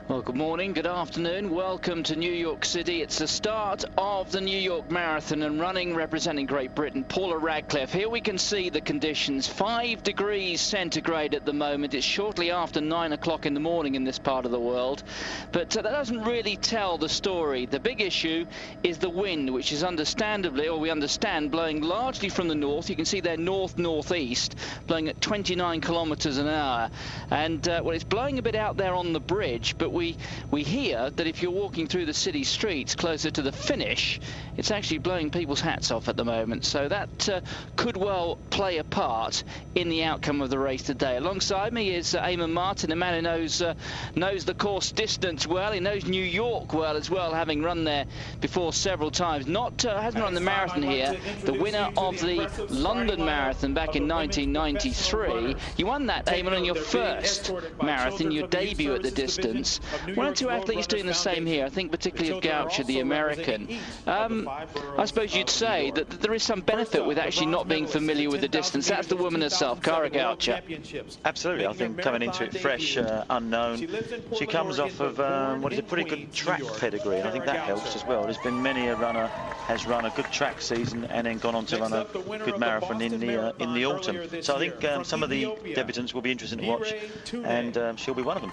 Well, good morning, good afternoon. Welcome to New York City. It's the start of the New York Marathon, and running representing Great Britain, Paula Radcliffe. Here we can see the conditions, 5 degrees centigrade at the moment. It's shortly after 9 o'clock in the morning in this part of the world, but that doesn't really tell the story. The big issue is the wind, which is understandably, or we understand, blowing largely from the north. You can see there north-northeast, blowing at 29 kilometers an hour. And well, it's blowing a bit out there on the bridge, but we hear that if you're walking through the city streets closer to the finish, it's actually blowing people's hats off at the moment. So that could well play a part in the outcome of the race today. Alongside me is Eamon Martin, a man who knows the course distance well. He knows New York well as well, having run there before several times. Hasn't run the marathon here. The winner of the London Marathon back in 1993. You won that, Eamon, on your first marathon, your debut at the distance. One or two athletes doing the same here, I think particularly of Goucher, the American. I suppose you'd say that there is some benefit with actually not being familiar with the distance. That's the woman herself, Cara Goucher. Absolutely, I think coming into it fresh, unknown. She comes off of what is a pretty good track pedigree, and I think that helps as well. There's been many a runner has run a good track season and then gone on to run a good marathon in the autumn. So I think some of the debutants will be interesting to watch, and she'll be one of them.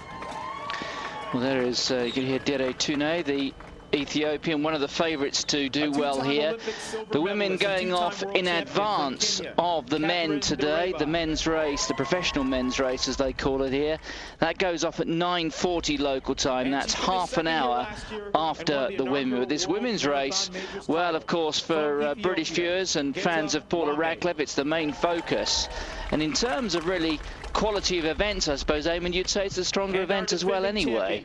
Well, there is, you can hear Dere Tunay, the Ethiopian, one of the favourites to do well here. The women going off in advance of the men today. The men's race, the professional men's race as they call it here, that goes off at 9:40 local time. That's half an hour after the women. But this women's race, well, of course, for British viewers and fans of Paula Radcliffe, it's the main focus. And in terms of really quality of events, I suppose, Eamon, you'd say it's a stronger event as well anyway.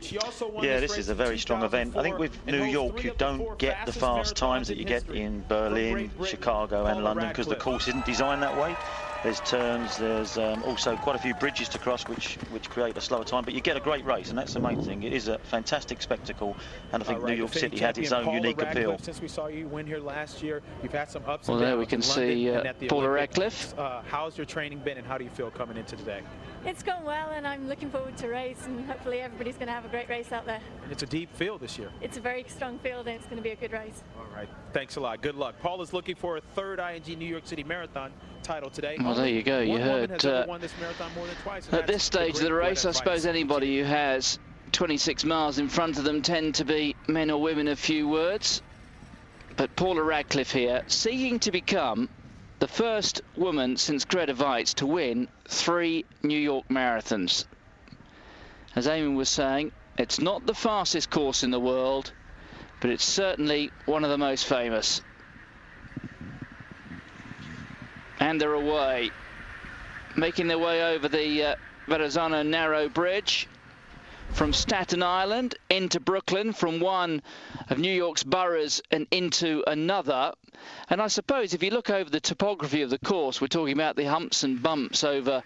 Yeah, this is a very strong event. I think with New York, you don't get the fast times that you get in Berlin, Chicago and London, because the course isn't designed that way. There's turns, there's also quite a few bridges to cross which create a slower time, but you get a great race, and that's the main thing. It is a fantastic spectacle, and I think New York City has its own unique appeal. Since we saw you win here last year, you've had some ups and downs. Well, there we can see Paula Radcliffe. How's your training been, and how do you feel coming into today? It's gone well, and I'm looking forward to race, and hopefully everybody's going to have a great race out there. And it's a deep field this year. It's a very strong field, and it's going to be a good race. All right, thanks a lot. Good luck. Paul is looking for a third ING New York City Marathon title today. Well, there you go. You heard at this stage of the race, I suppose anybody who has 26 miles in front of them tend to be men or women of few words. But Paula Radcliffe here, seeking to become the first woman since Grete Waitz to win 3 New York marathons. As Eamon was saying, it's not the fastest course in the world, but it's certainly one of the most famous. And they're away, making their way over the Verrazano Narrow Bridge from Staten Island into Brooklyn, from one of New York's boroughs and into another. And I suppose if you look over the topography of the course, we're talking about the humps and bumps over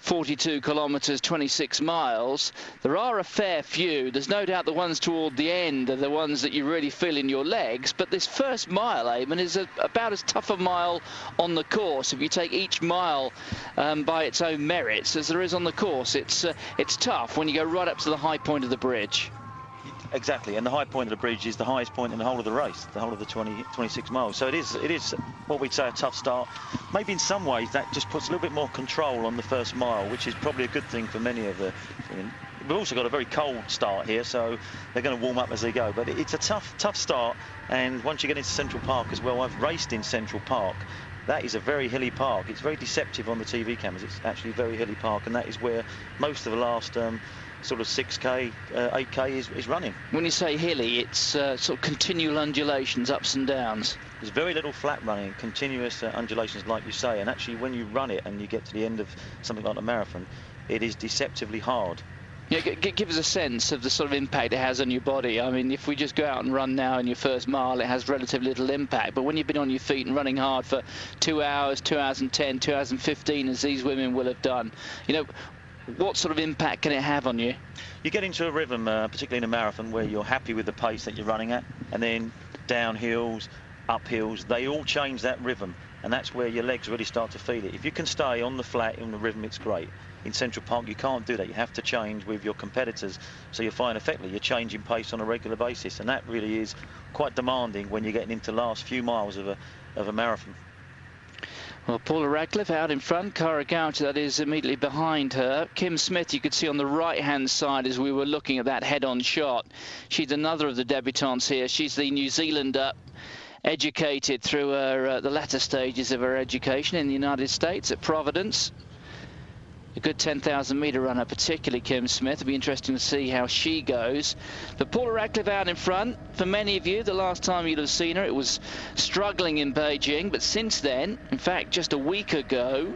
42 kilometres, 26 miles. There are a fair few. There's no doubt the ones toward the end are the ones that you really feel in your legs. But this first mile, Eamon, is about as tough a mile on the course. If you take each mile by its own merits as there is on the course, it's tough when you go right up to the high point of the bridge. Exactly, and the high point of the bridge is the highest point in the whole of the race, the whole of the 26 miles. So it is what we'd say a tough start. Maybe in some ways that just puts a little bit more control on the first mile, which is probably a good thing for many of the... We've also got a very cold start here, so they're going to warm up as they go. But it's a tough start, and once you get into Central Park as well, I've raced in Central Park. That is a very hilly park. It's very deceptive on the TV cameras. It's actually a very hilly park, and that is where most of the last sort of 6K, 8K is running. When you say hilly, it's sort of continual undulations, ups and downs. There's very little flat running, continuous undulations, like you say, and actually when you run it and you get to the end of something like a marathon, it is deceptively hard. Yeah, give us a sense of the sort of impact it has on your body. I mean, if we just go out and run now in your first mile, it has relatively little impact. But when you've been on your feet and running hard for 2 hours, 2 hours and 10, 2 hours and 15, as these women will have done, you know, what sort of impact can it have on you? You get into a rhythm, particularly in a marathon, where you're happy with the pace that you're running at, and then downhills, uphills, they all change that rhythm, and that's where your legs really start to feel it. If you can stay on the flat, in the rhythm, it's great. in Central Park, you can't do that. You have to change with your competitors. So you find effectively you're changing pace on a regular basis, and that really is quite demanding when you're getting into the last few miles of a marathon. Well, Paula Radcliffe out in front, Cara Goucher that is immediately behind her. Kim Smith you could see on the right-hand side as we were looking at that head-on shot. She's another of the debutantes here. She's the New Zealander, educated through her, the latter stages of her education in the United States at Providence. A good 10,000 metre runner, particularly Kim Smith. It'll be interesting to see how she goes. But Paula Radcliffe out in front. For many of you, the last time you'd have seen her, it was struggling in Beijing. But since then, in fact, just a week ago,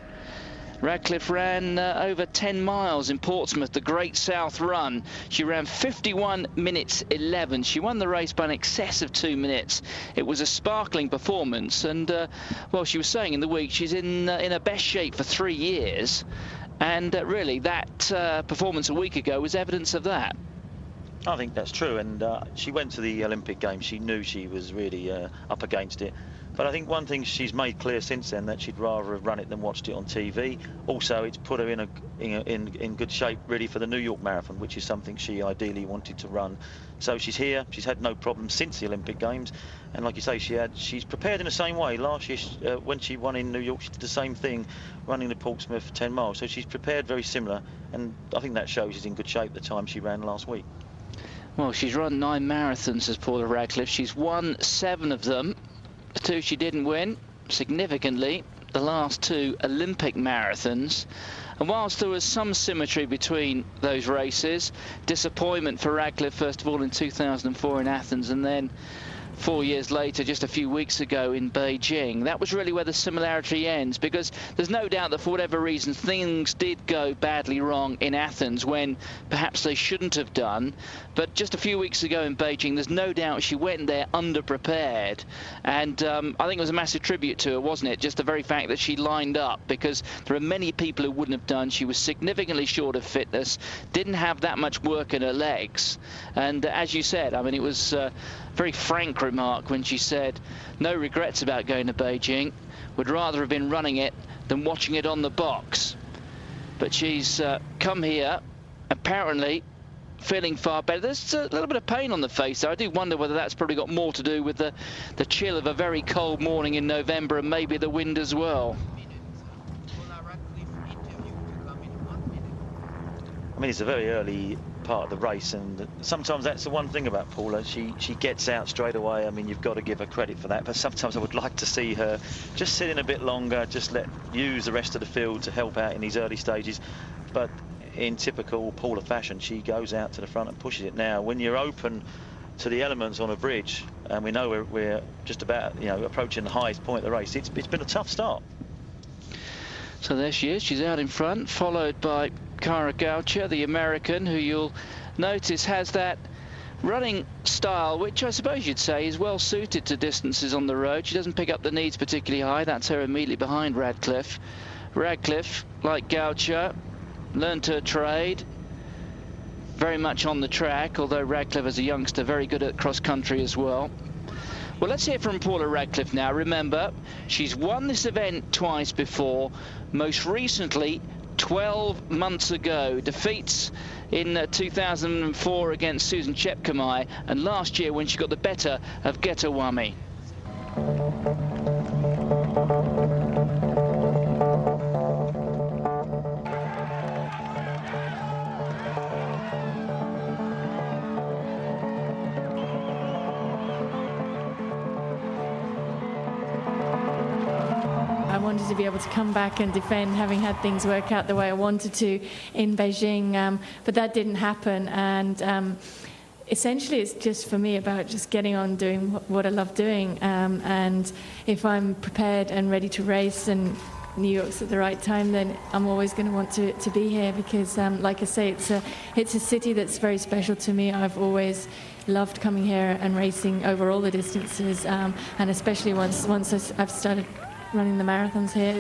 Radcliffe ran over 10 miles in Portsmouth, the Great South Run. She ran 51 minutes 11. She won the race by an excess of 2 minutes. It was a sparkling performance. And, well, she was saying in the week she's in her best shape for 3 years. And really, that performance a week ago was evidence of that. I think that's true, and she went to the Olympic Games. She knew she was really up against it. But I think one thing she's made clear since then, that she'd rather have run it than watched it on TV. Also, it's put her in good shape, really, for the New York Marathon, which is something she ideally wanted to run. So she's here. She's had no problems since the Olympic Games. And like you say, she's prepared in the same way. Last year, when she won in New York, she did the same thing, running the Portsmouth 10 miles. So she's prepared very similar. And I think that shows she's in good shape the time she ran last week. Well, she's run 9 marathons as Paula Radcliffe. She's won 7 of them. The 2 she didn't win, significantly, the last 2 Olympic marathons. And whilst there was some symmetry between those races, disappointment for Radcliffe, first of all, in 2004 in Athens, and then 4 years later, just a few weeks ago in Beijing. That was really where the similarity ends, because there's no doubt that for whatever reason things did go badly wrong in Athens when perhaps they shouldn't have done. But just a few weeks ago in Beijing, there's no doubt she went there underprepared. And I think it was a massive tribute to her, wasn't it? Just the very fact that she lined up, because there are many people who wouldn't have done. She was significantly short of fitness, didn't have that much work in her legs. And as you said, I mean, it was very frank remark when she said no regrets about going to Beijing, would rather have been running it than watching it on the box. But she's come here apparently feeling far better. There's a little bit of pain on the face, though. I do wonder whether that's probably got more to do with the chill of a very cold morning in November, and maybe the wind as well. I mean, it's a very early part of the race, and sometimes that's the one thing about Paula. She gets out straight away. I mean, you've got to give her credit for that, but sometimes I would like to see her just sit in a bit longer, just use the rest of the field to help out in these early stages. But in typical Paula fashion, she goes out to the front and pushes it. Now, when you're open to the elements on a bridge, and we know we're just about, you know, approaching the highest point of the race, it's been a tough start. So there she is. She's out in front, followed by Cara Goucher, the American, who you'll notice has that running style, which I suppose you'd say is well suited to distances on the road. She doesn't pick up the needs particularly high. That's her immediately behind Radcliffe. Radcliffe, like Goucher, learned her trade, very much on the track, although Radcliffe as a youngster very good at cross country as well. Well, let's hear from Paula Radcliffe now. Remember, she's won this event twice before, most recently 12 months ago. Defeats in 2004 against Susan Chepkamai, and last year when she got the better of Getawami. I wanted to be able to come back and defend, having had things work out the way I wanted to in Beijing, but that didn't happen. And essentially, it's just for me about just getting on doing what I love doing. And if I'm prepared and ready to race and New York's at the right time, then I'm always going to want to be here, because, like I say, it's a city that's very special to me. I've always loved coming here and racing over all the distances, and especially once I've started running the marathons here.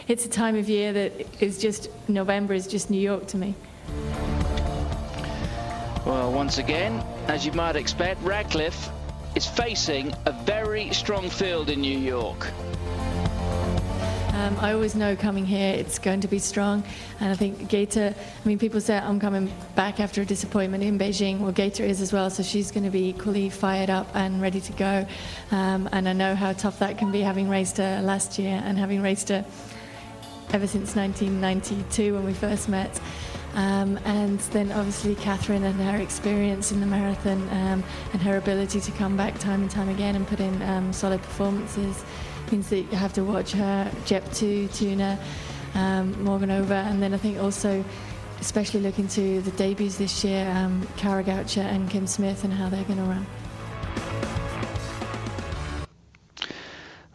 It's a time of year that is just, November is just New York to me. Well, once again, as you might expect, Radcliffe is facing a very strong field in New York. I always know coming here it's going to be strong, and I think Gator, I mean, people say I'm coming back after a disappointment in Beijing. Well, Gator is as well, so she's going to be equally fired up and ready to go. And I know how tough that can be, having raced her last year and having raced her ever since 1992 when we first met. And then obviously Catherine and her experience in the marathon and her ability to come back time and time again and put in solid performances means that you have to watch her, Jep2, Tuna, Morganova, and then I think also especially looking to the debuts this year, Kara Goucher and Kim Smith, and how they're going to run.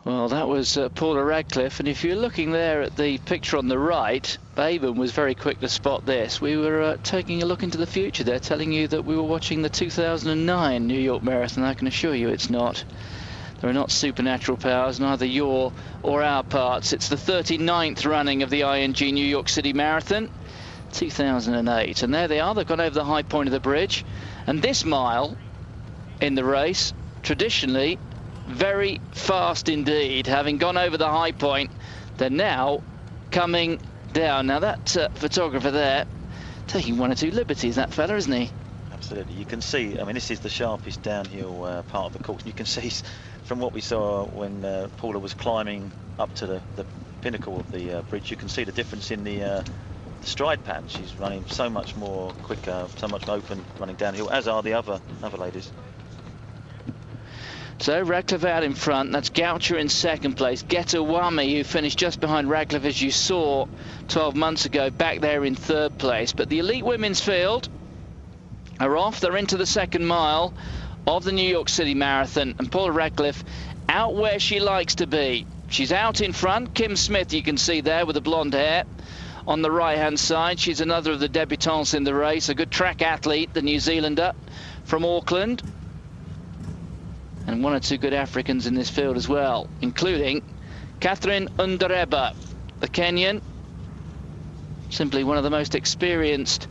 Well, that was Paula Radcliffe, and if you're looking there at the picture on the right, Baben was very quick to spot this. We were taking a look into the future there, telling you that we were watching the 2009 New York Marathon. I can assure you it's not. There are not supernatural powers, neither your or our parts. It's the 39th running of the ING New York City Marathon, 2008. And there they are, they've gone over the high point of the bridge. And this mile in the race, traditionally, very fast indeed. Having gone over the high point, they're now coming down. Now that photographer there, taking one or two liberties, that fella, isn't he? Absolutely. You can see, I mean, this is the sharpest downhill part of the course. You can see from what we saw when Paula was climbing up to the pinnacle of the bridge, you can see the difference in the stride pattern. She's running so much more quicker, so much open running downhill, as are the other ladies. So Radcliffe out in front, that's Goucher in second place. Getawami, who finished just behind Radcliffe, as you saw 12 months ago, back there in third place. But the elite women's field are off. They're into the second mile of the New York City Marathon, and Paula Radcliffe out where she likes to be. She's out in front. Kim Smith, you can see there with the blonde hair on the right-hand side. She's another of the debutantes in the race, a good track athlete, the New Zealander from Auckland. And one or two good Africans in this field as well, including Catherine Undereba, the Kenyan. Simply one of the most experienced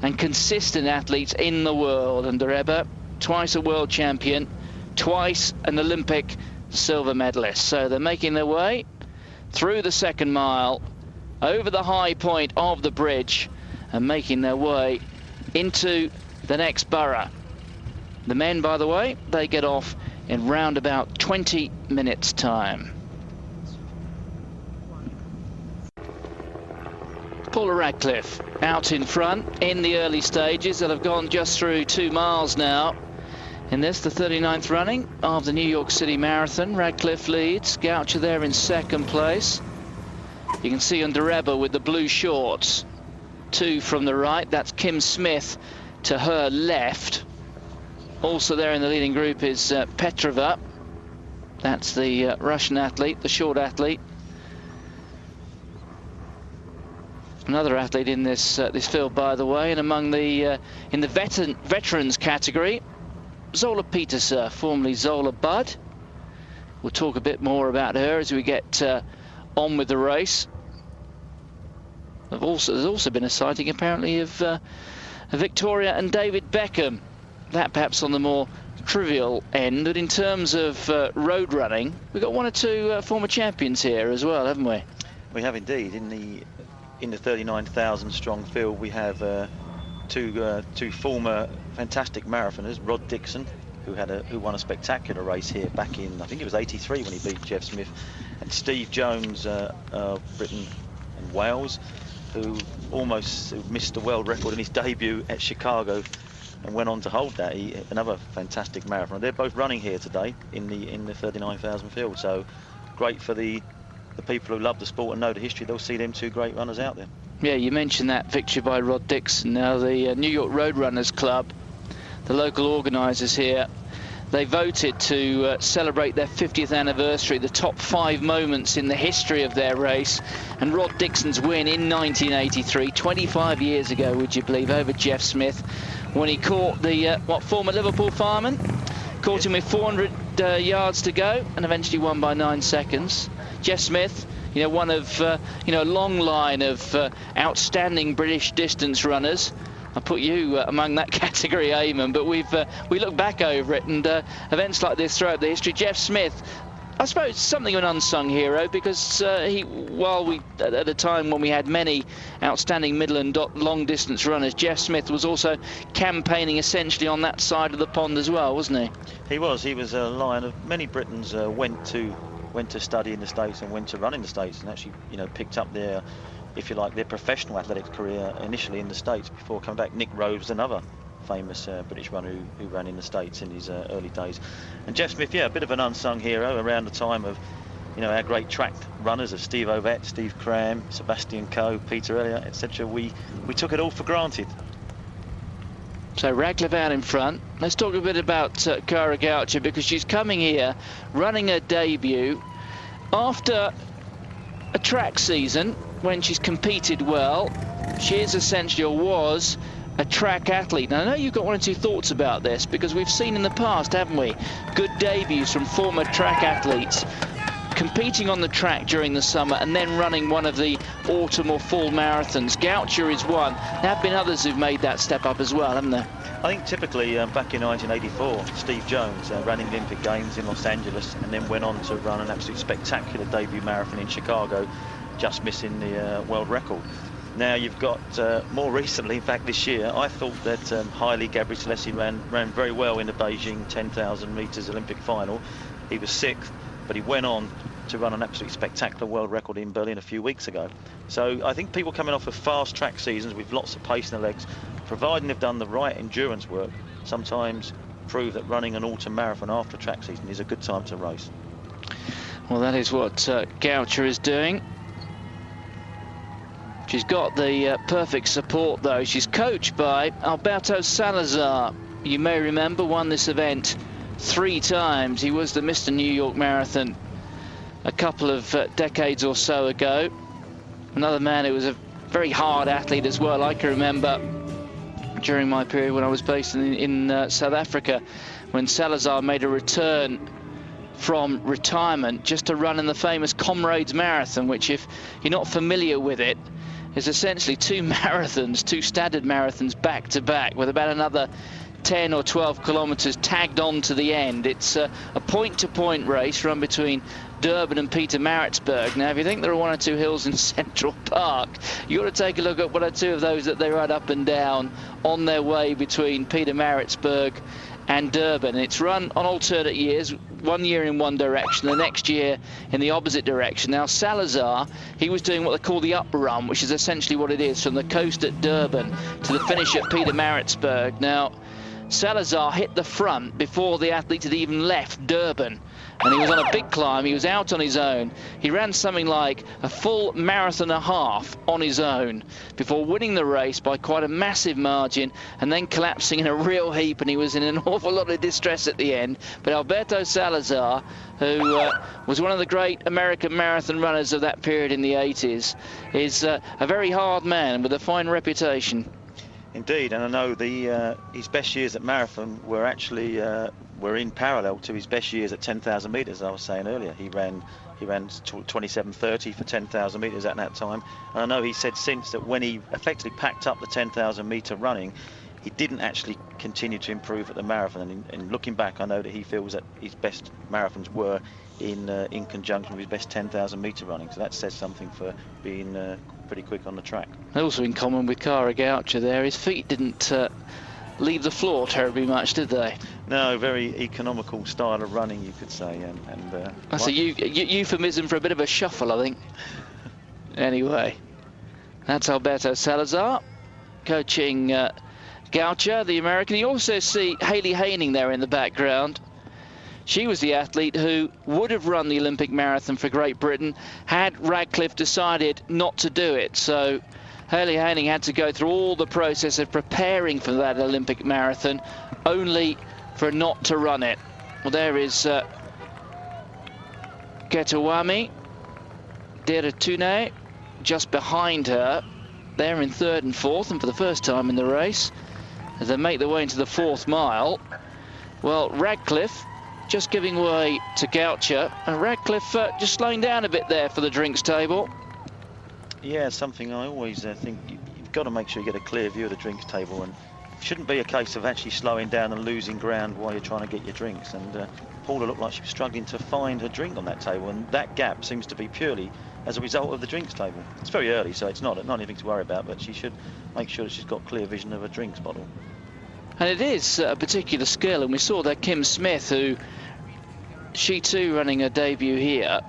and consistent athletes in the world. Undereba, twice a world champion, twice an Olympic silver medalist. So they're making their way through the second mile, over the high point of the bridge, and making their way into the next borough. The men, by the way, they get off in round about 20 minutes time. Paula Radcliffe out in front in the early stages. They'll have gone just through 2 miles now. In this, the 39th running of the New York City Marathon. Radcliffe leads, Goucher there in second place. You can see Undereba with the blue shorts. 2 from the right, that's Kim Smith to her left. Also there in the leading group is Petrova. That's the Russian athlete, the short athlete. Another athlete in this field, by the way, and among the in the veterans category, Zola Peterser, formerly Zola Budd. We'll talk a bit more about her as we get on with the race. There's also been a sighting apparently of Victoria and David Beckham. That perhaps on the more trivial end, but in terms of road running, we've got one or two former champions here as well, haven't we? We have indeed. In the 39,000 strong field, we have two former fantastic marathoners, Rod Dixon, who won a spectacular race here back in, I think it was 83 when he beat Jeff Smith, and Steve Jones of Britain and Wales, who almost missed the world record in his debut at Chicago and went on to hold that. Another fantastic marathon. They're both running here today in the 39,000 field, so great for the people who love the sport and know the history. They'll see them two great runners out there. Yeah, you mentioned that victory by Rod Dixon. Now the New York Road Runners Club, the local organisers here, they voted to celebrate their 50th anniversary, the top 5 moments in the history of their race, and Rod Dixon's win in 1983, 25 years ago, would you believe, over Jeff Smith, when he caught the former Liverpool fireman, caught him with 400 yards to go, and eventually won by 9 seconds. Jeff Smith, you know, one of a long line of outstanding British distance runners. I put you among that category, Eamon, but we look back over it, and events like this throughout the history. Jeff Smith, I suppose something of an unsung hero, because at a time when we had many outstanding middle and long distance runners, Jeff Smith was also campaigning essentially on that side of the pond as well, wasn't he? He was a lion of many Britons. Went to study in the States and went to run in the States, and actually, you know, picked up their, if you like, their professional athletics career initially in the States before coming back. Nick Rhodes was another famous British runner who ran in the States in his early days. And Jeff Smith, yeah, a bit of an unsung hero around the time of, you know, our great track runners of Steve Ovett, Steve Cram, Sebastian Coe, Peter Elliott, etc. We took it all for granted. So Radcliffe out in front. Let's talk a bit about Kara Goucher, because she's coming here running her debut after a track season when she's competed well. She is essentially, or was, a track athlete. Now, I know you've got one or two thoughts about this, because we've seen in the past, haven't we, good debuts from former track athletes competing on the track during the summer and then running one of the autumn or fall marathons. Goucher is one. There have been others who've made that step up as well, haven't there? I think typically back in 1984, Steve Jones ran the Olympic Games in Los Angeles and then went on to run an absolutely spectacular debut marathon in Chicago, just missing the world record. Now you've got more recently, in fact this year, I thought that Haile Gebrselassie ran very well in the Beijing 10,000 metres Olympic final. He was sixth, but he went on to run an absolutely spectacular world record in Berlin a few weeks ago. So I think people coming off of fast track seasons with lots of pace in their legs, providing they've done the right endurance work, sometimes prove that running an autumn marathon after a track season is a good time to race. Well, that is what Goucher is doing. She's got the perfect support, though. She's coached by Alberto Salazar. You may remember, won this event 3 times. He was the Mr. New York Marathon a couple of decades or so ago. Another man who was a very hard athlete as well. I can remember during my period when I was based in South Africa, when Salazar made a return from retirement just to run in the famous Comrades Marathon, which, if you're not familiar with it, is essentially 2 marathons, 2 standard marathons back to back, with about another 10 or 12 kilometers tagged on to the end. It's a point-to-point race run between Durban and Pietermaritzburg. Now, if you think there are 1 or 2 hills in Central Park, you've got to take a look at 1 or 2 of those that they ride up and down on their way between Pietermaritzburg and Durban. It's run on alternate years, 1 year in one direction, the next year in the opposite direction. Now, Salazar, he was doing what they call the up run, which is essentially what it is, from the coast at Durban to the finish at Pietermaritzburg. Now, Salazar hit the front before the athlete had even left Durban, and he was on a big climb. He was out on his own. He ran something like a full marathon and a half on his own before winning the race by quite a massive margin and then collapsing in a real heap, and he was in an awful lot of distress at the end. But Alberto Salazar, who was one of the great American marathon runners of that period in the 80s, is a very hard man with a fine reputation. Indeed, and I know his best years at marathon were actually were in parallel to his best years at 10,000 metres. As I was saying earlier, he ran 27:30 for 10,000 metres at that time, and I know he said since that when he effectively packed up the 10,000 metre running, he didn't actually continue to improve at the marathon. And looking back, I know that he feels that his best marathons were in conjunction with his best 10,000 metre running. So that says something for being pretty quick on the track. Also in common with Kara Goucher there, his feet didn't leave the floor terribly much, did they? No, very economical style of running, you could say. That's a euphemism for a bit of a shuffle, I think. Anyway, that's Alberto Salazar coaching Goucher, the American. You also see Hailey Hayning there in the background. She was the athlete who would have run the Olympic marathon for Great Britain had Radcliffe decided not to do it. So Hailey Hayning had to go through all the process of preparing for that Olympic marathon, only for not to run it. Well, there is Getawami Deratune just behind her. They're in 3rd and 4th, and for the first time in the race, as they make their way into the 4th mile. Well, Radcliffe just giving way to Goucher, and Radcliffe just slowing down a bit there for the drinks table. Yeah, something I always think you've got to make sure you get a clear view of the drinks table, and shouldn't be a case of actually slowing down and losing ground while you're trying to get your drinks. And Paula looked like she was struggling to find her drink on that table, and that gap seems to be purely as a result of the drinks table. It's very early, so it's not anything to worry about, but she should make sure that she's got clear vision of her drinks bottle. And it is a particular skill, and we saw that Kim Smith, who she too running her debut here.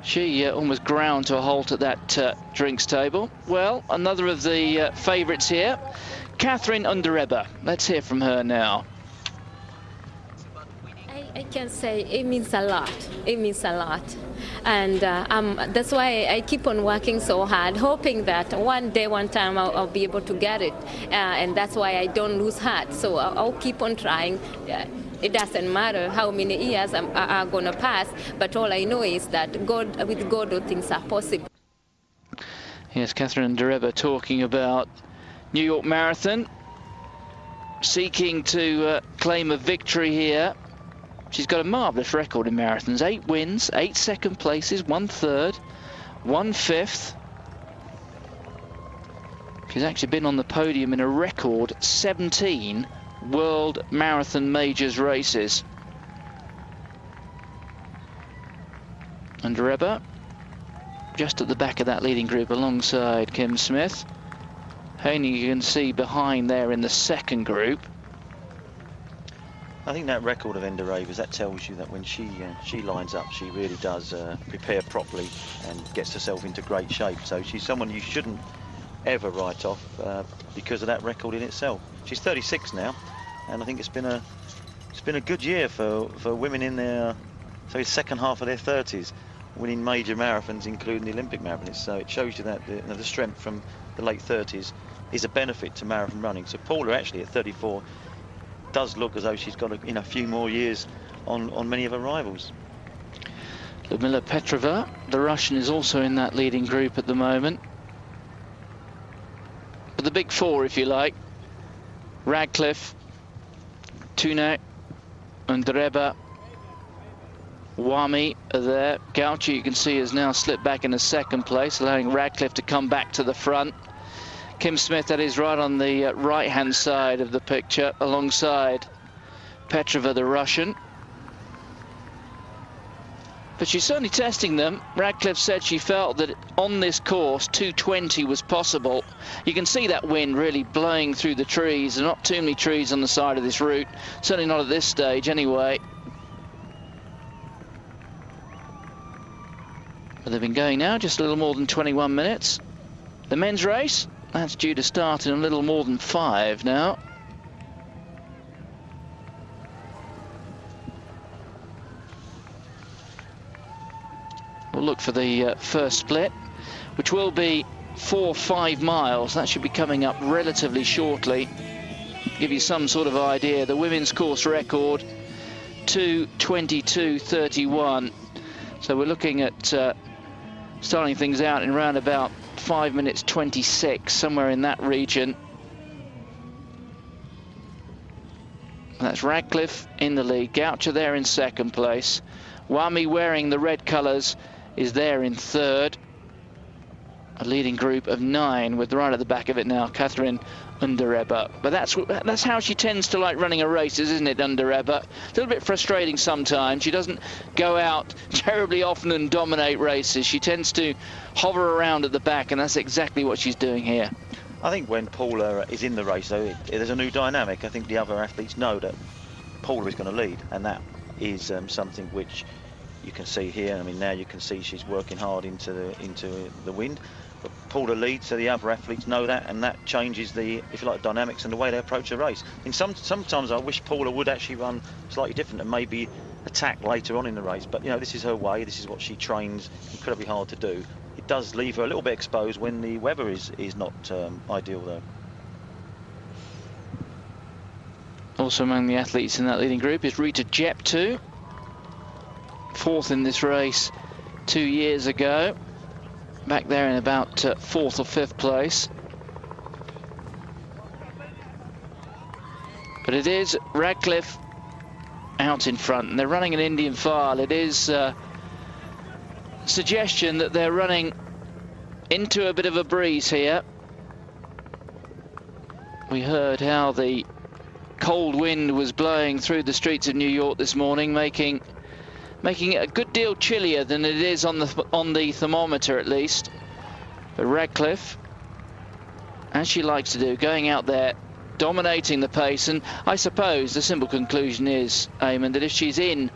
She almost ground to a halt at that drinks table. Well, another of the favourites here, Catherine Undereber. Let's hear from her now. I can say it means a lot. It means a lot. And that's why I keep on working so hard, hoping that one day, one time, I'll be able to get it. And that's why I don't lose heart. So I'll keep on trying. It doesn't matter how many years are going to pass, but all I know is that with God, all things are possible. Yes, Catherine Undereber talking about New York Marathon, seeking to claim a victory here. She's got a marvellous record in marathons. 8 wins, 8 second places, 1 third, 1 fifth. She's actually been on the podium in a record 17 World Marathon Majors races. Undereber just at the back of that leading group alongside Kim Smith. Haney you can see behind there in the second group. I think that record of Undereber's, that tells you that when she lines up, she really does prepare properly and gets herself into great shape. So she's someone you shouldn't ever write off because of that record in itself. She's 36 now, and I think it's been a good year for women in their second half of their 30s, winning major marathons, including the Olympic marathons. So it shows you that the strength from the late 30s is a benefit to marathon running. So Paula actually at 34 does look as though she's got a few more years on many of her rivals. Ludmila Petrova, the Russian, is also in that leading group at the moment. But the big four, if you like, Radcliffe, Tunek, Undereber, Wami are there. Gauchi, you can see, has now slipped back into second place, allowing Radcliffe to come back to the front. Kim Smith, that is right on the right-hand side of the picture, alongside Petrova, the Russian. But she's certainly testing them. Radcliffe said she felt that on this course, 2:20 was possible. You can see that wind really blowing through the trees. There are not too many trees on the side of this route, certainly not at this stage anyway. But they've been going now just a little more than 21 minutes. The men's race, that's due to start in a little more than 5 now. We'll look for the first split, which will be 4-5 miles. That should be coming up relatively shortly. Give you some sort of idea. The women's course record, 2:22.31. So we're looking at starting things out in around about 5 minutes 26, somewhere in that region. And that's Radcliffe in the lead. Gaucher there in second place. Wami, wearing the red colours, is there in third. A leading group of 9 with right at the back of it now, Catherine Undereber. But that's how she tends to like running her races, isn't it, Undereber? A little bit frustrating sometimes. She doesn't go out terribly often and dominate races. She tends to hover around at the back, and that's exactly what she's doing here. I think when Paula is in the race, though, there's a new dynamic. I think the other athletes know that Paula is going to lead, and that is something which you can see here. I mean, now you can see she's working hard into the wind. But Paula leads, so the other athletes know that, and that changes the, if you like, dynamics and the way they approach the race. And sometimes I wish Paula would actually run slightly different and maybe attack later on in the race. But, you know, this is her way. This is what she trains incredibly hard to do. It does leave her a little bit exposed when the weather is not ideal, though. Also among the athletes in that leading group is Rita Jeptu, 4th in this race 2 years ago. Back there in about 4th or 5th place. But it is Radcliffe out in front, and they're running an Indian file. It is suggestion that they're running into a bit of a breeze here. We heard how the cold wind was blowing through the streets of New York this morning, making it a good deal chillier than it is on the thermometer, at least. But Radcliffe, as she likes to do, going out there, dominating the pace. And I suppose the simple conclusion is, Eamon, that if she's in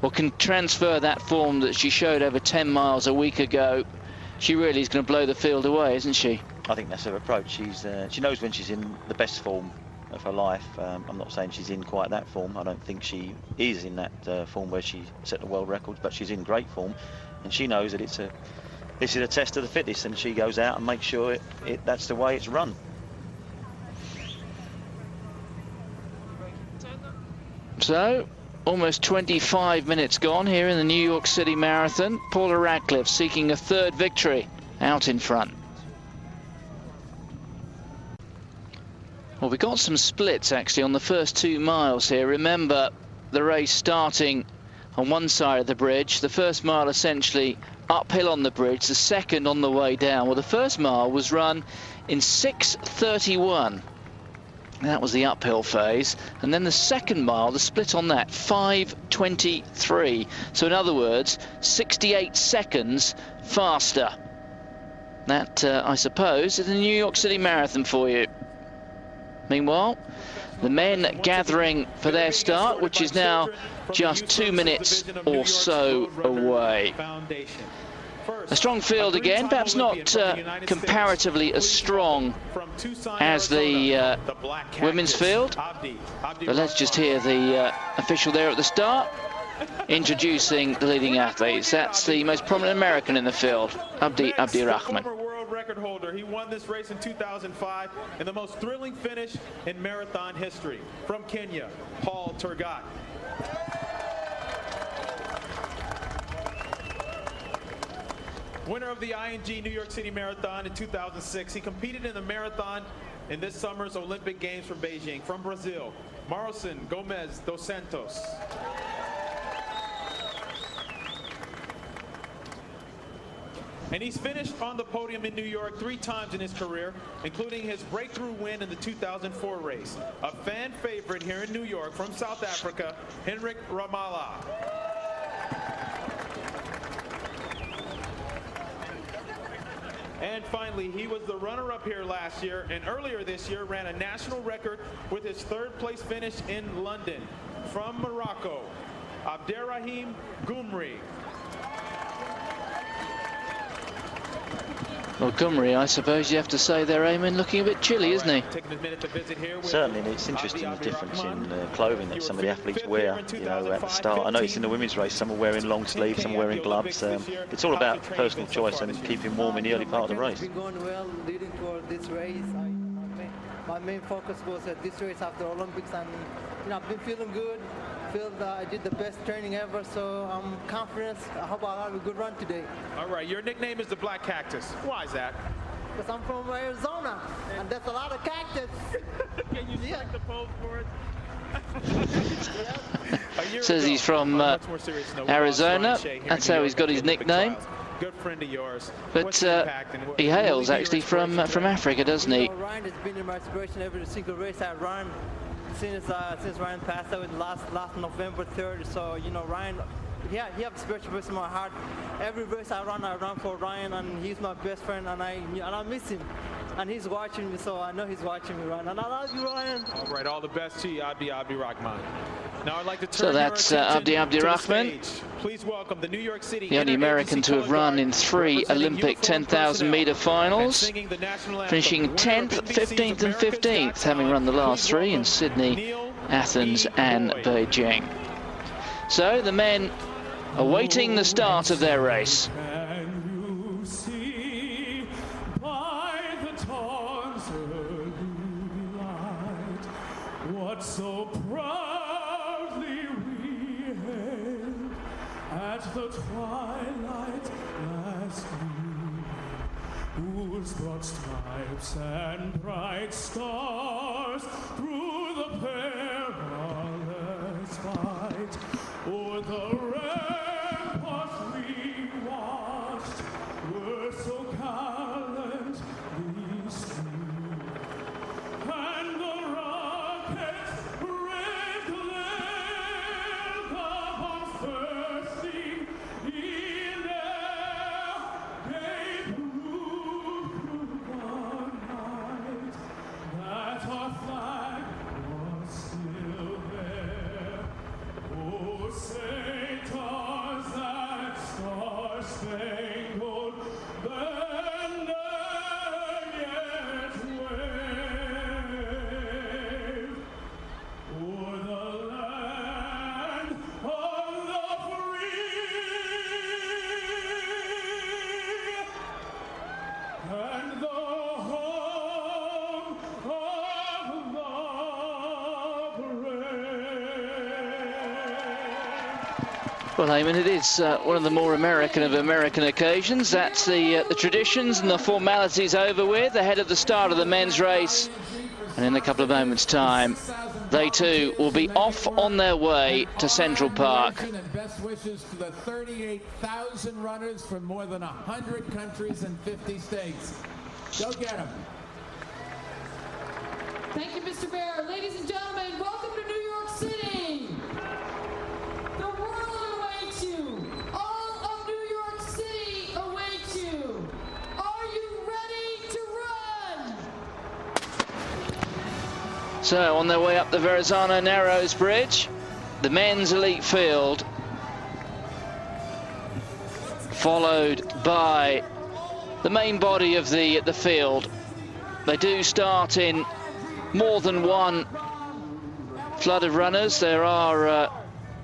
or can transfer that form that she showed over 10 miles a week ago, she really is going to blow the field away, isn't she? I think that's her approach. She knows when she's in the best form of her life. I'm not saying she's in quite that form. I don't think she is in that form where she set the world records, but she's in great form, and she knows that this is a test of the fittest, and she goes out and makes sure that's the way it's run. So, almost 25 minutes gone here in the New York City Marathon. Paula Radcliffe seeking a third victory out in front. Well, we got some splits actually on the first 2 miles here. Remember the race starting on one side of the bridge. The first mile essentially uphill on the bridge, the second on the way down. Well, the first mile was run in 6:31. That was the uphill phase. And then the second mile, the split on that, 5:23. So in other words, 68 seconds faster. That, I suppose, is the New York City Marathon for you. Meanwhile, the men gathering for their start, which is now just 2 minutes or so away. A strong field again, perhaps not comparatively as strong as the women's field. But let's just hear the official there at the start introducing the leading athletes. That's the most prominent American in the field, Abdi Rahman. Record holder. He won this race in 2005 in the most thrilling finish in marathon history. From Kenya, Paul Tergat. Winner of the ING New York City Marathon in 2006. He competed in the marathon in this summer's Olympic Games from Beijing. From Brazil, Marlon Gomes dos Santos. And he's finished on the podium in New York 3 times in his career, including his breakthrough win in the 2004 race. A fan favorite here in New York from South Africa, Henrik Ramala. And finally, he was the runner-up here last year, and earlier this year ran a national record with his 3rd place finish in London. From Morocco, Abderrahim Goumri. Well, Goumri, I suppose you have to say there, Eamon, looking a bit chilly, isn't he? Certainly, and it's interesting the difference in clothing that some of the athletes wear, you know, at the start. I noticed in the women's race, some are wearing long sleeves, some are wearing gloves. It's all about personal choice and keeping warm in the early part of the race. It's been going well leading toward this race. My main focus was at this race after Olympics, and I've been feeling good. Feel that I did the best training ever, so I'm confident. I hope I'll have a good run today. All right, your nickname is the Black Cactus. Why is that? Because I'm from Arizona, and there's a lot of cactus. Can you select the pose for it? Says he's from Arizona. That's how he's got his nickname. Good friend of yours. But he hails actually from Africa, doesn't he? Ryan has been my inspiration every single race I run. Since Ryan passed away last November 3rd, so Ryan, he has a special place in my heart. Every race I run for Ryan, and he's my best friend, and I miss him, and he's watching me, so I know he's watching me run, and I love you, Ryan. All right, all the best to you, Abdi Rahman. Now I'd like to turn so that's Abdi Rahman, please welcome the New York City, the only American to have run in 3 Olympic 10,000 meter finals, finishing 10th, 15th and 15th, having run the last 3 in Sydney, Athens and Beijing. So the men awaiting the start of their race. So proudly we hailed at the twilight last noon, whose broad stripes and bright stars through the perilous fight o'er the ramparts we watched were so gallantly strewn, and the Well, Eamon, it is one of the more American of American occasions. That's the traditions and the formalities over with ahead of the start of the men's race. And in a couple of moments' time, they too will be off on their way to Central Park. And best wishes to the 38,000 runners from more than 100 countries and 50 states. Go get them. Thank you, Mr. Bear. Ladies and gentlemen, welcome to New York City. The world awaits you. All of New York City awaits you. Are you ready to run? So, on their way up the Verrazano Narrows Bridge, the men's elite field, followed by the main body of the field. They do start in more than one flood of runners. There are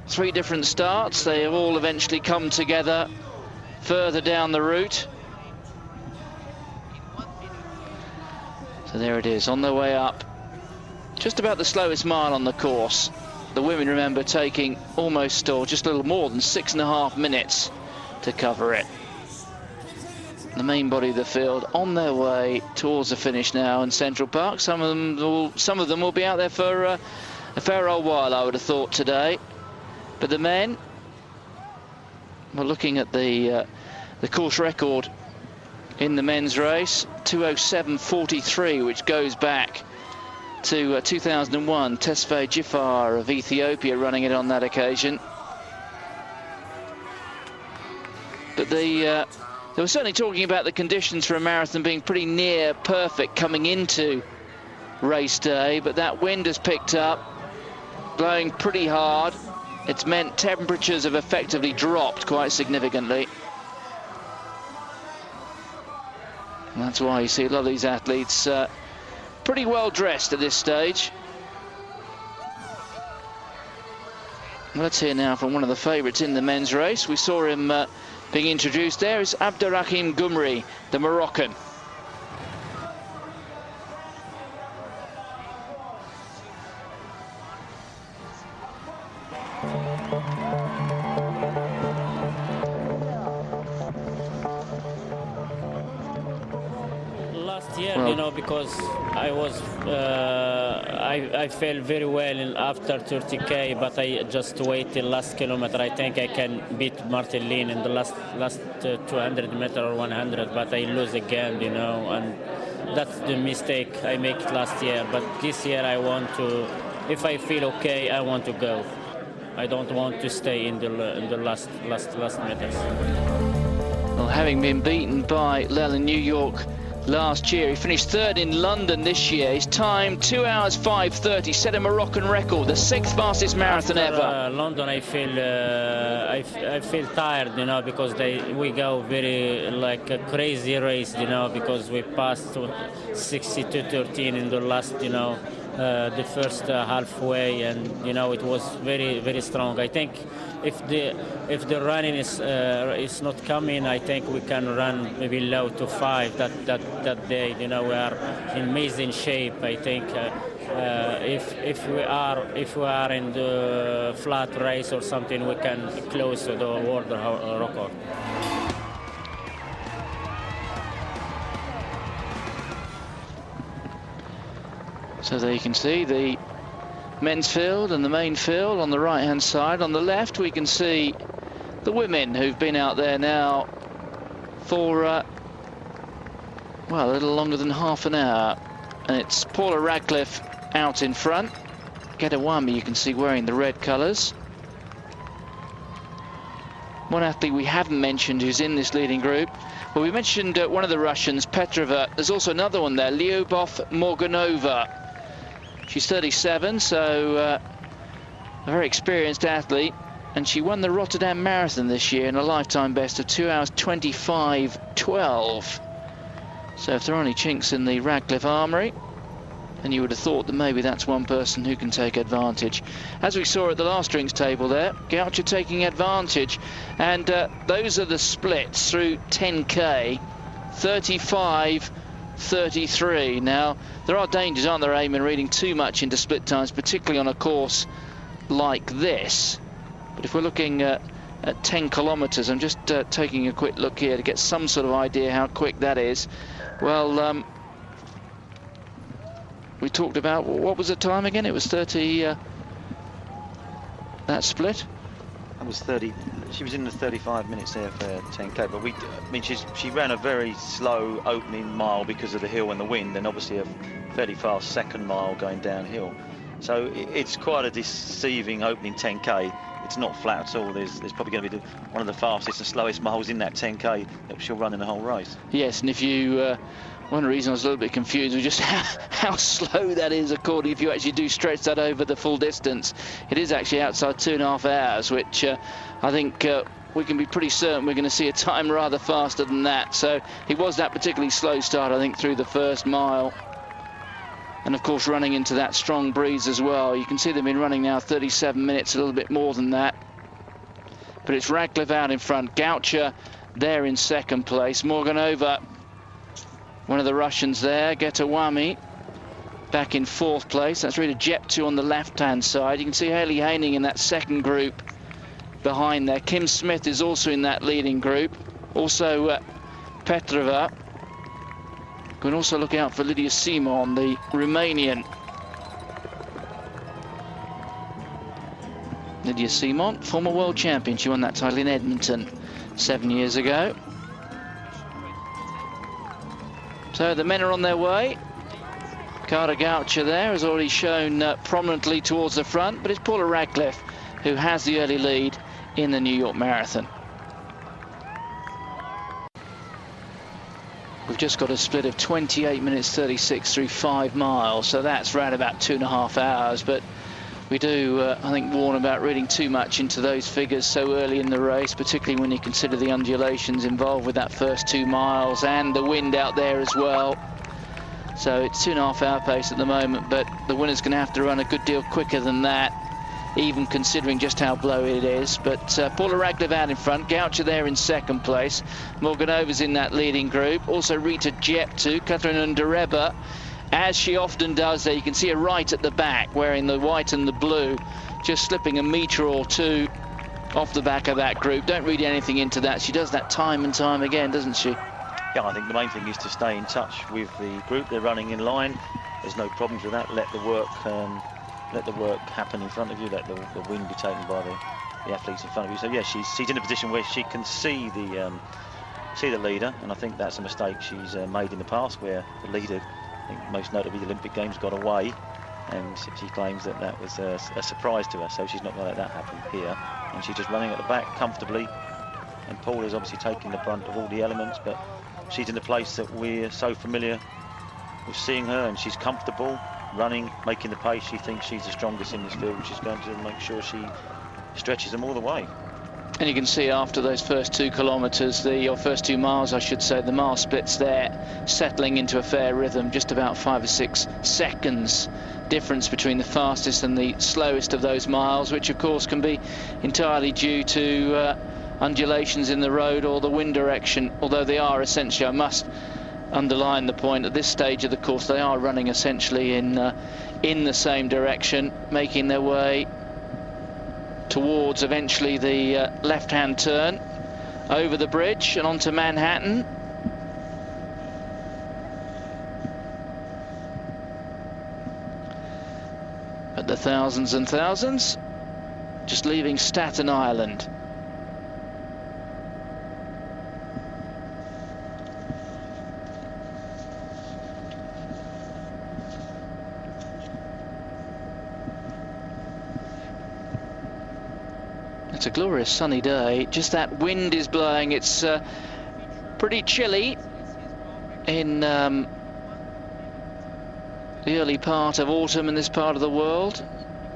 3 different starts. They have all eventually come together further down the route. So there it is, on their way up. Just about the slowest mile on the course. The women, remember, taking almost, or just a little more than 6.5 minutes to cover it. The main body of the field on their way towards the finish now in Central Park. Some of them will be out there for a fair old while, I would have thought, today. But the men, we're looking at the course record in the men's race, 2:07.43, which goes back to 2001. Tesfaye Giffar of Ethiopia running it on that occasion. But they were certainly talking about the conditions for a marathon being pretty near perfect coming into race day, but that wind has picked up, blowing pretty hard. It's meant temperatures have effectively dropped quite significantly. And that's why you see a lot of these athletes pretty well dressed at this stage. Let's hear now from one of the favourites in the men's race. We saw him being introduced there. Is Abderrahim Goumri, the Moroccan. Last year, you know, because I was, I felt very well after 30K, but I just waited last kilometer. I think I can beat Martin Lin in the last 200 meter or 100, but I lose again, you know, and that's the mistake I made last year. But this year I want to, if I feel okay, I want to go. I don't want to stay in the last meters. Well, having been beaten by Lel in New York last year, he finished 3rd in London this year. His time 2 hours 5:30, set a Moroccan record, the 6th fastest marathon ever. London, I feel tired, you know, because we go very like a crazy race, you know, because we passed 62:13 in the last, you know, the first halfway, and you know it was very, very strong. I think if the running is not coming, I think we can run maybe low to 5 that day. You know, we are in amazing shape. I think if we are in the flat race or something, we can close to the world record. So there you can see the men's field and the main field on the right-hand side. On the left, we can see the women who've been out there now for, well, a little longer than half an hour. And it's Paula Radcliffe out in front. Gedawami, you can see, wearing the red colours. One athlete we haven't mentioned who's in this leading group. Well, we mentioned one of the Russians, Petrova. There's also another one there, Lyubov Morganova. She's 37, so a very experienced athlete, and she won the Rotterdam Marathon this year in a lifetime best of 2 hours 25:12. So if there are any chinks in the Radcliffe armoury, then you would have thought that maybe that's one person who can take advantage. As we saw at the last drinks table there, Gaucher taking advantage, and those are the splits through 10K, 35:33. Now, there are dangers, aren't there, Eamon, reading too much into split times, particularly on a course like this. But if we're looking at at 10 kilometres. I'm just taking a quick look here to get some sort of idea how quick that is. Well, we talked about, what was the time again? It was 30, that split? That was 30. She was in the 35 minutes there for 10k, but I mean, she ran a very slow opening mile because of the hill and the wind, and obviously a fairly fast second mile going downhill. So it's quite a deceiving opening 10k. It's not flat at all. There's probably going to be one of the fastest and slowest miles in that 10k that she'll run in the whole race. Yes, and if you, one reason I was a little bit confused was just how slow that is, according if you actually do stretch that over the full distance. It is actually outside 2.5 hours, which I think we can be pretty certain we're going to see a time rather faster than that. So it was that particularly slow start, I think, through the first mile. And of course running into that strong breeze as well. You can see they've been running now 37 minutes, a little bit more than that. But it's Radcliffe out in front, Gaucher there in second place, Morganova, one of the Russians there, Getawami back in fourth place. That's Rita Jeptu on the left-hand side. You can see Haley Haining in that second group behind there. Kim Smith is also in that leading group. Also Petrova. You can also look out for Lydia Simon, the Romanian. Lydia Simon, former world champion. She won that title in Edmonton 7 years ago. So the men are on their way. Carter Gaucher there has already shown prominently towards the front, but it's Paula Radcliffe who has the early lead in the New York Marathon. We've just got a split of 28 minutes 36 through 5 miles, so that's around about 2.5 hours. But we do, I think, warn about reading too much into those figures so early in the race, particularly when you consider the undulations involved with that first 2 miles and the wind out there as well. So it's 2.5 hour pace at the moment, but the winner's going to have to run a good deal quicker than that, even considering just how blowy it is. But Paula Radcliffe out in front, Gaucher there in second place, Morganova's in that leading group, also Rita Jeptu, Catherine Undereba, as she often does there. You can see her right at the back wearing the white and the blue, just slipping a metre or two off the back of that group. Don't read anything into that. She does that time and time again, doesn't she? Yeah, I think the main thing is to stay in touch with the group. They're running in line. There's no problems with that. Let the work happen in front of you. Let the wind be taken by the athletes in front of you. So yeah, she's in a position where she can see the leader, and I think that's a mistake she's made in the past, where the leader, I think most notably the Olympic Games, got away, and she claims that was a surprise to her. So she's not going to let that happen here, and she's just running at the back comfortably. And Paula's obviously taking the brunt of all the elements, but she's in a place that we're so familiar with seeing her, and she's comfortable running, making the pace. She thinks she's the strongest in this field, which is going to make sure she stretches them all the way. And you can see after those first 2 kilometres, or first 2 miles, I should say, the mile splits there, settling into a fair rhythm, just about 5 or 6 seconds difference between the fastest and the slowest of those miles, which of course can be entirely due to undulations in the road or the wind direction, although they are essentially, I must underline the point, at this stage of the course they are running essentially in the same direction, making their way towards eventually the left-hand turn over the bridge and onto Manhattan. But the thousands and thousands just leaving Staten Island. It's a glorious sunny day, just that wind is blowing. It's pretty chilly in the early part of autumn in this part of the world,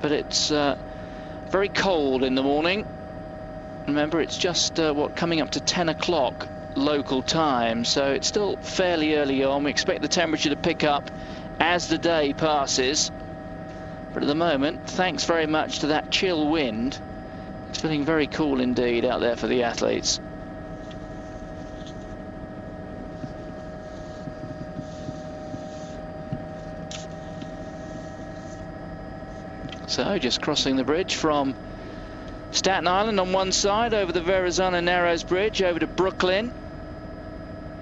but it's very cold in the morning. Remember, it's just coming up to 10 o'clock local time, so it's still fairly early on. We expect the temperature to pick up as the day passes, but at the moment, thanks very much to that chill wind, it's feeling very cool indeed out there for the athletes. So just crossing the bridge from Staten Island on one side, over the Verrazano Narrows Bridge, over to Brooklyn,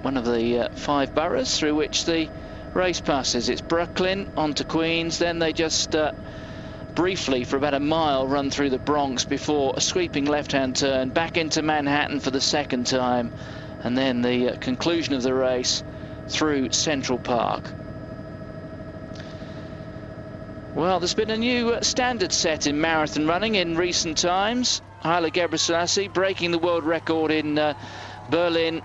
one of the 5 boroughs through which the race passes. It's Brooklyn, on to Queens, then they just briefly, for about a mile, run through the Bronx before a sweeping left-hand turn, back into Manhattan for the second time, and then the conclusion of the race through Central Park. Well, there's been a new standard set in marathon running in recent times. Haile Gebrselassie breaking the world record in Berlin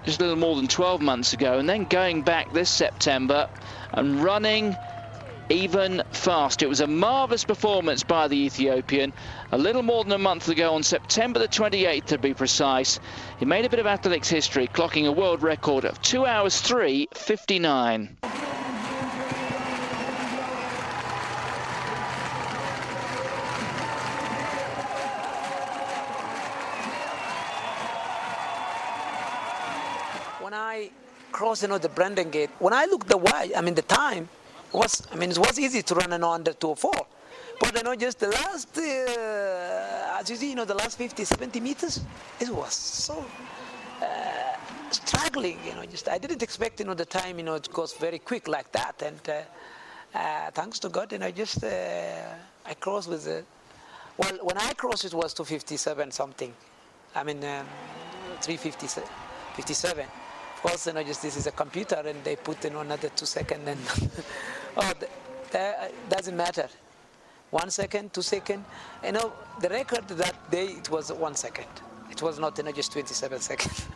just a little more than 12 months ago, and then going back this September and running even faster. It was a marvellous performance by the Ethiopian a little more than a month ago, on September the 28th to be precise. He made a bit of athletics history, clocking a world record of 2 hours 3:59. When I crossed, the Brandon Gate, when I looked the watch, the time was, it was easy to run under 2:04. But just the last, as you see, the last 50, 70 meters, it was so struggling. I didn't expect, the time, it goes very quick like that. And thanks to God, I crossed with well, when I crossed, it was 2:57 something. 3:57. Of course, this is a computer, and they put another 2 seconds, and that doesn't matter. 1 second, 2 seconds. The record that day, it was 1 second. It was not just 27 seconds.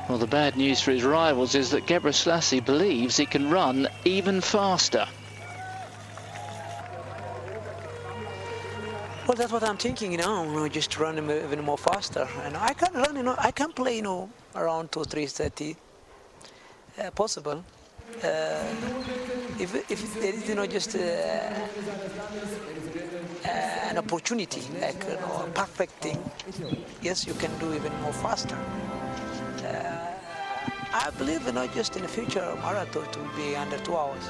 Well, the bad news for his rivals is that Gebrselassie believes he can run even faster. Well, that's what I'm thinking, just run even more faster. And I can run, I can play, around 2, 3:30, possible. If there is, just an opportunity, like a perfect thing, yes, you can do even more faster. I believe, just in the future, marathon it will be under 2 hours.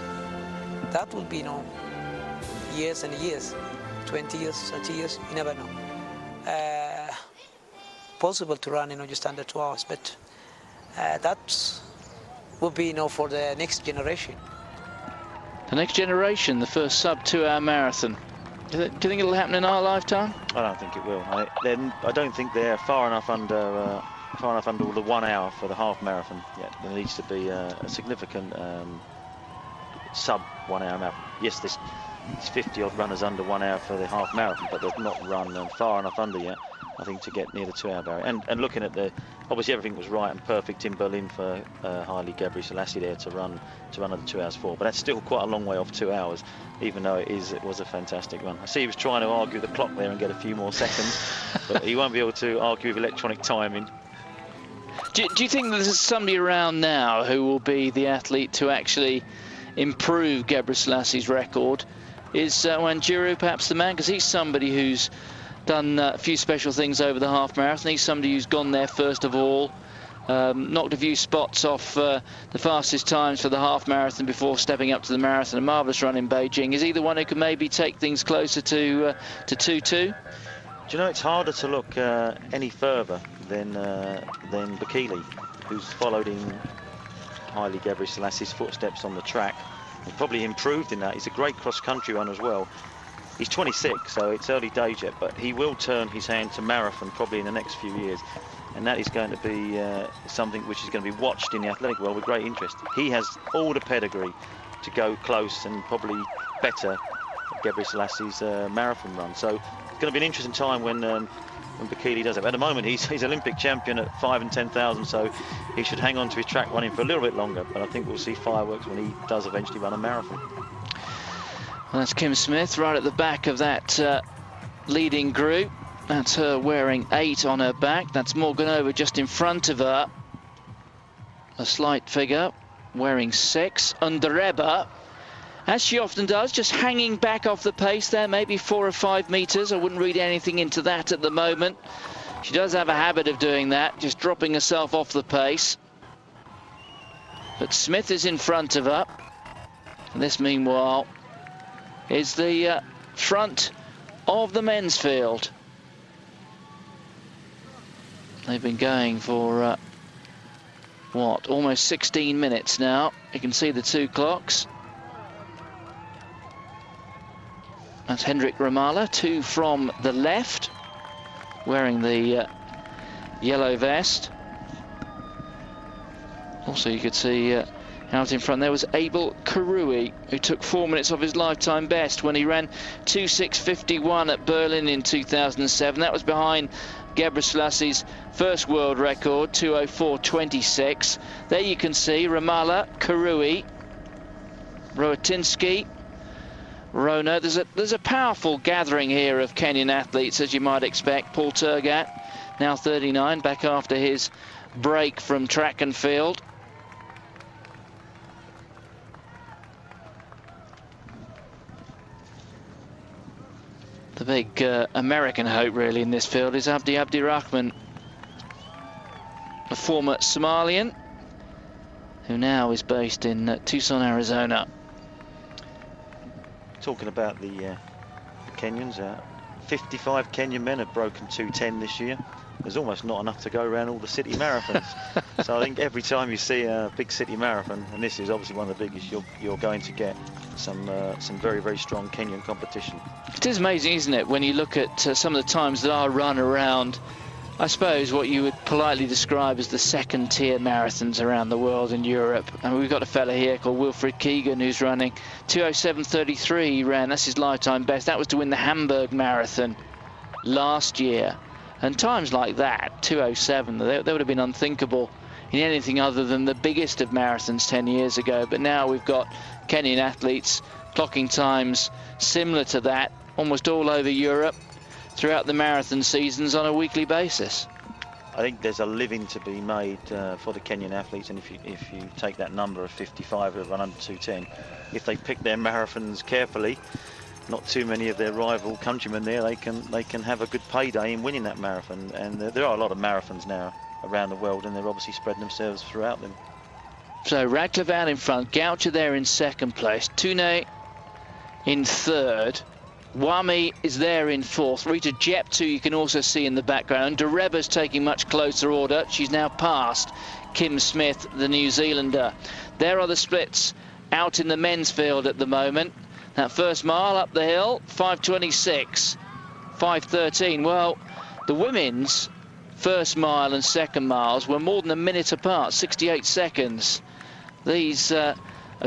That will be, years and years. 20 years, 30 years, you never know. Possible to run, just under 2 hours, but that will be, for the next generation. The next generation, the first sub-2 hour marathon. Do you think it'll happen in our lifetime? I don't think it will. I don't think they're far enough under the 1 hour for the half marathon yet. There needs to be a significant sub 1 hour marathon. Yes, there's 50-odd runners under 1 hour for the half marathon, but they've not run far enough under yet, I think, to get near the 2 hour barrier. And looking at obviously everything was right and perfect in Berlin for Haile Gebrselassie there to run under 2 hours 4, but that's still quite a long way off 2 hours, even though it was a fantastic run. I see he was trying to argue the clock there and get a few more seconds, but he won't be able to argue with electronic timing. Do you think there's somebody around now who will be the athlete to actually improve Gebrselassie record? Is Wanjiru perhaps the man? Because he's somebody who's done a few special things over the half marathon. He's somebody who's gone there first of all, knocked a few spots off the fastest times for the half marathon before stepping up to the marathon. A marvellous run in Beijing. Is he the one who can maybe take things closer to 2:2? Do you know, it's harder to look any further than Bekele, who's followed in Haile Gebrselassie footsteps on the track. He's probably improved in that. He's a great cross-country runner as well. He's 26, so it's early days yet, but he will turn his hand to marathon probably in the next few years, and that is going to be something which is going to be watched in the athletic world with great interest. He has all the pedigree to go close and probably better Gebrselassie marathon run. So it's going to be an interesting time when Bekele does it. At the moment, he's Olympic champion at 5 and 10,000, so he should hang on to his track running for a little bit longer. But I think we'll see fireworks when he does eventually run a marathon. Well, that's Kim Smith right at the back of that leading group. That's her wearing 8 on her back. That's Morganova just in front of her. A slight figure wearing 6. Undereba, as she often does, just hanging back off the pace there, maybe 4 or 5 meters. I wouldn't read anything into that at the moment. She does have a habit of doing that, just dropping herself off the pace. But Smith is in front of her. And this, meanwhile, is the front of the men's field. They've been going for, what, almost 16 minutes now. You can see the 2 clocks. That's Hendrik Ramala, 2 from the left, wearing the yellow vest. Also, you could see out in front there was Abel Karui, who took 4 minutes off his lifetime best when he ran 2:6:51 at Berlin in 2007. That was behind Gebrselasie's first world record, 2:04:26. There you can see Ramala, Karui, Roatinsky, Rona. There's a powerful gathering here of Kenyan athletes, as you might expect. Paul Tergat, now 39, back after his break from track and field. The big American hope really in this field is Abdi Abdirahman, a former Somalian who now is based in Tucson, Arizona. Talking about the Kenyans, 55 Kenyan men have broken 2:10 this year. There's almost not enough to go around all the city marathons. So I think every time you see a big city marathon, and this is obviously one of the biggest, you're going to get some very, very strong Kenyan competition. It is amazing, isn't it, when you look at some of the times that are run around, I suppose, what you would politely describe as the second-tier marathons around the world in Europe. And we've got a fella here called Wilfried Keegan who's running 2:07:33. He ran, that's his lifetime best. That was to win the Hamburg Marathon last year. And times like that, 2:07, they would have been unthinkable in anything other than the biggest of marathons 10 years ago. But now we've got Kenyan athletes clocking times similar to that almost all over Europe throughout the marathon seasons on a weekly basis. I think there's a living to be made for the Kenyan athletes, and if you take that number of 55 who run under 2:10, if they pick their marathons carefully, not too many of their rival countrymen there, they can have a good payday in winning that marathon. And there are a lot of marathons now around the world, and they're obviously spreading themselves throughout them. So Radcliffe out in front, Goucher there in second place, Tune in third, Wami is there in fourth, Rita Jeptu you can also see in the background. Dereba's taking much closer order. She's now past Kim Smith, the New Zealander. There are the splits out in the men's field at the moment. That first mile up the hill, 5:26, 5:13. Well, the women's first mile and second miles were more than a minute apart, 68 seconds. These a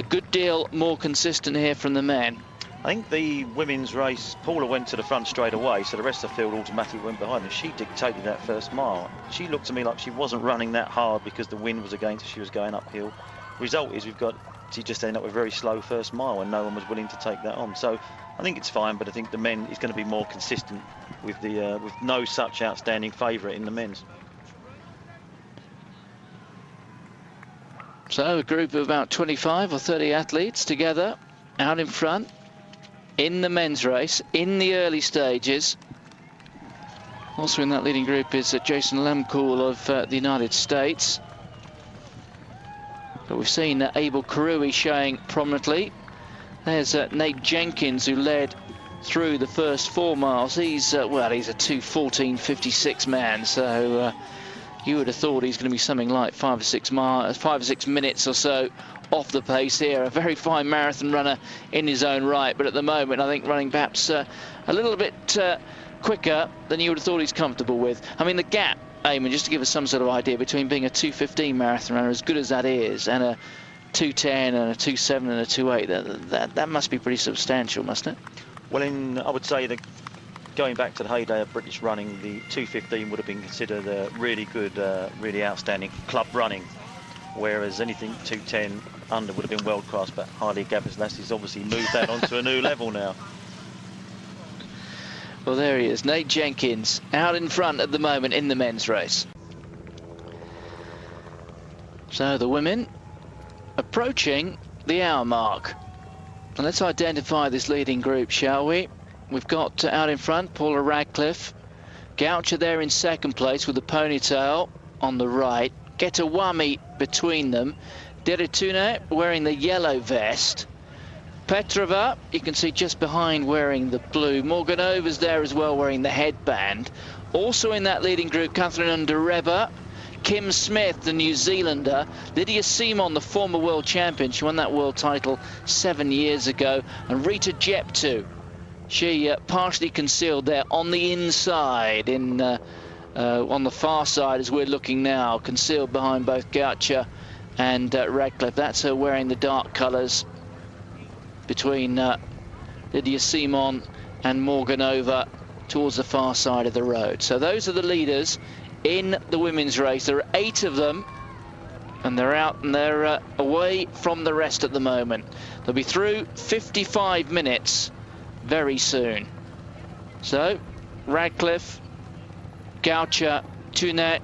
good deal more consistent here from the men. I think the women's race, Paula went to the front straight away, so the rest of the field automatically went behind her. She dictated that first mile. She looked to me like she wasn't running that hard because the wind was against her. She was going uphill. Result is she just ended up with a very slow first mile, and no one was willing to take that on. So I think it's fine, but I think the men is going to be more consistent with no such outstanding favourite in the men's. So a group of about 25 or 30 athletes together out in front in the men's race in the early stages. Also in that leading group is Jason Lemcool of the United States. But we've seen Abel Karui showing prominently. There's Nate Jenkins, who led through the first 4 miles. He's a 2:14:56 man, so you would have thought he's going to be something like 5 or 6 minutes or so off the pace here. A very fine marathon runner in his own right, but at the moment I think running perhaps a little bit quicker than you would have thought he's comfortable with. I mean, the gap, Eamon, just to give us some sort of idea, between being a 2:15 marathon runner, as good as that is, and a 2:10 and a 2:7 and a 2:8, that must be pretty substantial, mustn't it? Well, I would say that going back to the heyday of British running, the 2:15 would have been considered really good, really outstanding club running, whereas anything 2:10 under would have been world class. But Haile Gebrselasie's obviously moved that onto a new level now. Well, there he is, Nate Jenkins, out in front at the moment in the men's race. So the women approaching the hour mark. And let's identify this leading group, shall we? We've got out in front Paula Radcliffe, Goucher there in second place with the ponytail on the right, Getawami between them, Deritune wearing the yellow vest, Petrova, you can see just behind wearing the blue. Morganova's there as well wearing the headband. Also in that leading group, Catherine Ndereba, Kim Smith, the New Zealander, Lydia Simon, the former world champion. She won that world title 7 years ago. And Rita Jeptu, she partially concealed there on the inside, on the far side as we're looking now, concealed behind both Gaucher and Radcliffe. That's her wearing the dark colours between Lydia Simon and Morganova towards the far side of the road. So those are the leaders in the women's race. There are 8 of them, and they're out and they're away from the rest at the moment. They'll be through 55 minutes very soon. So Radcliffe, Gaucher, Tunet,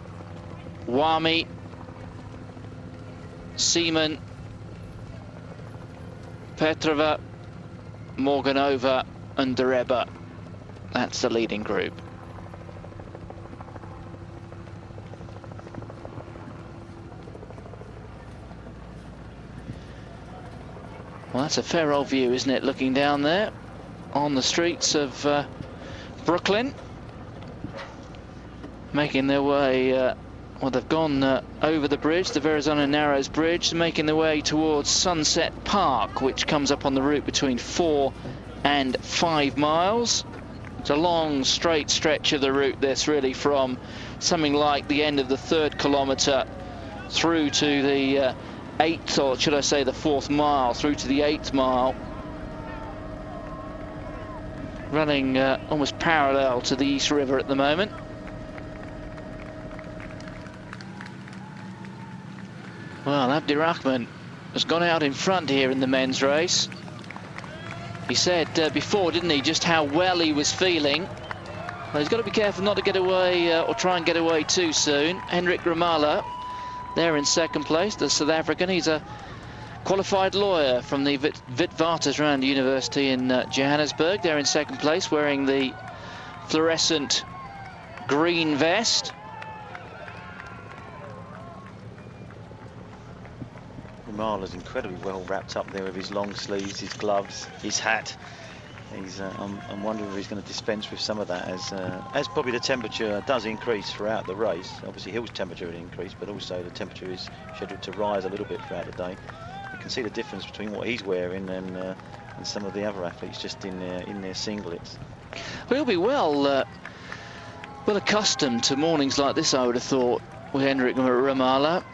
Wami, Seaman, Petrova, Morganova and Ndereba. That's the leading group. Well, that's a fair old view, isn't it, looking down there on the streets of Brooklyn, making their way, well, they've gone over the bridge, the Verrazano Narrows Bridge, making their way towards Sunset Park, which comes up on the route between 4 and 5 miles. It's a long, straight stretch of the route, this, really, from something like the end of the 3rd kilometre through to the 8th, or should I say the 4th mile, through to the 8th mile. Running almost parallel to the East River at the moment. Well, Abdirahman has gone out in front here in the men's race. He said before, didn't he, just how well he was feeling. Well, he's got to be careful not to get away or try and get away too soon. Henrik Ramala there in 2nd place, the South African. He's a qualified lawyer from the Witwatersrand University in Johannesburg. They're in 2nd place, wearing the fluorescent green vest. Ramala's incredibly well wrapped up there with his long sleeves, his gloves, his hat. I'm wondering if he's going to dispense with some of that as probably the temperature does increase throughout the race. Obviously Hill's temperature will increase, but also the temperature is scheduled to rise a little bit throughout the day. You can see the difference between what he's wearing and some of the other athletes just in their singlets. Well, he'll be well accustomed to mornings like this, I would have thought, with Henrik Ramala.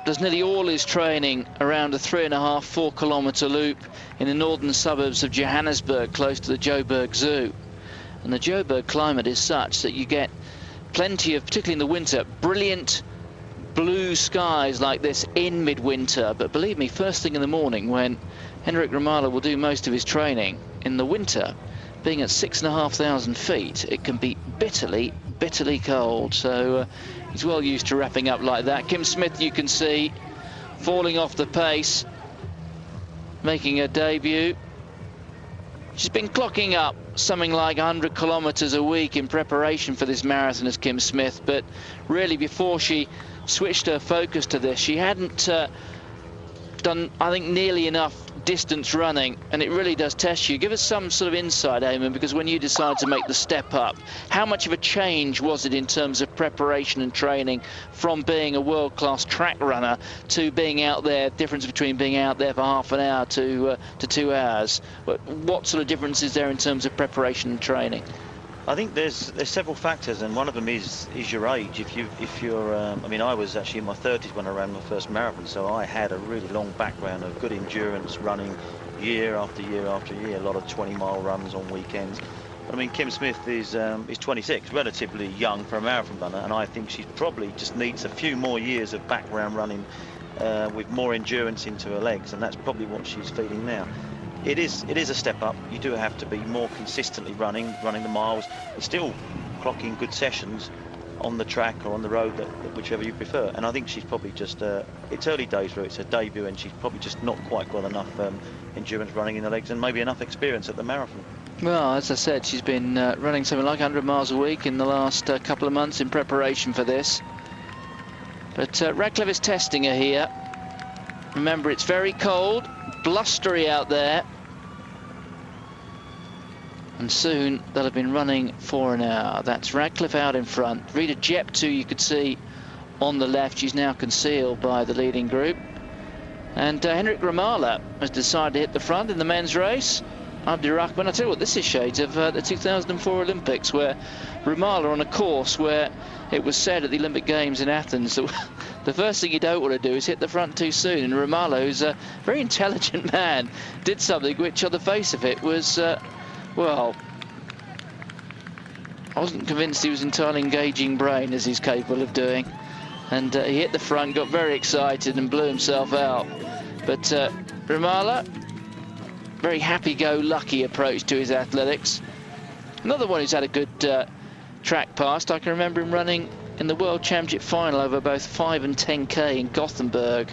Does nearly all his training around a 3.5–4 kilometre loop in the northern suburbs of Johannesburg, close to the Joburg Zoo. And the Joburg climate is such that you get plenty of, particularly in the winter, brilliant blue skies like this in midwinter. But believe me, first thing in the morning, when Henrik Ramala will do most of his training in the winter, being at 6,500 feet, it can be bitterly, bitterly cold. So he's well used to wrapping up like that. Kim Smith, you can see, falling off the pace, making her debut. She's been clocking up something like 100 kilometres a week in preparation for this marathon as Kim Smith, but really before she switched her focus to this, she hadn't done, I think, nearly enough distance running, and it really does test you. Give us some sort of insight, Eamon, because when you decide to make the step up, how much of a change was it in terms of preparation and training from being a world-class track runner to being out there, difference between being out there for half an hour to 2 hours? What sort of difference is there in terms of preparation and training? I think there's several factors, and one of them is your age. If you're I mean, I was actually in my 30s when I ran my first marathon, so I had a really long background of good endurance running year after year after year, a lot of 20-mile runs on weekends. But I mean, Kim Smith is 26, relatively young for a marathon runner, and I think she probably just needs a few more years of background running with more endurance into her legs, and that's probably what she's feeling now. It is a step up. You do have to be more consistently running the miles, but still clocking good sessions on the track or on the road, whichever you prefer. And I think she's probably just, it's early days for her, it's her debut, and she's probably just not quite got enough endurance running in the legs and maybe enough experience at the marathon. Well, as I said, she's been running something like 100 miles a week in the last couple of months in preparation for this. But Radcliffe is testing her here. Remember, it's very cold, blustery out there. And soon they'll have been running for an hour. That's Radcliffe out in front. Rita Jeptu, you could see on the left. She's now concealed by the leading group. And Henrik Ramala has decided to hit the front in the men's race. Abdirahman, I tell you what, this is shades of the 2004 Olympics, where Ramala on a course where it was said at the Olympic Games in Athens that the first thing you don't want to do is hit the front too soon. And Ramala, who's a very intelligent man, did something which on the face of it was, well, I wasn't convinced he was entirely engaging brain as he's capable of doing. And he hit the front, got very excited and blew himself out. But Ramala, very happy-go-lucky approach to his athletics. Another one who's had a good track past. I can remember him running in the World Championship final over both 5 and 10K in Gothenburg.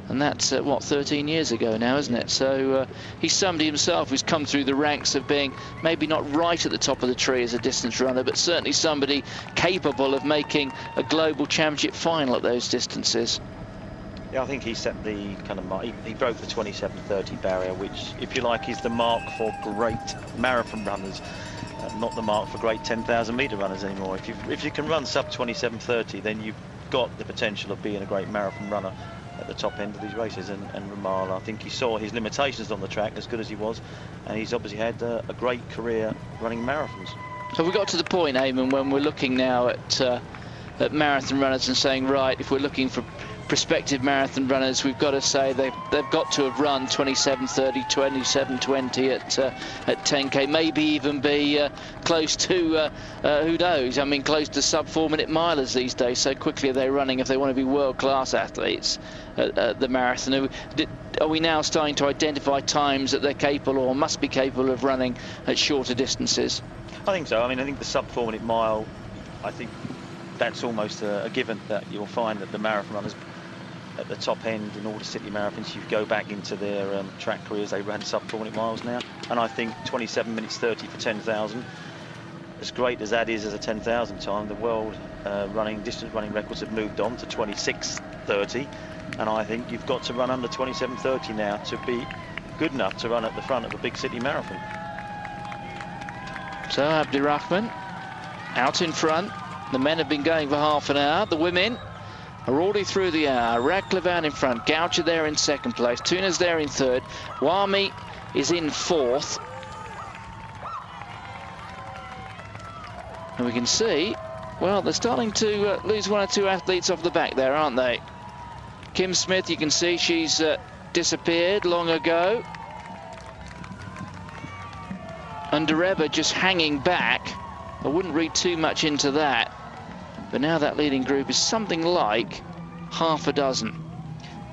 And that's, what, 13 years ago now, isn't it? So he's somebody himself who's come through the ranks of being maybe not right at the top of the tree as a distance runner, but certainly somebody capable of making a global championship final at those distances. Yeah, I think he set the kind of mark. He broke the 27:30 barrier, which, if you like, is the mark for great marathon runners, not the mark for great 10,000 metre runners anymore. If you can run sub 27:30, then you've got the potential of being a great marathon runner at the top end of these races. And Ramala, I think he saw his limitations on the track, as good as he was, and he's obviously had a great career running marathons. So we got to the point, Eamon, when we're looking now at marathon runners and saying, right, if we're looking for prospective marathon runners, we've got to say they've got to have run 27:30, 27:20 at 10K, maybe even be close to who knows, I mean, close to sub 4-minute milers these days. So quickly are they running if they want to be world-class athletes at the marathon. Are we now starting to identify times that they're capable or must be capable of running at shorter distances? I think so. I mean, I think the sub 4-minute mile, I think that's almost a given, that you'll find that the marathon runners at the top end in all the city marathons, you go back into their track careers, they ran sub 4-minute miles now. And I think 27 minutes 30 for 10,000, as great as that is as a 10,000 time, the world distance running records have moved on to 26:30, and I think you've got to run under 27:30 now to be good enough to run at the front of a big city marathon. So Abdirahman out in front. The men have been going for half an hour. The women are already through the hour. Radcliffe out in front, Goucher there in second place, Tuna's there in third, Wami is in fourth. And we can see, well, they're starting to lose one or two athletes off the back there, aren't they? Kim Smith, you can see she's disappeared long ago. And Dereba just hanging back. I wouldn't read too much into that. But now that leading group is something like half a dozen.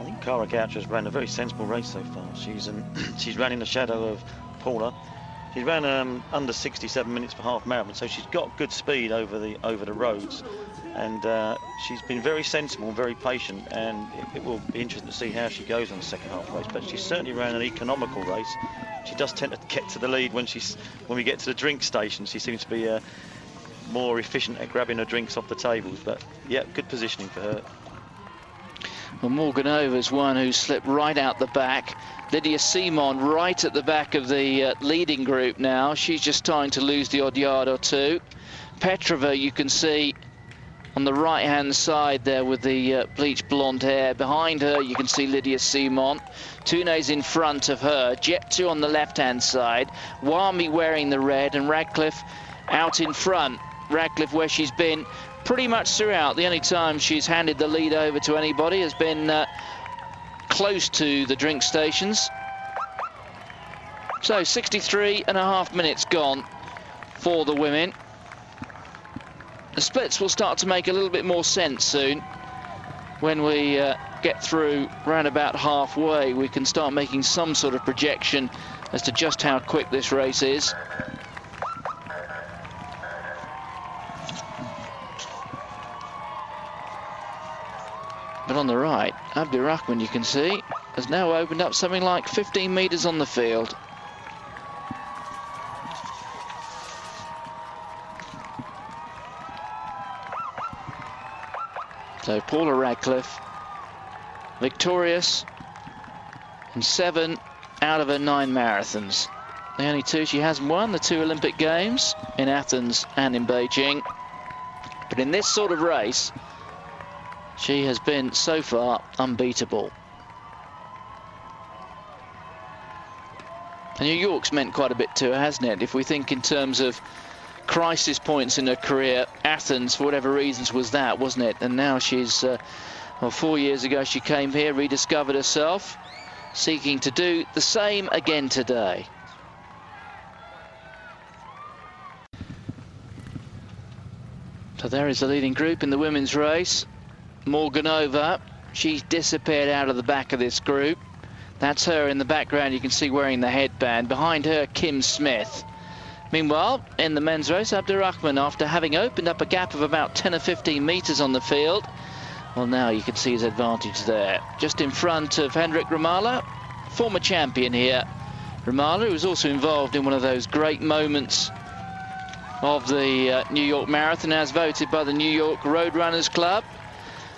I think Cara Goucher has ran a very sensible race so far. She's ran in the shadow of Paula. She ran under 67 minutes for half marathon, so she's got good speed over the roads, and she's been very sensible and very patient. And it will be interesting to see how she goes on the second half race. But she certainly ran an economical race. She does tend to get to the lead when we get to the drink station. She seems to be more efficient at grabbing her drinks off the tables, but yeah, good positioning for her. Well, Morganova's one who slipped right out the back. Lydia Simon right at the back of the leading group now. She's just starting to lose the odd yard or two. Petrova, you can see on the right-hand side there with the bleached blonde hair. Behind her, you can see Lydia Simon. Tune's in front of her. Jeptu on the left-hand side. Wami wearing the red, and Radcliffe out in front. Radcliffe, where she's been pretty much throughout. The only time she's handed the lead over to anybody has been close to the drink stations. So 63.5 minutes gone for the women. The splits will start to make a little bit more sense soon. When we get through round about halfway, we can start making some sort of projection as to just how quick this race is. But on the right, Abdirahman, you can see, has now opened up something like 15 metres on the field. So Paula Radcliffe, victorious in 7 out of her 9 marathons. The only two she hasn't won, the two Olympic Games in Athens and in Beijing. But in this sort of race, she has been so far unbeatable. And New York's meant quite a bit to her, hasn't it? If we think in terms of crisis points in her career, Athens, for whatever reasons, was that, wasn't it? And now she's, well, 4 years ago she came here, rediscovered herself, seeking to do the same again today. So there is the leading group in the women's race. Morganova, she's disappeared out of the back of this group. That's her in the background, you can see wearing the headband. Behind her, Kim Smith. Meanwhile, in the men's race, Abdirahman, after having opened up a gap of about 10 or 15 metres on the field, well, now you can see his advantage there. Just in front of Hendrik Ramaala, former champion here. Ramaala, who was also involved in one of those great moments of the New York Marathon, as voted by the New York Roadrunners Club.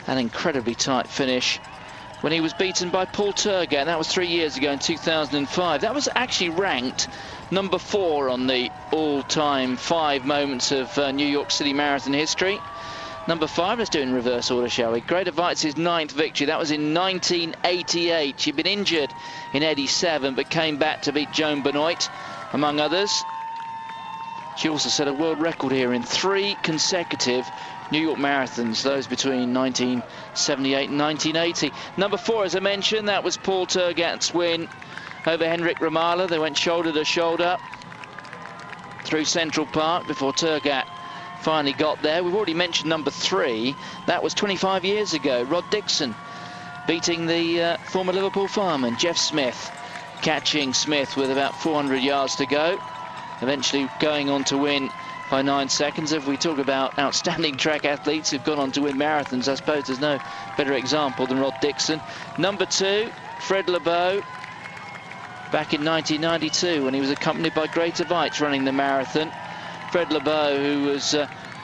An incredibly tight finish when he was beaten by Paul Tergat. That was 3 years ago in 2005. That was actually ranked number 4 on the all-time 5 moments of New York City Marathon history. Number 5, let's do it in reverse order, shall we? Grete Waitz' 9th victory. That was in 1988. She'd been injured in 87, but came back to beat Joan Benoit, among others. She also set a world record here in 3 consecutive New York marathons, those between 1978 and 1980. Number 4, as I mentioned, that was Paul Tergat's win over Hendrik Ramaala. They went shoulder to shoulder through Central Park before Tergat finally got there. We've already mentioned number 3. That was 25 years ago. Rod Dixon beating the former Liverpool fireman, Jeff Smith, catching Smith with about 400 yards to go, eventually going on to win by 9 seconds. If we talk about outstanding track athletes who've gone on to win marathons, I suppose there's no better example than Rod Dixon. Number 2, Fred Lebow, back in 1992 when he was accompanied by Grete Waitz running the marathon. Fred Lebow, who was,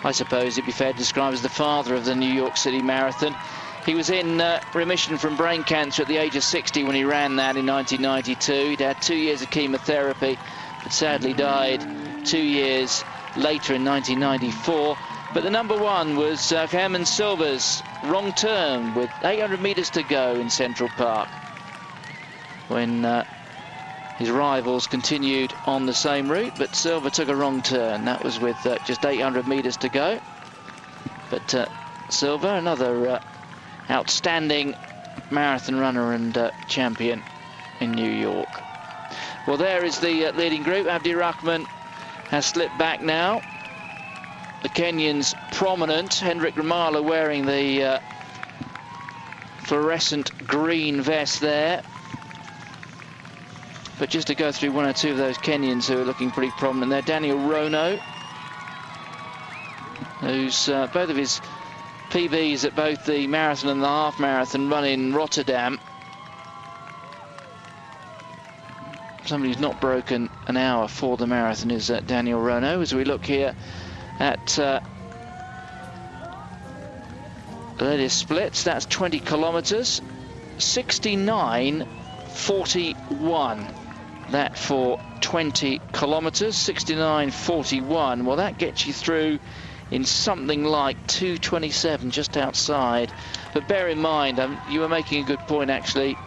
I suppose it'd be fair to describe as the father of the New York City Marathon. He was in remission from brain cancer at the age of 60 when he ran that in 1992. He'd had 2 years of chemotherapy, but sadly died 2 years later in 1994. But the number 1 was Herman Silva's wrong turn with 800 metres to go in Central Park, when his rivals continued on the same route, but Silva took a wrong turn. That was with just 800 metres to go. But Silva, another outstanding marathon runner and champion in New York. Well, there is the leading group. Abdirahman has slipped back now. The Kenyans prominent. Hendrik Ramaala wearing the fluorescent green vest there. But just to go through one or two of those Kenyans who are looking pretty prominent there. Daniel Rono, who's both of his PBs at both the marathon and the half marathon run in Rotterdam. Somebody who's not broken an hour for the marathon is Daniel Rono. As we look here at the latest splits, that's 20 kilometres, 69.41. That for 20 kilometres, 69.41. Well, that gets you through in something like 2:27, just outside. But bear in mind, you were making a good point actually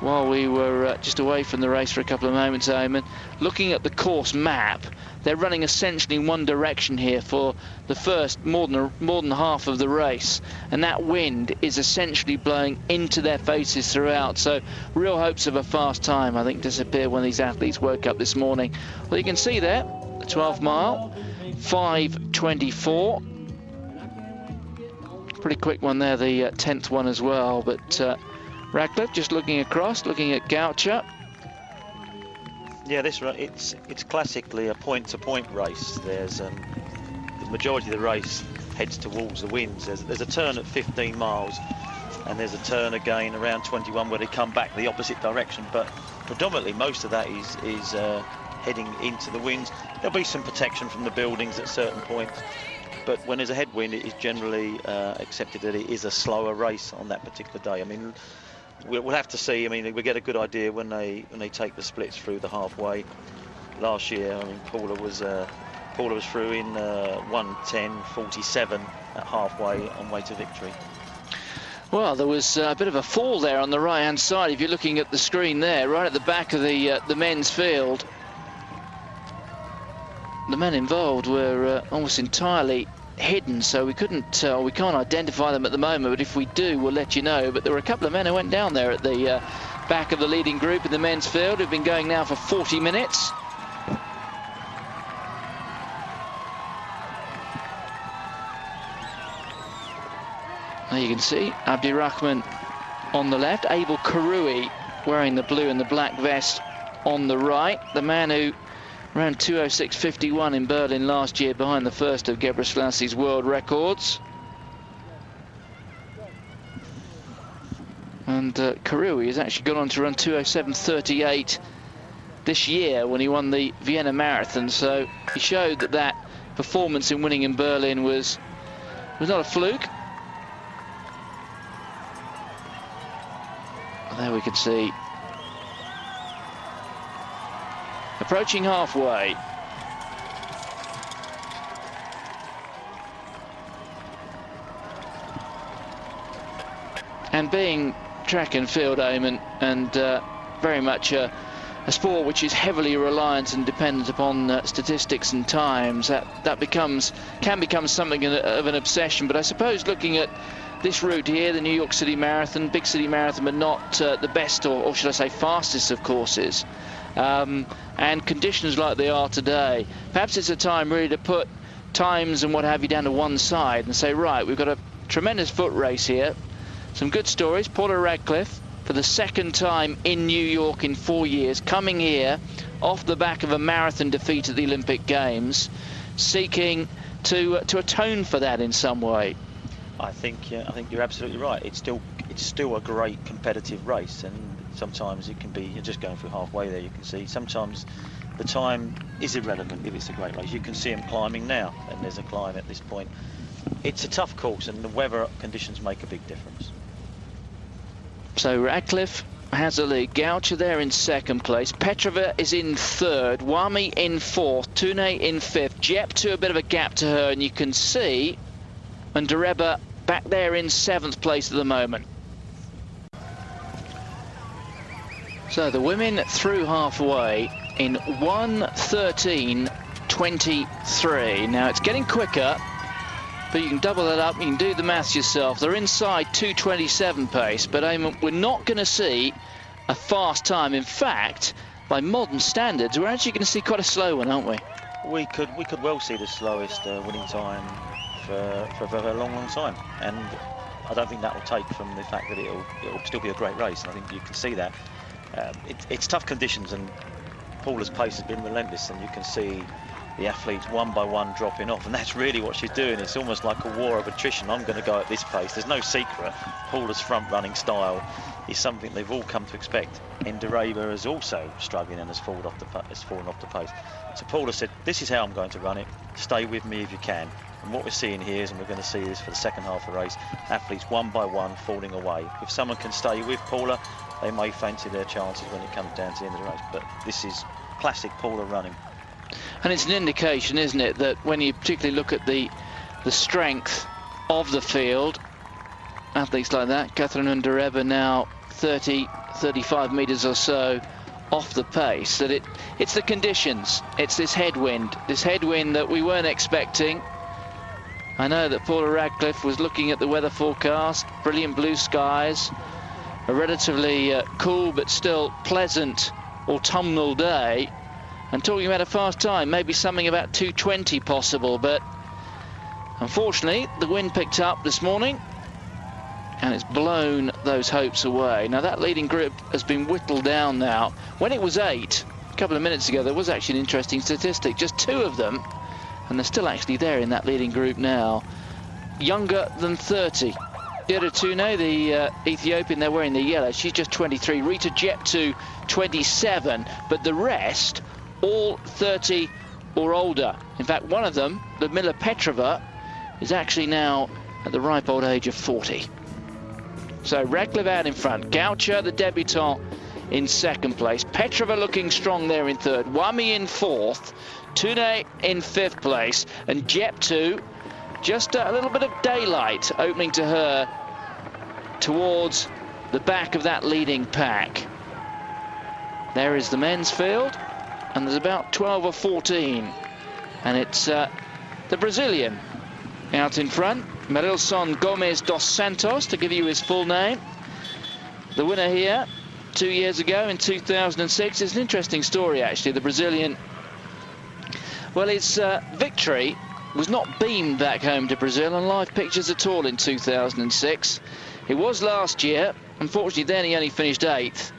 while we were just away from the race for a couple of moments, Eamon. Looking at the course map, they're running essentially in one direction here for the first more than half of the race, and that wind is essentially blowing into their faces throughout. So real hopes of a fast time, I think, disappeared when these athletes woke up this morning. Well, you can see there, the 12 mile, 5:24. Pretty quick one there, the 10th one as well. But Radcliffe just looking across, looking at Goucher. Yeah, it's classically a point-to-point race. There's the majority of the race heads towards the winds. There's a turn at 15 miles, and there's a turn again around 21 where they come back the opposite direction. But predominantly, most of that is heading into the winds. There'll be some protection from the buildings at certain points, but when there's a headwind, it is generally accepted that it is a slower race on that particular day. I mean, we'll have to see. I mean, we get a good idea when they take the splits through the halfway. last year. I mean, Paula was through in 1:10.47 at halfway on way to victory. Well, there was a bit of a fall there on the right-hand side. If you're looking at the screen there, right at the back of the men's field, the men involved were almost entirely hidden, so we can't identify them at the moment. But if we do, we'll let you know. But there were a couple of men who went down there at the back of the leading group in the men's field, who've been going now for 40 minutes. There you can see Abdirahman on the left, Abel Karoui wearing the blue and the black vest on the right, the man who ran 2:06.51 in Berlin last year, behind the first of Gebrselassie world records. And Karoui has actually gone on to run 2:07.38 this year when he won the Vienna Marathon, so he showed that that performance in winning in Berlin was not a fluke. There we can see, approaching halfway. And being track and field, Eamon, and very much a sport which is heavily reliant and dependent upon statistics and times, that can become something of an obsession. But I suppose looking at this route here, the New York City Marathon, big city marathon, but not the best, or should I say fastest of courses, and conditions like they are today, perhaps it's a time really to put times and what have you down to one side and say, right, we've got a tremendous foot race here, some good stories. Paula Radcliffe, for the second time in New York in 4 years, coming here off the back of a marathon defeat at the Olympic Games, seeking to atone for that in some way. I think you're absolutely right. It's still a great competitive race, and sometimes it can be, you're just going through halfway there, you can see sometimes the time is irrelevant if it's a great race. You can see him climbing now, and there's a climb at this point. It's a tough course, and the weather conditions make a big difference. So Radcliffe has a lead. Goucher there in second place. Petrova is in third. Wami in fourth. Tunay in fifth. Jeptu a bit of a gap to her, and you can see Ndereba back there in seventh place at the moment. So the women through halfway in 1:13.23. Now it's getting quicker, but you can double that up, you can do the maths yourself. They're inside 2:27 pace, but we're not going to see a fast time. In fact, by modern standards, we're actually going to see quite a slow one, aren't we? We could well see the slowest winning time for a very long time, and I don't think that will take from the fact that it'll still be a great race. And I think you can see that. It's tough conditions, and Paula's pace has been relentless, and you can see the athletes one by one dropping off, and that's really what she's doing. It's almost like a war of attrition. I'm going to go at this pace. There's no secret. Paula's front running style is something they've all come to expect. Ndereba is also struggling and has fallen off the pace. So Paula said, this is how I'm going to run it. Stay with me if you can. And what we're seeing here is, and we're going to see this for the second half of the race, athletes one by one falling away. If someone can stay with Paula, they may fancy their chances when it comes down to the end of the race. But this is classic Paula running. And it's an indication, isn't it, that when you particularly look at the strength of the field, athletes like that, Catherine Ndereba now 35 metres or so off the pace, that it's the conditions, it's this headwind that we weren't expecting. I know that Paula Radcliffe was looking at the weather forecast, brilliant blue skies, a relatively cool but still pleasant autumnal day, and talking about a fast time, maybe something about 2:20 possible, but unfortunately the wind picked up this morning and it's blown those hopes away. Now that leading group has been whittled down now. When it was 8 a couple of minutes ago, there was actually an interesting statistic, just 2 of them, and they're still actually there in that leading group now, younger than 30. Dira Tunay, the Ethiopian, they're wearing the yellow, she's just 23. Rita Jeptu 27, but the rest all 30 or older. In fact, one of them, Ludmila Petrova, is actually now at the ripe old age of 40. So Radcliffe out in front. Goucher, the debutant, in second place. Petrova looking strong there in third. Wami in fourth. Tune in fifth place. And Jeptu, just a little bit of daylight opening to her towards the back of that leading pack. There is the men's field, and there's about 12 or 14. And it's the Brazilian out in front, Marilson Gomes dos Santos, to give you his full name. The winner here 2 years ago in 2006. It's an interesting story, actually. The Brazilian, well, his victory was not beamed back home to Brazil on live pictures at all in 2006. It was last year. Unfortunately, then he only finished 8th.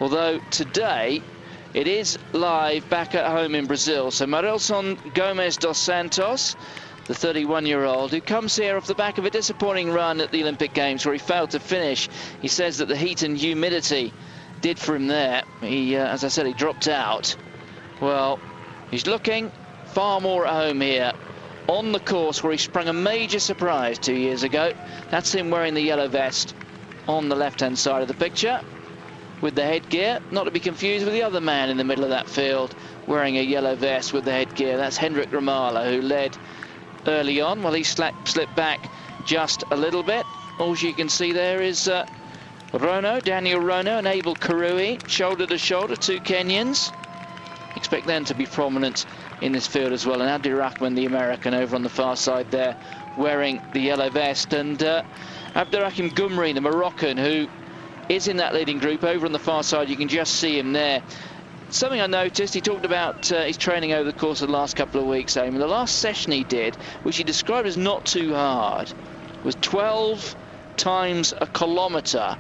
Although today, it is live back at home in Brazil. So Marilson Gomes dos Santos, the 31-year-old, who comes here off the back of a disappointing run at the Olympic Games where he failed to finish. He says that the heat and humidity did for him there. He, as I said, he dropped out. Well, he's looking far more at home here on the course where he sprung a major surprise 2 years ago. That's him wearing the yellow vest on the left-hand side of the picture with the headgear, not to be confused with the other man in the middle of that field wearing a yellow vest with the headgear. That's Hendrik Ramala, who led early on. Well, he slipped back just a little bit. All you can see there is Daniel Rono and Abel Karui, shoulder to shoulder, two Kenyans. Expect them to be prominent in this field as well. And Abdirahman, the American, over on the far side there, wearing the yellow vest. And Abdirahim Gumri, the Moroccan, who is in that leading group over on the far side. You can just see him there. Something I noticed, he talked about his training over the course of the last couple of weeks. The last session he did, which he described as not too hard, was 12 times a kilometre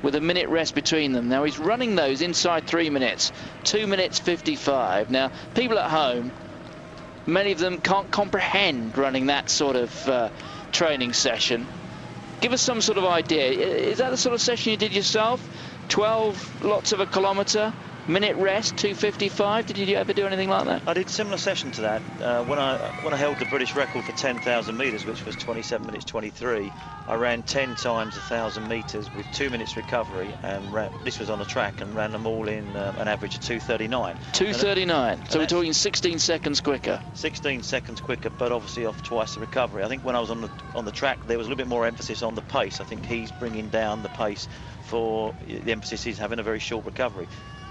with a minute rest between them. Now he's running those inside 3 minutes, 2 minutes 55. Now people at home, many of them can't comprehend running that sort of training session. Give us some sort of idea. Is that the sort of session you did yourself? 12 lots of a kilometre, minute rest, 2:55. Did you ever do anything like that? I did a similar session to that when I held the British record for 10,000 metres, which was 27 minutes 23. I ran 10 times 1,000 metres with 2 minutes recovery, and this was on the track, and ran them all in an average of 2:39. 2:39. So we're talking 16 seconds quicker. 16 seconds quicker, but obviously off twice the recovery. I think when I was on the track, there was a little bit more emphasis on the pace. I think he's bringing down the pace for the emphasis he's having a very short recovery.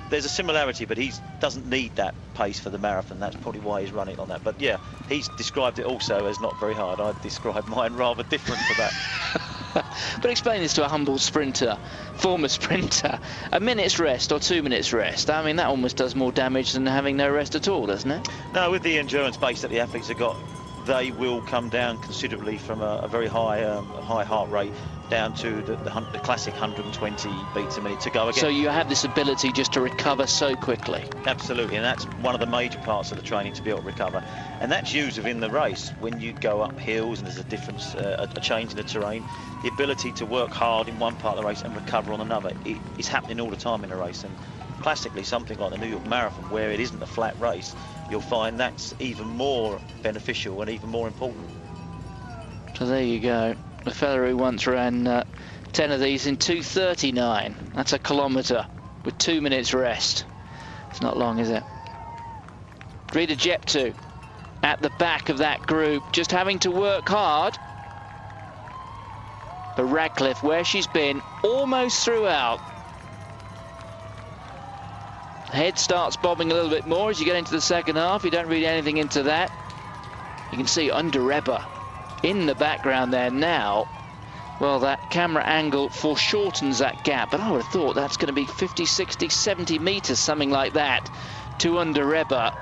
There's a similarity, but he doesn't need that pace for the marathon. That's probably why he's running on that. But yeah, he's described it also as not very hard. I'd describe mine rather different to that. But explain this to a humble sprinter, former sprinter. A minute's rest or 2 minutes rest, I mean, that almost does more damage than having no rest at all, doesn't it? No, with the endurance base that the athletes have got, they will come down considerably from a very high heart rate down to the classic 120 beats a minute to go again. So you have this ability just to recover so quickly. Absolutely, and that's one of the major parts of the training, to be able to recover. And that's used within the race. When you go up hills and there's a difference, a change in the terrain, the ability to work hard in one part of the race and recover on another, it is happening all the time in a race. And classically, something like the New York Marathon, where it isn't a flat race, you'll find that's even more beneficial and even more important. So there you go. The fella who once ran 10 of these in 2:39. That's a kilometre with 2 minutes rest. It's not long, is it? Rita Jeptu at the back of that group, just having to work hard. But Radcliffe, where she's been almost throughout. Head starts bobbing a little bit more as you get into the second half. You don't read anything into that. You can see Undereba in the background there now. Well, that camera angle foreshortens that gap, but I would have thought that's going to be 50, 60, 70 metres, something like that, to Undereba.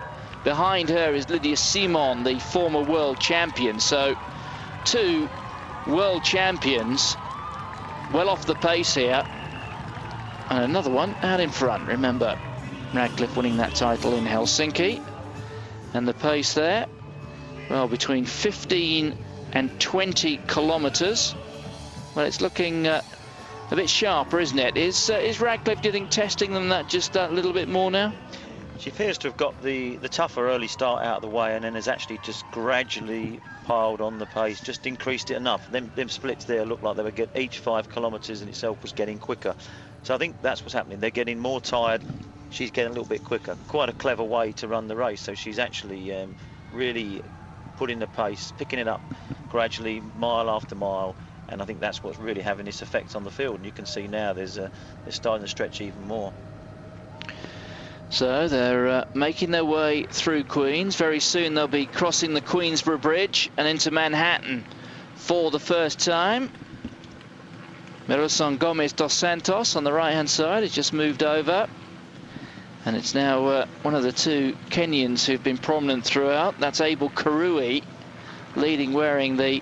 Behind her is Lydia Simon, the former world champion. So, two world champions well off the pace here. And another one out in front, remember. Radcliffe winning that title in Helsinki. And the pace there, well, between 15 and 20 kilometres. Well, it's looking a bit sharper, isn't it? Is Radcliffe, do you think, testing them that just that little bit more now? She appears to have got the tougher early start out of the way, and then has actually just gradually piled on the pace, just increased it enough. Them splits there looked like they were each 5 kilometres in itself was getting quicker. So I think that's what's happening. They're getting more tired. She's getting a little bit quicker. Quite a clever way to run the race. So she's actually really putting the pace, picking it up gradually, mile after mile. And I think that's what's really having this effect on the field. And you can see now they're starting to stretch even more. So they're making their way through Queens. Very soon they'll be crossing the Queensborough Bridge and into Manhattan for the first time. Mirason Gomez dos Santos on the right-hand side has just moved over. And it's now one of the two Kenyans who've been prominent throughout. That's Abel Kirui leading, wearing the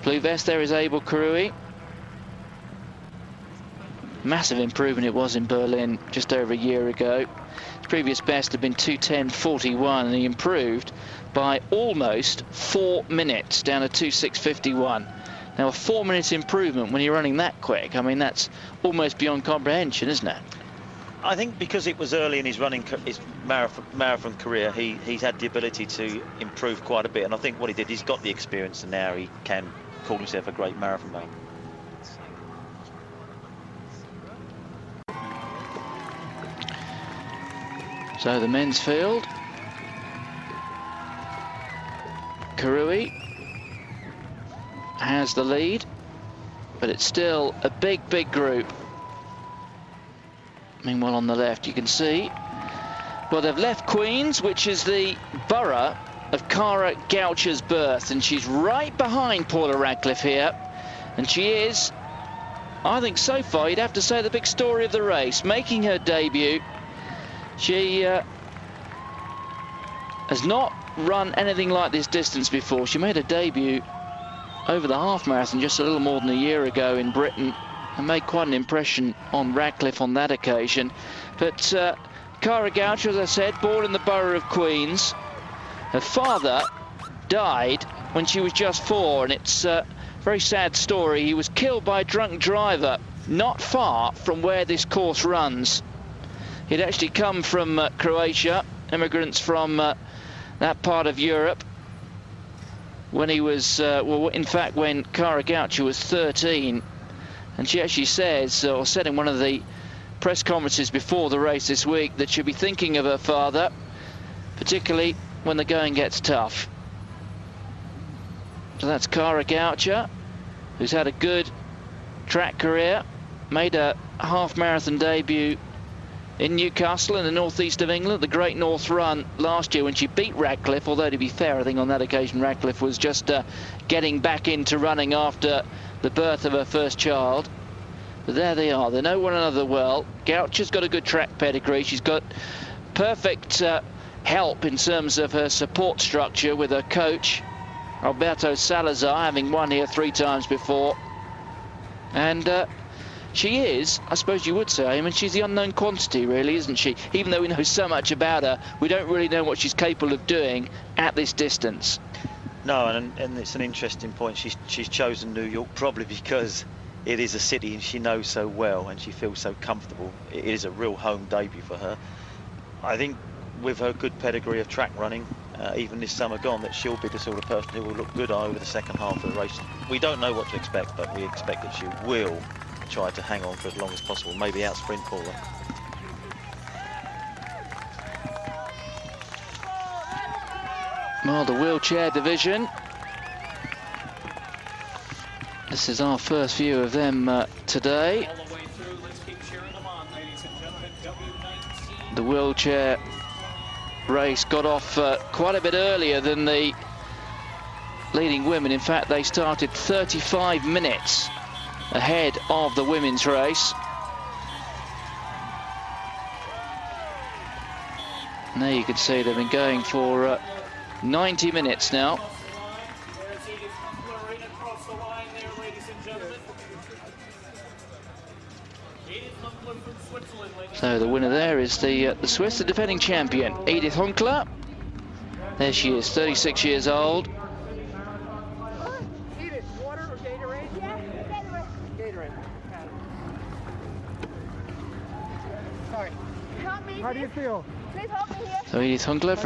blue vest. There is Abel Kirui. Massive improvement it was in Berlin just over a year ago. His previous best had been 2:10.41, and he improved by almost 4 minutes, down to 2:6.51. Now, a 4-minute improvement when you're running that quick, I mean, that's almost beyond comprehension, isn't it? I think because it was early in his marathon career, he's had the ability to improve quite a bit. And I think what he did, he's got the experience, and now he can call himself a great marathon man. So the men's field. Kirui has the lead, but it's still a big group. Meanwhile, on the left, you can see, well, they've left Queens, which is the borough of Cara Goucher's birth, and she's right behind Paula Radcliffe here, and she is, I think so far, you'd have to say, the big story of the race, making her debut. She has not run anything like this distance before. She made her debut over the half marathon just a little more than a year ago in Britain, and made quite an impression on Radcliffe on that occasion. But Cara Goucher, as I said, born in the borough of Queens. Her father died when she was just 4, and it's a very sad story. He was killed by a drunk driver not far from where this course runs. He'd actually come from Croatia, immigrants from that part of Europe, when he was, well, in fact, when Cara Goucher was 13. And she actually says, or said in one of the press conferences before the race this week, that she'll be thinking of her father, particularly when the going gets tough. So that's Cara Goucher, who's had a good track career, made a half marathon debut in Newcastle in the northeast of England, the Great North Run last year when she beat Radcliffe, although to be fair, I think on that occasion Radcliffe was just getting back into running after the birth of her first child. But there they are, they know one another well. Goucher's got a good track pedigree, she's got perfect help in terms of her support structure with her coach, Alberto Salazar, having won here 3 times before. And she is, I suppose you would say, I mean, she's the unknown quantity, really, isn't she? Even though we know so much about her, we don't really know what she's capable of doing at this distance. No, and it's an interesting point. She's chosen New York probably because it is a city and she knows so well and she feels so comfortable. It is a real home debut for her. I think with her good pedigree of track running, even this summer gone, that she'll be the sort of person who will look good over the second half of the race. We don't know what to expect, but we expect that she will try to hang on for as long as possible, maybe out sprint Paula. Well, the wheelchair division. This is our first view of them today. The wheelchair race got off quite a bit earlier than the leading women. In fact, they started 35 minutes ahead of the women's race. And there you can see they've been going for 90 minutes now. So the winner there is the Swiss, the defending champion, Edith Hunkler. There she is, 36 years old. How do you feel? So Edith Hunkler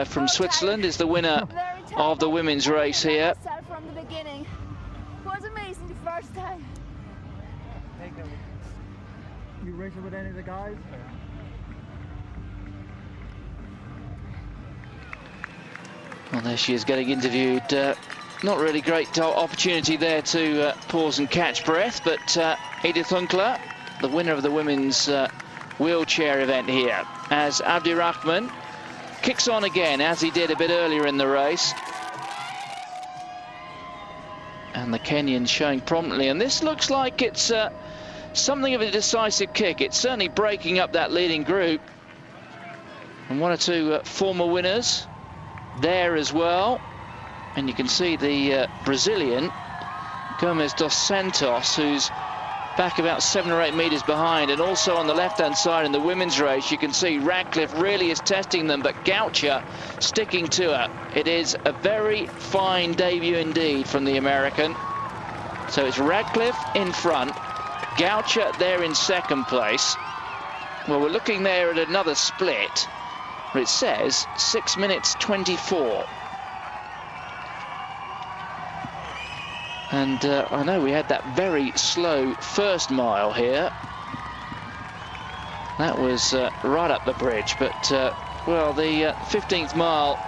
from Switzerland is the winner of the women's race here. From the beginning. It was amazing the first time. You racing with any of the guys? Well, there she is getting interviewed. Not really great opportunity there to pause and catch breath, but Edith Hunkler, the winner of the women's wheelchair event here, as Abdirahman kicks on again, as he did a bit earlier in the race. And the Kenyan showing prominently, and this looks like it's something of a decisive kick. It's certainly breaking up that leading group. And one or two former winners there as well. And you can see the Brazilian, Gomes dos Santos, who's back about 7 or 8 meters behind. And also on the left-hand side in the women's race, you can see Radcliffe really is testing them, but Goucher sticking to her. It is a very fine debut indeed from the American. So it's Radcliffe in front, Goucher there in second place. Well, we're looking there at another split, where it says 6 minutes 24. And I know we had that very slow first mile here. That was right up the bridge, but well, the 15th mile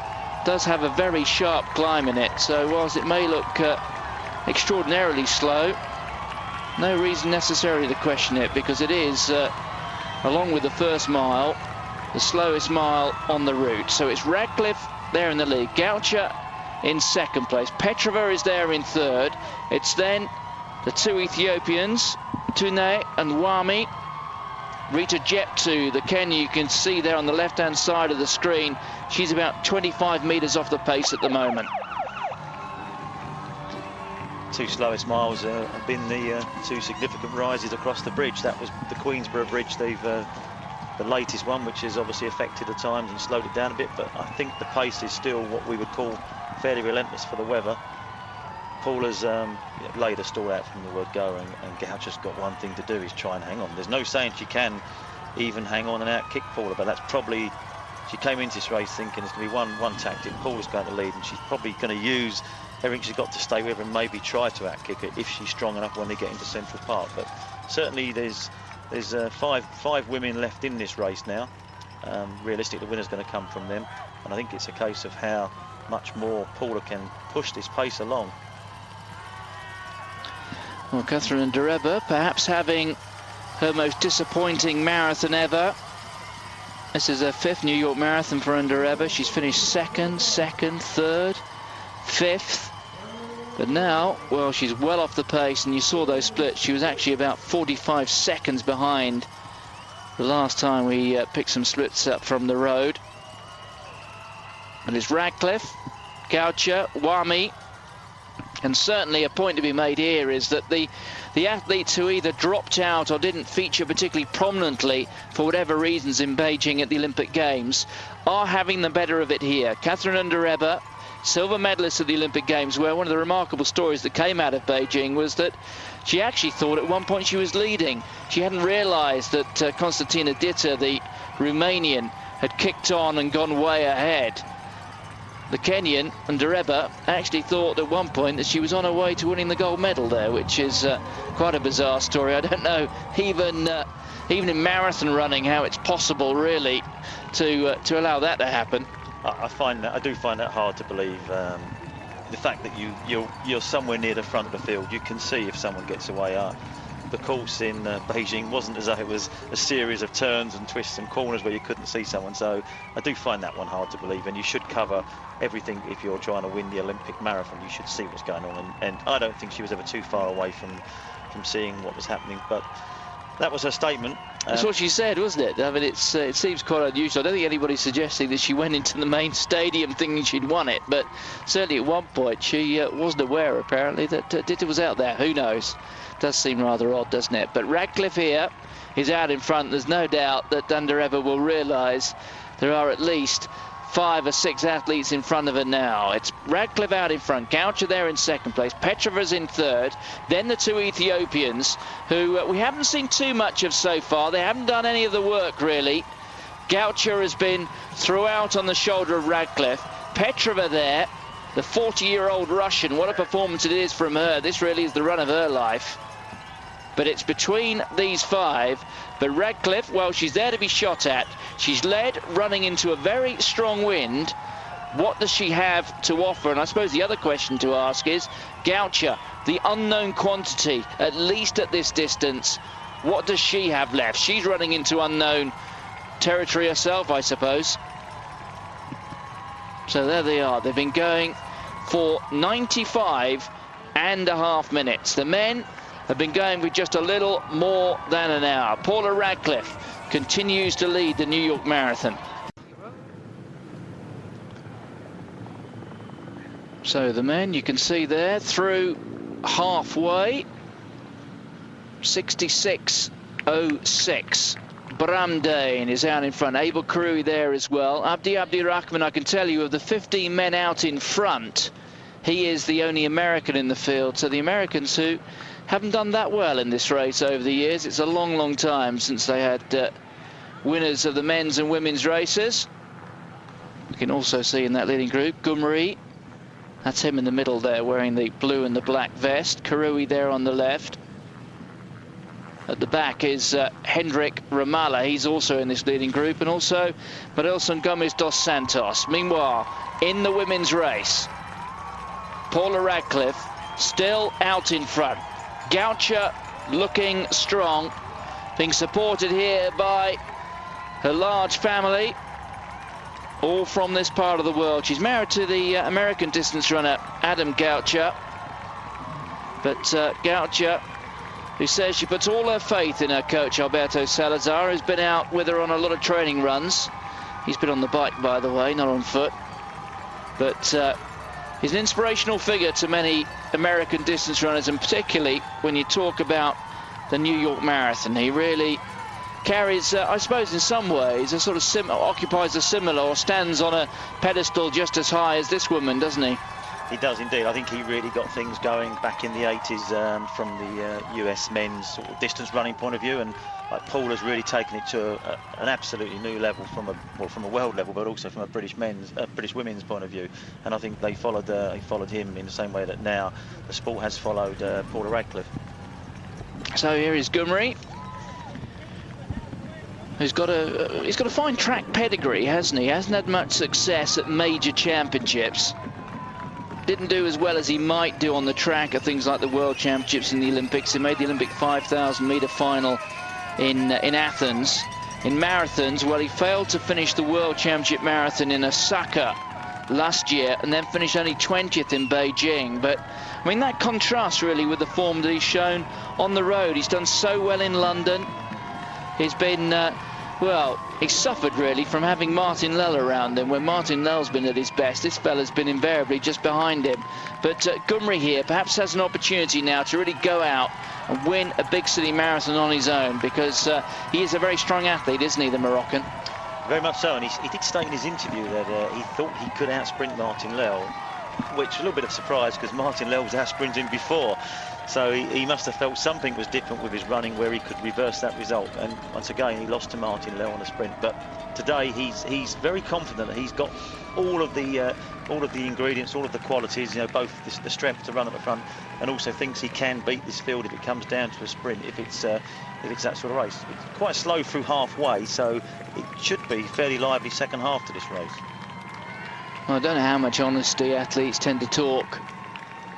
does have a very sharp climb in it, so whilst it may look extraordinarily slow, no reason necessarily to question it, because it is, along with the first mile, the slowest mile on the route. So it's Radcliffe there in the lead, Goucher in second place, Petrova is there in third. It's then the two Ethiopians, Tune and Wami. Rita Jeptu, the Kenya, you can see there on the left-hand side of the screen. She's about 25 meters off the pace at the moment. Two slowest miles have been the two significant rises across the bridge. That was the Queensborough Bridge. They've the latest one, which has obviously affected the times and slowed it down a bit, but I think the pace is still what we would call fairly relentless for the weather. Paula's laid a stall out from the word go, and Goucher's got one thing to do, is try and hang on. There's no saying she can even hang on and out-kick Paula, but that's probably, she came into this race thinking it's going to be one tactic. Paula's going to lead, and she's probably going to use everything she's got to stay with her and maybe try to out-kick her if she's strong enough when they get into Central Park. But certainly there's five women left in this race now. Realistically, the winner's going to come from them, and I think it's a case of how much more Paula can push this pace along. Well, Catherine Ndereba perhaps having her most disappointing marathon ever. This is her 5th New York Marathon for Ndereba. She's finished second, third, 5th. But now, well, she's well off the pace, and you saw those splits. She was actually about 45 seconds behind the last time we picked some splits up from the road. And it's Radcliffe, Goucher, Wami. And certainly a point to be made here is that the athletes who either dropped out or didn't feature particularly prominently for whatever reasons in Beijing at the Olympic Games are having the better of it here. Catherine Ndereba, silver medalist at the Olympic Games, where one of the remarkable stories that came out of Beijing was that she actually thought at one point she was leading. She hadn't realized that Constantina Ditter, the Romanian, had kicked on and gone way ahead. The Kenyan, Ndereba, actually thought at one point that she was on her way to winning the gold medal there, which is quite a bizarre story. I don't know, even in marathon running, how it's possible really to allow that to happen. I do find that hard to believe. The fact that you're somewhere near the front of the field, you can see if someone gets away. The course in Beijing wasn't as though it was a series of turns and twists and corners where you couldn't see someone, so I do find that one hard to believe. And you should cover everything if you're trying to win the Olympic marathon. You should see what's going on, and I don't think she was ever too far away from seeing what was happening. But that was her statement. That's what she said, wasn't it? I mean, it seems quite unusual. I don't think anybody's suggesting that she went into the main stadium thinking she'd won it, but certainly at one point she wasn't aware, apparently, that Ditter was out there. Who knows? Does seem rather odd, doesn't it? But Radcliffe here is out in front. There's no doubt that Ndereba will realise there are at least 5 or 6 athletes in front of her now. It's Radcliffe out in front, Goucher there in second place, Petrova's in third, then the two Ethiopians, who we haven't seen too much of so far. They haven't done any of the work, really. Goucher has been throughout on the shoulder of Radcliffe. Petrova there, the 40-year-old Russian. What a performance it is from her. This really is the run of her life. but it's between these 5. But Radcliffe, well, she's there to be shot at. She's led running into a very strong wind. What does she have to offer? And I suppose the other question to ask is, Gaucher, the unknown quantity, at least at this distance, what does she have left? She's running into unknown territory herself, I suppose. So there they are. They've been going for 95.5 minutes. The men have been going with just a little more than an hour. Paula Radcliffe continues to lead the New York Marathon. So the men, you can see there, through halfway, 66.06. Bram Dane is out in front. Abel Karui there as well. Abdirahman, I can tell you, of the 15 men out in front, he is the only American in the field. So the Americans who haven't done that well in this race over the years. It's a long, long time since they had winners of the men's and women's races. You can also see in that leading group, Gumri. That's him in the middle there, wearing the blue and the black vest. Karui there on the left. At the back is Hendrik Ramallah. He's also in this leading group. And also Marilson Gomez dos Santos. Meanwhile, in the women's race, Paula Radcliffe still out in front. Gaucher looking strong, being supported here by her large family, all from this part of the world. She's married to the American distance runner Adam Gaucher, but Gaucher, who says she puts all her faith in her coach Alberto Salazar, who's been out with her on a lot of training runs. He's been on the bike, by the way, not on foot, but he's an inspirational figure to many American distance runners, and particularly when you talk about the New York Marathon. He really carries, I suppose in some ways, a sort of occupies a similar, or stands on a pedestal just as high as this woman, doesn't he? He does indeed. I think he really got things going back in the 80s from the US men's sort of distance running point of view, and like Paula's really taken it to an absolutely new level from a world level, but also from a British women's point of view. And I think they followed him in the same way that now the sport has followed Paula Radcliffe. So here is Gumri, who's got a fine track pedigree, hasn't he? Hasn't had much success at major championships. Didn't do as well as he might do on the track at things like the World Championships and the Olympics. He made the Olympic 5,000 metre final in Athens. In marathons, well, he failed to finish the World Championship marathon in Osaka last year, and then finished only 20th in Beijing. But I mean, that contrasts really with the form that he's shown on the road. He's done so well in London. He's been well, he's suffered really from having Martin Lell around him. When Martin Lell's been at his best, this fella's been invariably just behind him. But Gumri here perhaps has an opportunity now to really go out and win a big city marathon on his own, because he is a very strong athlete, isn't he, the Moroccan? Very much so, and he did state in his interview that he thought he could outsprint Martin Lell, which is a little bit of a surprise because Martin Lell was outsprinting before. So he must have felt something was different with his running where he could reverse that result. And once again, he lost to Martin Lell on a sprint. But today he's very confident that he's got all of the ingredients, all of the qualities. You know, both the strength to run at the front, and also thinks he can beat this field if it comes down to a sprint. If it's that sort of race, it's quite slow through halfway, so it should be fairly lively second half to this race. Well, I don't know how much honesty athletes tend to talk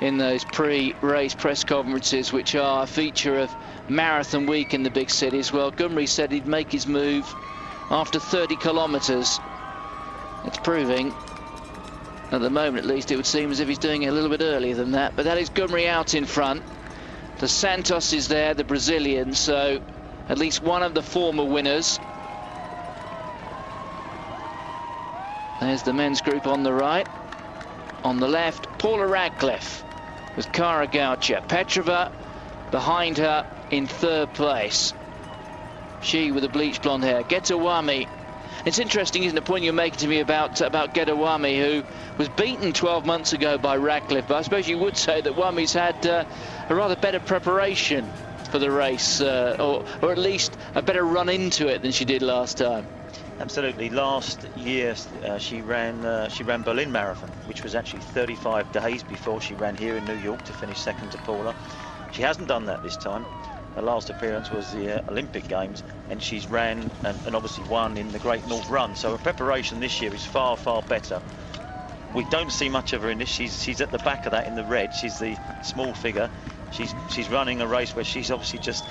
in those pre-race press conferences, which are a feature of Marathon Week in the big cities. Well, Gumri said he'd make his move after 30 kilometres. It's proving, at the moment at least, it would seem as if he's doing it a little bit earlier than that. But that is Gumri out in front. The Santos is there, the Brazilian, so at least one of the former winners. There's the men's group on the right. On the left, Paula Radcliffe with Kara Gaucher. Petrova behind her in third place. She with the bleached blonde hair. Getawami. It's interesting, isn't it, the point you're making to me about Getawami, who was beaten 12 months ago by Radcliffe. But I suppose you would say that Wami's had a rather better preparation for the race, or at least a better run into it than she did last time. Absolutely. Last year she ran Berlin Marathon, which was actually 35 days before she ran here in New York to finish second to Paula. She hasn't done that this time. Her last appearance was the Olympic Games, and she's ran and obviously won in the Great North Run. So her preparation this year is far, far better. We don't see much of her in this. She's at the back of that in the red. She's the small figure. She's running a race where she's obviously just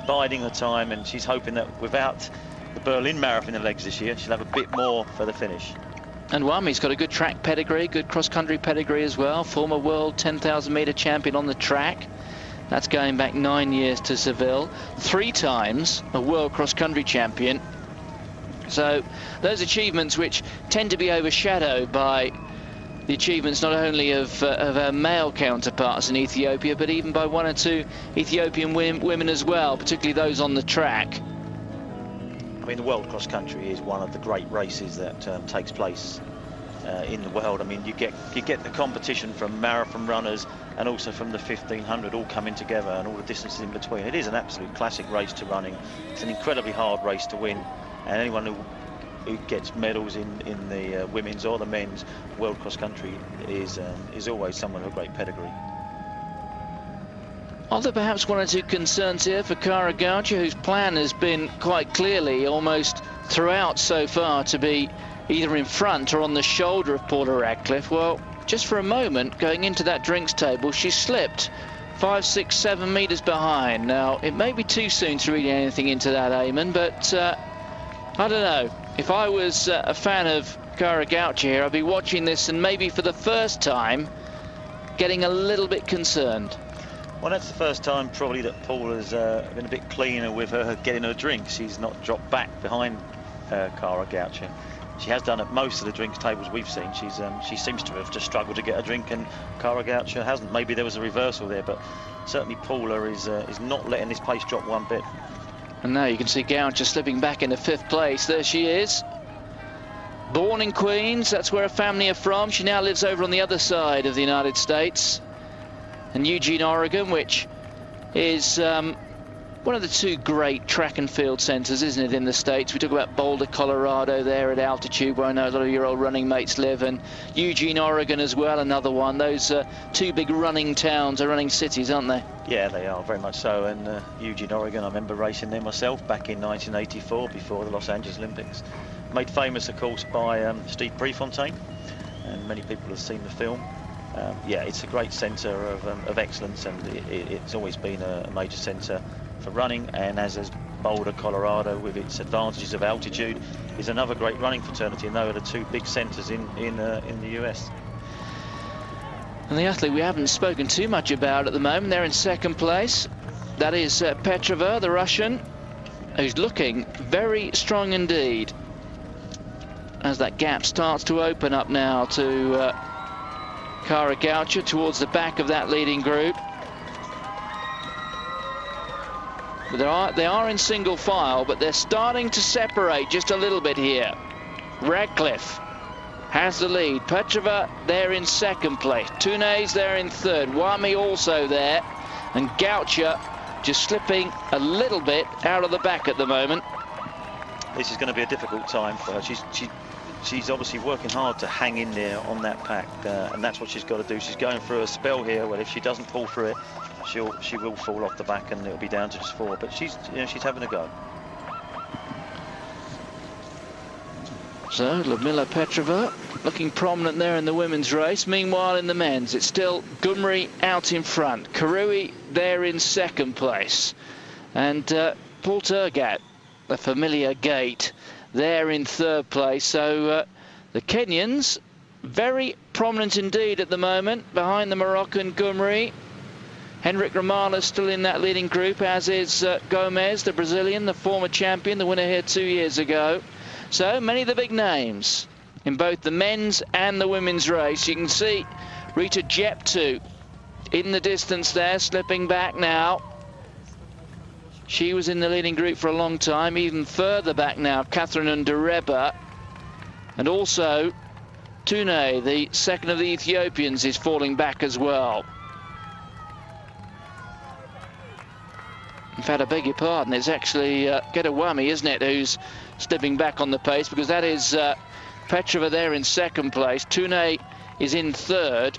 biding the time, and she's hoping that without the Berlin Marathon in the legs this year, she'll have a bit more for the finish. And Wami's got a good track pedigree, good cross-country pedigree as well. Former world 10,000 metre champion on the track. That's going back 9 years to Seville. 3 times a world cross-country champion. So those achievements which tend to be overshadowed by the achievements not only of our male counterparts in Ethiopia, but even by 1 or 2 Ethiopian women as well, particularly those on the track. I mean, the World Cross Country is one of the great races that takes place in the world. I mean, you get the competition from marathon runners and also from the 1500 all coming together, and all the distances in between. It is an absolute classic race to running. It's an incredibly hard race to win, and anyone who gets medals in the women's or the men's World Cross Country is always someone of a great pedigree. Are there perhaps 1 or 2 concerns here for Kara Goucher, whose plan has been quite clearly almost throughout so far to be either in front or on the shoulder of Paula Radcliffe? Well, just for a moment, going into that drinks table, she slipped 5, 6, 7 metres behind. Now, it may be too soon to read anything into that, Eamon, but I don't know. If I was a fan of Kara Goucher here, I'd be watching this and maybe for the first time getting a little bit concerned. Well, that's the first time probably that Paula's been a bit cleaner with her getting her drink. She's not dropped back behind Kara Goucher. She has done at most of the drinks tables we've seen. She seems to have just struggled to get a drink, and Kara Goucher hasn't. Maybe there was a reversal there, but certainly Paula is not letting this pace drop one bit. And now you can see Goucher slipping back into 5th place. There she is. Born in Queens, that's where her family are from. She now lives over on the other side of the United States. And Eugene, Oregon, which is one of the 2 great track and field centres, isn't it, in the States? We talk about Boulder, Colorado there at altitude, where I know a lot of your old running mates live, and Eugene, Oregon as well, another one. Those 2 big running towns, or running cities, aren't they? Yeah, they are, very much so. And Eugene, Oregon, I remember racing there myself back in 1984, before the Los Angeles Olympics. Made famous, of course, by Steve Prefontaine, and many people have seen the film. Yeah, it's a great centre of excellence, and it's always been a major centre for running, and as is Boulder, Colorado, with its advantages of altitude, is another great running fraternity, and those are the 2 big centres in the US. And the athlete we haven't spoken too much about at the moment, they're in 2nd place. That is Petrova, the Russian, who's looking very strong indeed, as that gap starts to open up now to Kara Goucher towards the back of that leading group. But they are in single file, but they're starting to separate just a little bit here. Radcliffe has the lead. Petrova there in 2nd place. Tunay's there in 3rd. Wami also there. And Goucher just slipping a little bit out of the back at the moment. This is going to be a difficult time for her. She's obviously working hard to hang in there on that pack, and that's what she's got to do. She's going through a spell here where if she doesn't pull through it, she will fall off the back, and it'll be down to just 4. But she's having a go. So Ludmila Petrova looking prominent there in the women's race. Meanwhile, in the men's, it's still Gumri out in front. Karui there in 2nd place, and Paul Tergat, the familiar gait, there in 3rd place. So the Kenyans very prominent indeed at the moment, behind the Moroccan Gumri. Henrik Ramala still in that leading group, as is Gomez, the Brazilian, the former champion, the winner here 2 years ago. So many of the big names in both the men's and the women's race. You can see Rita Jeptu in the distance there, slipping back now. She was in the leading group for a long time. Even further back now, Catherine Ndereba. And also Tunay, the 2nd of the Ethiopians, is falling back as well. In fact, I beg your pardon, it's actually Gedawami, isn't it, who's slipping back on the pace, because that is Petrova there in 2nd place. Tunay is in 3rd.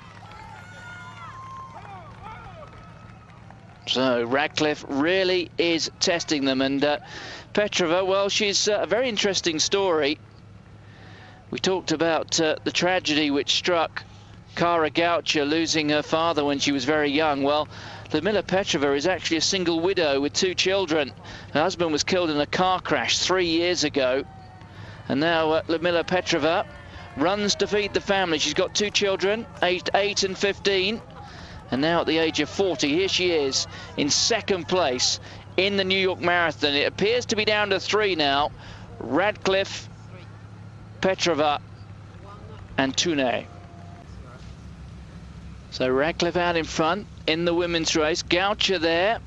So Radcliffe really is testing them, and Petrova, well, she's a very interesting story. We talked about the tragedy which struck Kara Goucher, losing her father when she was very young. Well, Ludmila Petrova is actually a single widow with 2 children. Her husband was killed in a car crash 3 years ago, and now Ludmila Petrova runs to feed the family. She's got 2 children, aged 8 and 15. And now at the age of 40, here she is in 2nd place in the New York Marathon. It appears to be down to 3 now. Radcliffe, Petrova and Tunay. So Radcliffe out in front in the women's race. Goucher there,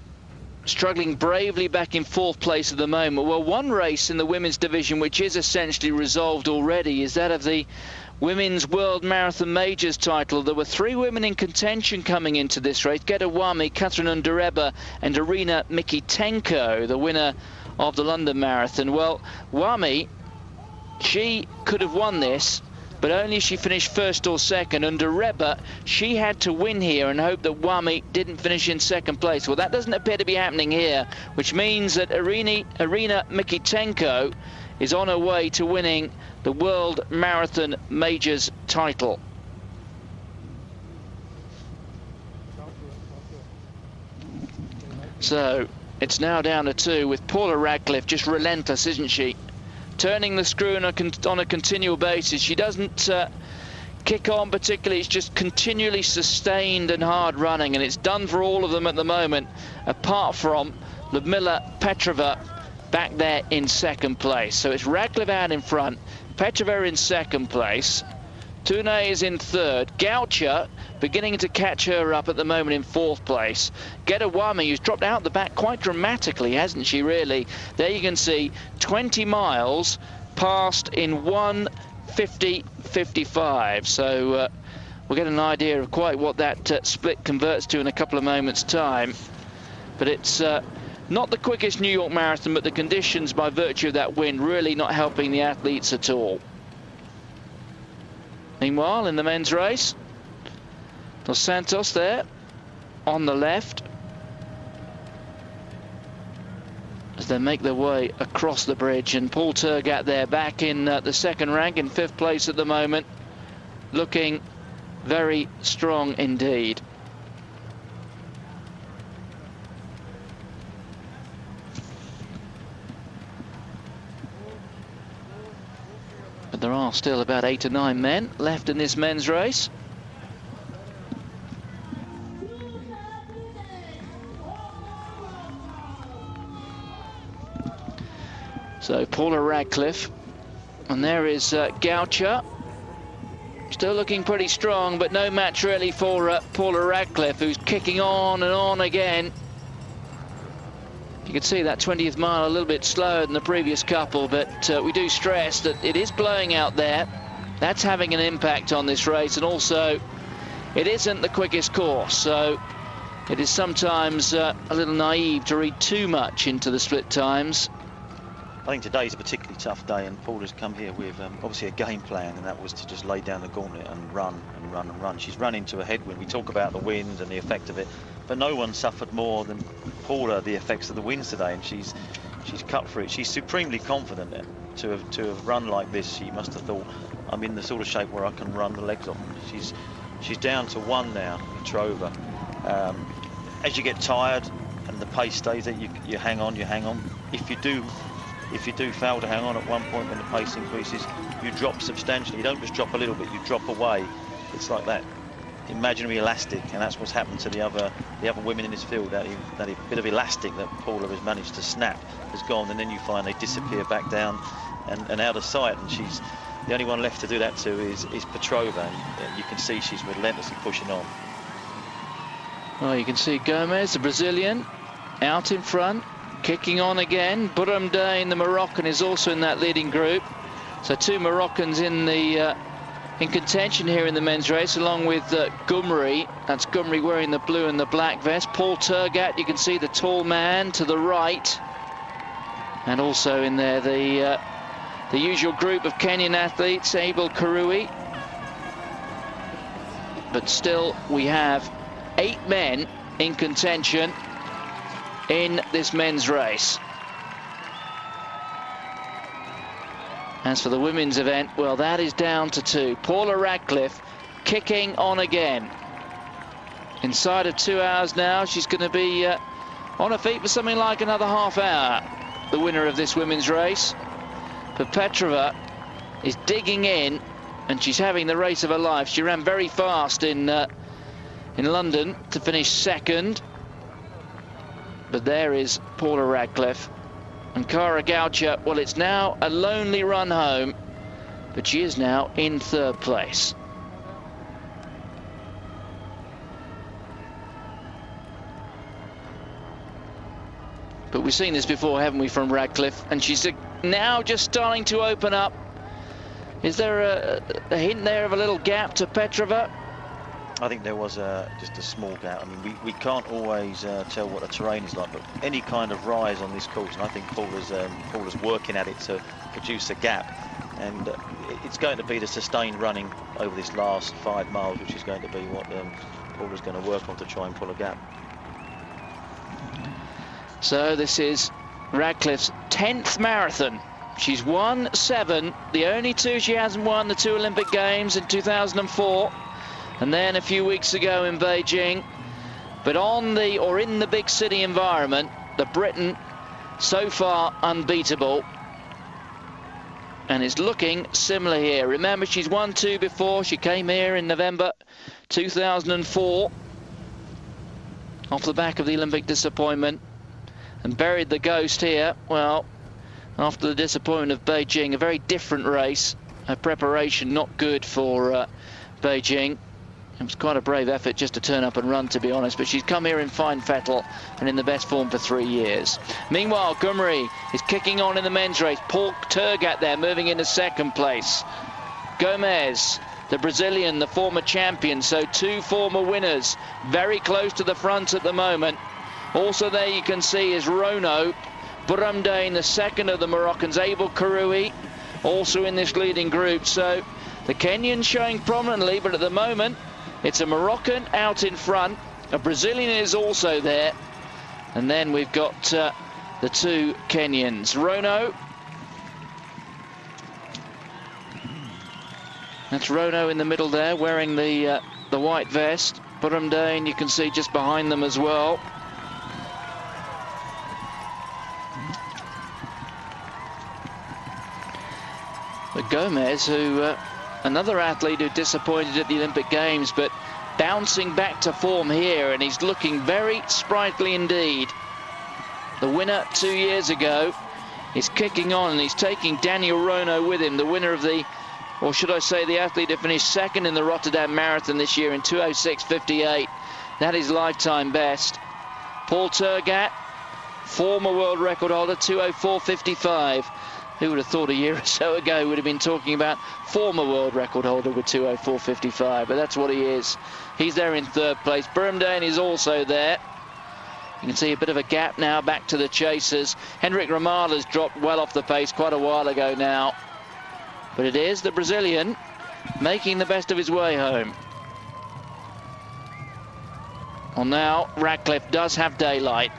struggling bravely back in 4th place at the moment. Well, one race in the women's division which is essentially resolved already is that of the Women's World Marathon Majors title. There were 3 women in contention coming into this race. Geda Wami, Catherine Undereba and Irina Mikitenko, the winner of the London Marathon. Well, Wami, she could have won this, but only if she finished 1st or 2nd. Undereba, she had to win here and hope that Wami didn't finish in 2nd place. Well, that doesn't appear to be happening here, which means that Irina Mikitenko is on her way to winning the World Marathon Majors title. So it's now down to 2 with Paula Radcliffe just relentless, isn't she? Turning the screw on a continual basis. She doesn't kick on particularly, it's just continually sustained and hard running, and it's done for all of them at the moment, apart from Ludmila Petrova back there in 2nd place. So it's Radcliffe out in front, Petrova in 2nd place, Tunay is in 3rd, Goucher beginning to catch her up at the moment in 4th place. Geda Wami, who's dropped out the back quite dramatically, hasn't she really? There you can see 20 miles passed in 1:50:55. So we'll get an idea of quite what that split converts to in a couple of moments' time. But it's not the quickest New York Marathon, but the conditions by virtue of that wind really not helping the athletes at all. Meanwhile, in the men's race, Dos Santos there on the left as they make their way across the bridge, and Paul Tergat there back in the 2nd rank in 5th place at the moment, looking very strong indeed. But there are still about 8 or 9 men left in this men's race. So Paula Radcliffe, and there is Goucher, still looking pretty strong, but no match really for Paula Radcliffe, who's kicking on and on again. You can see that 20th mile a little bit slower than the previous couple, but we do stress that it is blowing out there. That's having an impact on this race, and also it isn't the quickest course, so it is sometimes a little naive to read too much into the split times. I think today's a particularly tough day, and Paula's come here with obviously a game plan, and that was to just lay down the gauntlet and run and run and run. She's run into a headwind. We talk about the wind and the effect of it, but no one suffered more than Paula the effects of the winds today, and she's cut for it. She's supremely confident to have run like this. She must have thought, I'm in the sort of shape where I can run the legs off. She's down to 1 now, Petrova. As you get tired and the pace stays there, you hang on, you hang on. If you do fail to hang on at one point when the pace increases, you drop substantially. You don't just drop a little bit, you drop away. It's like that imaginary elastic, and that's what's happened to the other women in this field. That bit of elastic that Paula has managed to snap has gone, and then you find they disappear back down and out of sight, and she's the only one left to do that to is Petrova, and you can see she's relentlessly pushing on. Well, you can see Gomez, the Brazilian, out in front, kicking on again. Buramdain, the Moroccan, is also in that leading group. So 2 Moroccans in contention here in the men's race, along with Gumri. That's Gumri wearing the blue and the black vest. Paul Tergat, you can see the tall man to the right. And also in there the usual group of Kenyan athletes, Abel Karui. But still, we have 8 men in contention in this men's race. As for the women's event, well, that is down to 2. Paula Radcliffe kicking on again. Inside of 2 hours now, she's going to be on her feet for something like another half hour, the winner of this women's race. But Petrova is digging in, and she's having the race of her life. She ran very fast in London to finish second. But there is Paula Radcliffe. And Kara Goucher, well, it's now a lonely run home, but she is now in 3rd place. But we've seen this before, haven't we, from Radcliffe? And she's now just starting to open up. Is there a hint there of a little gap to Petrova? I think there was just a small gap. I mean, we can't always tell what the terrain is like, but any kind of rise on this course, and I think Paula's working at it to produce a gap. And it's going to be the sustained running over this last 5 miles, which is going to be what Paula's going to work on to try and pull a gap. So this is Radcliffe's 10th marathon. She's won 7, the only 2 she hasn't won, the 2 Olympic Games in 2004 and then a few weeks ago in Beijing. But in the big city environment, the Briton so far unbeatable, and it's looking similar here. Remember, she's won 2 before. She came here in November 2004 off the back of the Olympic disappointment and buried the ghost here. Well, after the disappointment of Beijing, a very different race. Her preparation not good for Beijing. It was quite a brave effort just to turn up and run, to be honest, but she's come here in fine fettle and in the best form for 3 years. Meanwhile, Gumri is kicking on in the men's race. Paul Tergat there moving into 2nd place. Gomez, the Brazilian, the former champion, so 2 former winners very close to the front at the moment. Also there you can see is Rono Burumdain, the 2nd of the Moroccans. Abel Karoui also in this leading group. So the Kenyans showing prominently, but at the moment it's a Moroccan out in front. A Brazilian is also there. And then we've got the 2 Kenyans. Rono. That's Rono in the middle there, wearing the white vest. Burumdain, you can see just behind them as well. But Gomez, who another athlete who disappointed at the Olympic Games, but bouncing back to form here, and he's looking very sprightly indeed. The winner 2 years ago is kicking on, and he's taking Daniel Rono with him, the winner of the, or should I say the athlete who finished 2nd in the Rotterdam Marathon this year in 2:06:58. That is lifetime best. Paul Tergat, former world record holder, 2:04:55. Who would have thought a year or so ago we would have been talking about former world record holder with 2:04:55, but that's what he is. He's there in 3rd place. Burumdain is also there. You can see a bit of a gap now back to the chasers. Henrik Ramala's dropped well off the pace quite a while ago now. But it is the Brazilian making the best of his way home. Well, now Radcliffe does have daylight.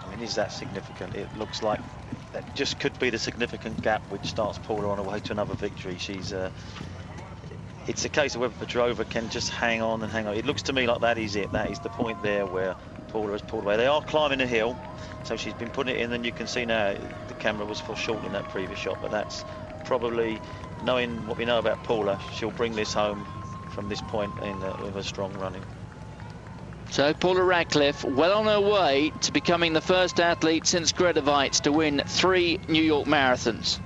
I mean, is that significant? It looks like that just could be the significant gap which starts Paula on her way to another victory. It's a case of whether Petrova can just hang on and hang on. It looks to me like that is it. That is the point there where Paula has pulled away. They are climbing a hill, so she's been putting it in, and you can see now the camera was foreshortening that previous shot, but that's probably, knowing what we know about Paula, she'll bring this home from this point with a strong running. So Paula Radcliffe well on her way to becoming the first athlete since Grete Waitz to win 3 New York marathons.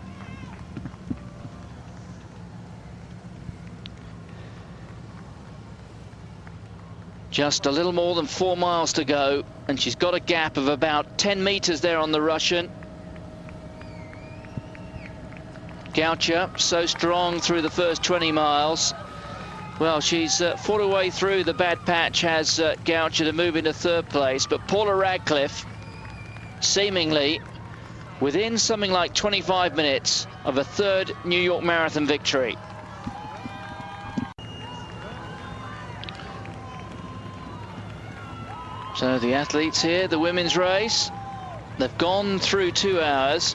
Just a little more than 4 miles to go, and she's got a gap of about 10 meters there on the Russian. Goucher, so strong through the first 20 miles. Well, she's fought her way through the bad patch, has Goucher, to move into 3rd place. But Paula Radcliffe, seemingly within something like 25 minutes of a 3rd New York Marathon victory. So the athletes here, the women's race, they've gone through 2 hours.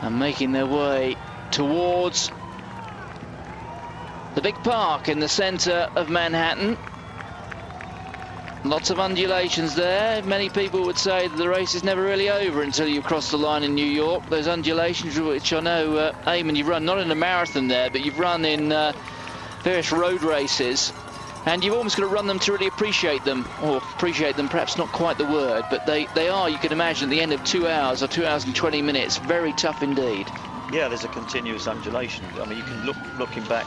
And making their way towards the big park in the centre of Manhattan. Lots of undulations there. Many people would say that the race is never really over until you cross the line in New York. Those undulations, which I know, Eamon, you've run not in a marathon there, but you've run in various road races. And you've almost got to run them to really appreciate them, or appreciate them, perhaps not quite the word, but they are, you can imagine, at the end of 2 hours or 2 hours and 20 minutes, very tough indeed. Yeah, there's a continuous undulation. I mean, you can looking back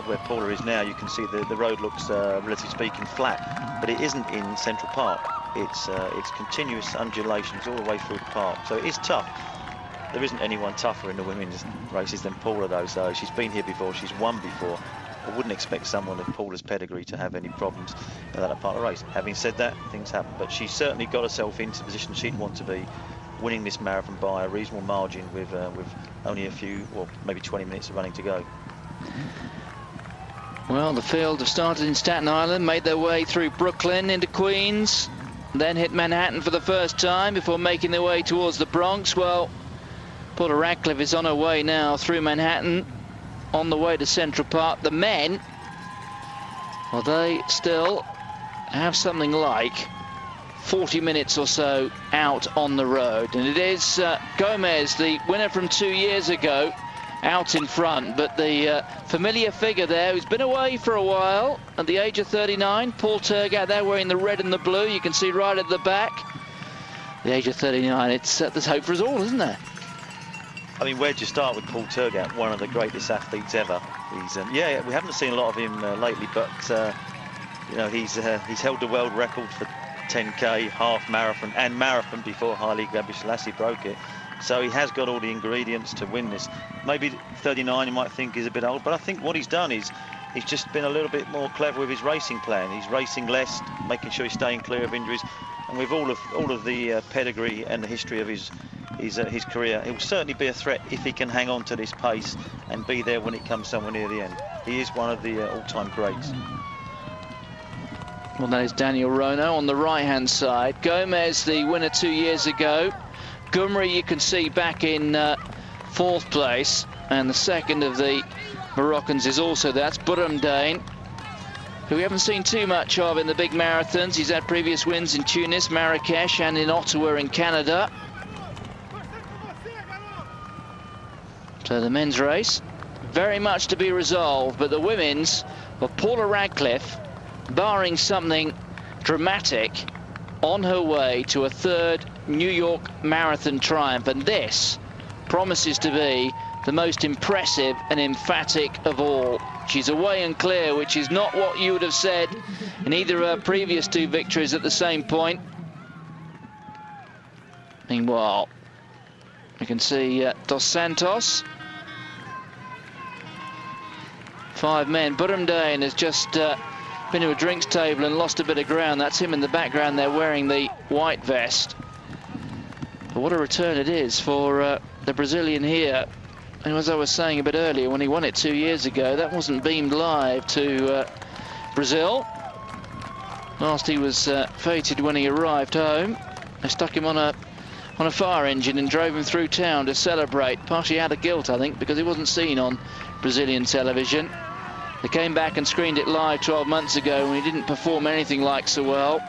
where Paula is now, you can see the road looks, relatively speaking, flat, but it isn't in Central Park. It's continuous undulations all the way through the park, so it is tough. There isn't anyone tougher in the women's races than Paula, though, so she's been here before, she's won before. I wouldn't expect someone of Paula's pedigree to have any problems in that part of the race. Having said that, things happen, but she's certainly got herself into the position she'd want to be, winning this marathon by a reasonable margin with only a few, or maybe 20 minutes of running to go. Well, the field have started in Staten Island, made their way through Brooklyn into Queens, then hit Manhattan for the first time before making their way towards the Bronx. Well, Paula Radcliffe is on her way now through Manhattan, on the way to Central Park. The men, well, they still have something like 40 minutes or so out on the road, and it is Gomez, the winner from 2 years ago, out in front, but the familiar figure there who's been away for a while at the age of 39, Paul Tergat there wearing the red and the blue, you can see right at the back. The age of 39, there's hope for us all, isn't there? I mean, where'd you start with Paul Tergat, one of the greatest athletes ever? He's yeah, we haven't seen a lot of him lately, but you know, he's held the world record for 10k, half marathon and marathon before Haile Gebrselassie broke it. So he has got all the ingredients to win this. Maybe 39 you might think is a bit old, but I think what he's done is he's just been a little bit more clever with his racing plan. He's racing less, making sure he's staying clear of injuries, and with all of the pedigree and the history of his career, it will certainly be a threat if he can hang on to this pace and be there when it comes somewhere near the end. He is one of the all-time greats. Well, that is Daniel Rono on the right-hand side. Gomez, the winner 2 years ago. Gumri, you can see, back in 4th place. And the second of the Moroccans is also there. That's Buram Dane, who we haven't seen too much of in the big marathons. He's had previous wins in Tunis, Marrakesh, and in Ottawa in Canada. So the men's race, very much to be resolved. But the women's, well, Paula Radcliffe, barring something dramatic, on her way to a 3rd New York Marathon triumph, and this promises to be the most impressive and emphatic of all. She's away and clear, which is not what you would have said in either of her previous 2 victories at the same point. Meanwhile, you can see Dos Santos. 5 men. Buram Dane has just been to a drinks table and lost a bit of ground. That's him in the background there wearing the white vest. But what a return it is for the Brazilian here. And as I was saying a bit earlier, when he won it 2 years ago, that wasn't beamed live to Brazil. Whilst he was feted when he arrived home, they stuck him on a fire engine and drove him through town to celebrate, partially out of guilt, I think, because he wasn't seen on Brazilian television. They came back and screened it live 12 months ago when he didn't perform anything like so well.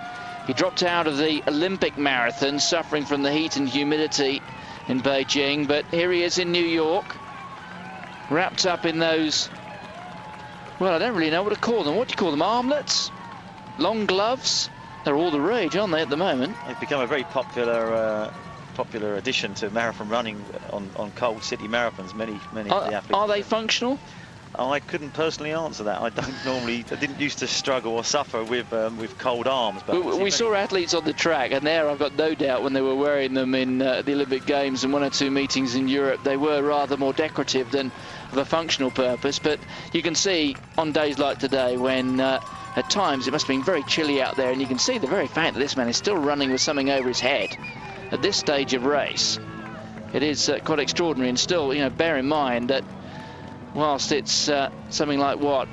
He dropped out of the Olympic marathon, suffering from the heat and humidity in Beijing, but here he is in New York, wrapped up in those, well, I don't really know what to call them. What do you call them, armlets? Long gloves? They're all the rage, aren't they, at the moment? They've become a very popular addition to marathon running on cold city marathons. Many of the athletes. Are they functional? I couldn't personally answer that. I didn't used to struggle or suffer with cold arms. But we saw athletes on the track, and there I've got no doubt when they were wearing them in the Olympic Games and 1 or 2 meetings in Europe, they were rather more decorative than of a functional purpose. But you can see on days like today when at times it must have been very chilly out there, and you can see the very fact that this man is still running with something over his head at this stage of race. It is quite extraordinary, and still, you know, bear in mind that whilst it's something like, what,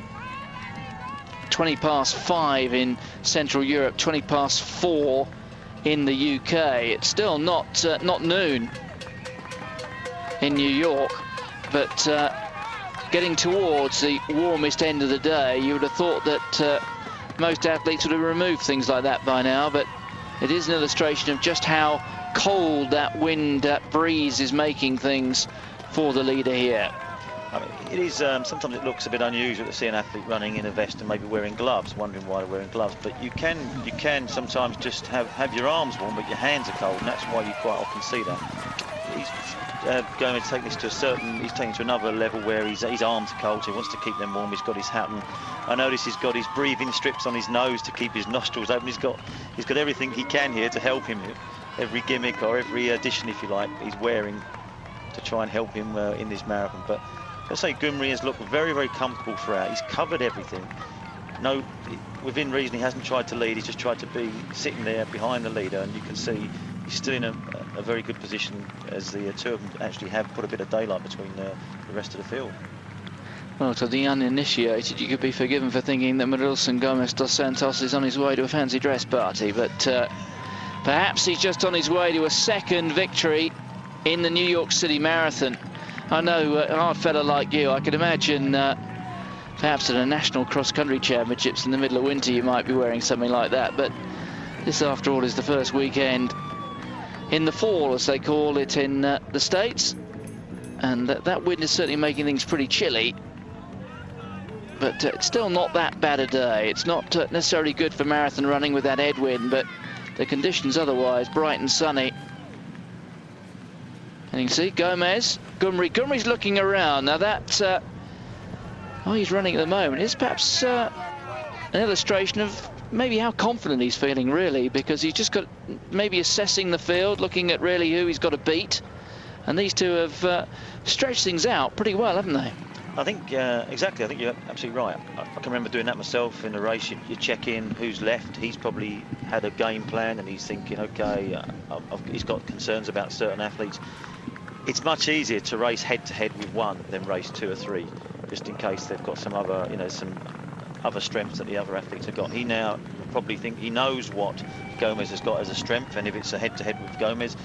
20 past 5 in Central Europe, 20 past 4 in the UK. It's still not noon in New York, but getting towards the warmest end of the day. You would have thought that most athletes would have removed things like that by now, but it is an illustration of just how cold that wind, that breeze is making things for the leader here. I mean, it is, sometimes it looks a bit unusual to see an athlete running in a vest and maybe wearing gloves, wondering why they're wearing gloves, but you can sometimes just have your arms warm, but your hands are cold, and that's why you quite often see that. He's going to take this to he's taking it to another level where his arms are cold, so he wants to keep them warm. He's got his hat, and I notice he's got his breathing strips on his nose to keep his nostrils open. He's got everything he can here to help him. Every gimmick or every addition, if you like, he's wearing to try and help him in this marathon. But let's say Ghumri has looked very, very comfortable throughout. He's covered everything. No, within reason, he hasn't tried to lead. He's just tried to be sitting there behind the leader, and you can see he's still in a very good position, as the two of them actually have put a bit of daylight between the rest of the field. Well, to the uninitiated, you could be forgiven for thinking that Marilson Gomes dos Santos is on his way to a fancy dress party, but perhaps he's just on his way to a second victory in the New York City Marathon. I know, a hard fella like you, I could imagine perhaps at a national cross-country championships in the middle of winter you might be wearing something like that, but this, after all, is the first weekend in the fall, as they call it in the States, and that wind is certainly making things pretty chilly, but it's still not that bad a day. It's not necessarily good for marathon running with that headwind, but the conditions otherwise bright and sunny. And you can see Ghumri's looking around. Now that he's running at the moment is perhaps an illustration of maybe how confident he's feeling, really, because he's just got maybe assessing the field, looking at really who he's got to beat, and these two have stretched things out pretty well, haven't they? I think exactly. I think you're absolutely right. I can remember doing that myself in a race. You check in who's left. He's probably had a game plan, and he's thinking, okay, he's got concerns about certain athletes. It's much easier to race head-to-head with one than race 2 or 3, just in case they've got some other, some other strengths that the other athletes have got. He now probably he knows what Gomes has got as a strength, and if it's a head-to-head with Gomes,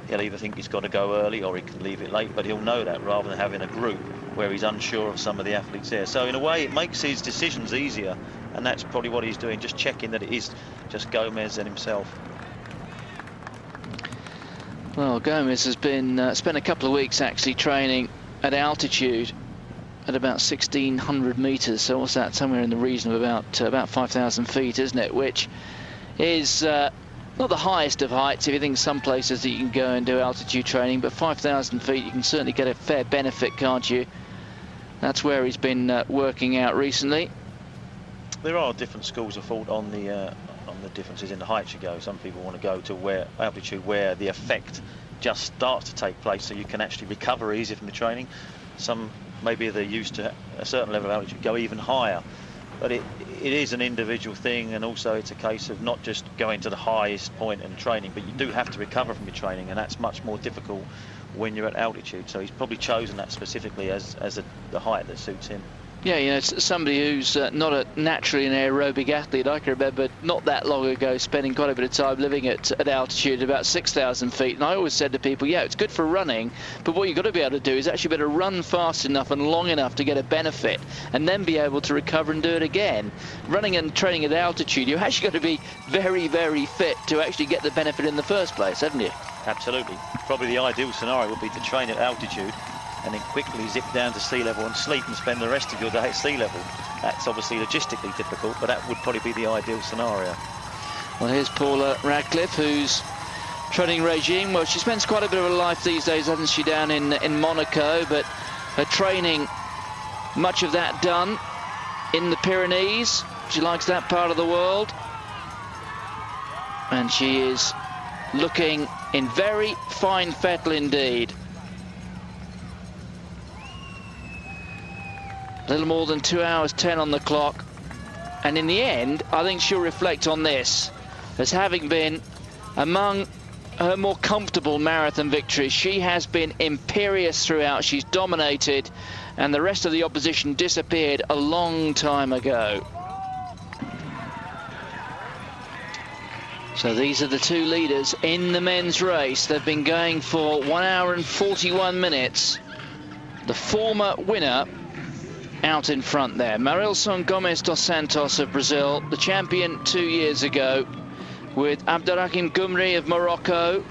he'll either think he's got to go early or he can leave it late, but he'll know that rather than having a group where he's unsure of some of the athletes there. So in a way, it makes his decisions easier, and that's probably what he's doing, just checking that it is just Gomes and himself. Well, Gomes has been spent a couple of weeks actually training at altitude at about 1,600 meters. So what's that? Somewhere in the region of about 5,000 feet, isn't it? Which is not the highest of heights. If you think some places that you can go and do altitude training, but 5,000 feet, you can certainly get a fair benefit, can't you? That's where he's been working out recently. There are different schools of thought on the differences in the heights you go. Some people want to go to altitude where the effect just starts to take place, so you can actually recover easier from the training. Some maybe they're used to a certain level of altitude, go even higher. But it is an individual thing, and also it's a case of not just going to the highest point in training, but you do have to recover from your training, and that's much more difficult when you're at altitude. So he's probably chosen that specifically as the height that suits him. Yeah, it's somebody who's not naturally an aerobic athlete. I can remember not that long ago spending quite a bit of time living at altitude, about 6,000 feet. And I always said to people, yeah, it's good for running, but what you've got to be able to do is actually be able to run fast enough and long enough to get a benefit, and then be able to recover and do it again. Running and training at altitude, you've actually got to be very, very fit to actually get the benefit in the first place, haven't you? Absolutely. Probably the ideal scenario would be to train at altitude and then quickly zip down to sea level and sleep and spend the rest of your day at sea level. That's obviously logistically difficult, but that would probably be the ideal scenario. Well, here's Paula Radcliffe, who's training regime. Well, she spends quite a bit of her life these days, hasn't she, down in Monaco, but her training, much of that done in the Pyrenees. She likes that part of the world. And she is looking in very fine fettle indeed. A little more than 2 hours 10 on the clock, and in the end I think she'll reflect on this as having been among her more comfortable marathon victories. She has been imperious throughout, she's dominated, and the rest of the opposition disappeared a long time ago. So these are the two leaders in the men's race. They've been going for 1 hour and 41 minutes. The former winner out in front there. Marilson Gomes dos Santos of Brazil, the champion 2 years ago, with Abderrahim Goumri of Morocco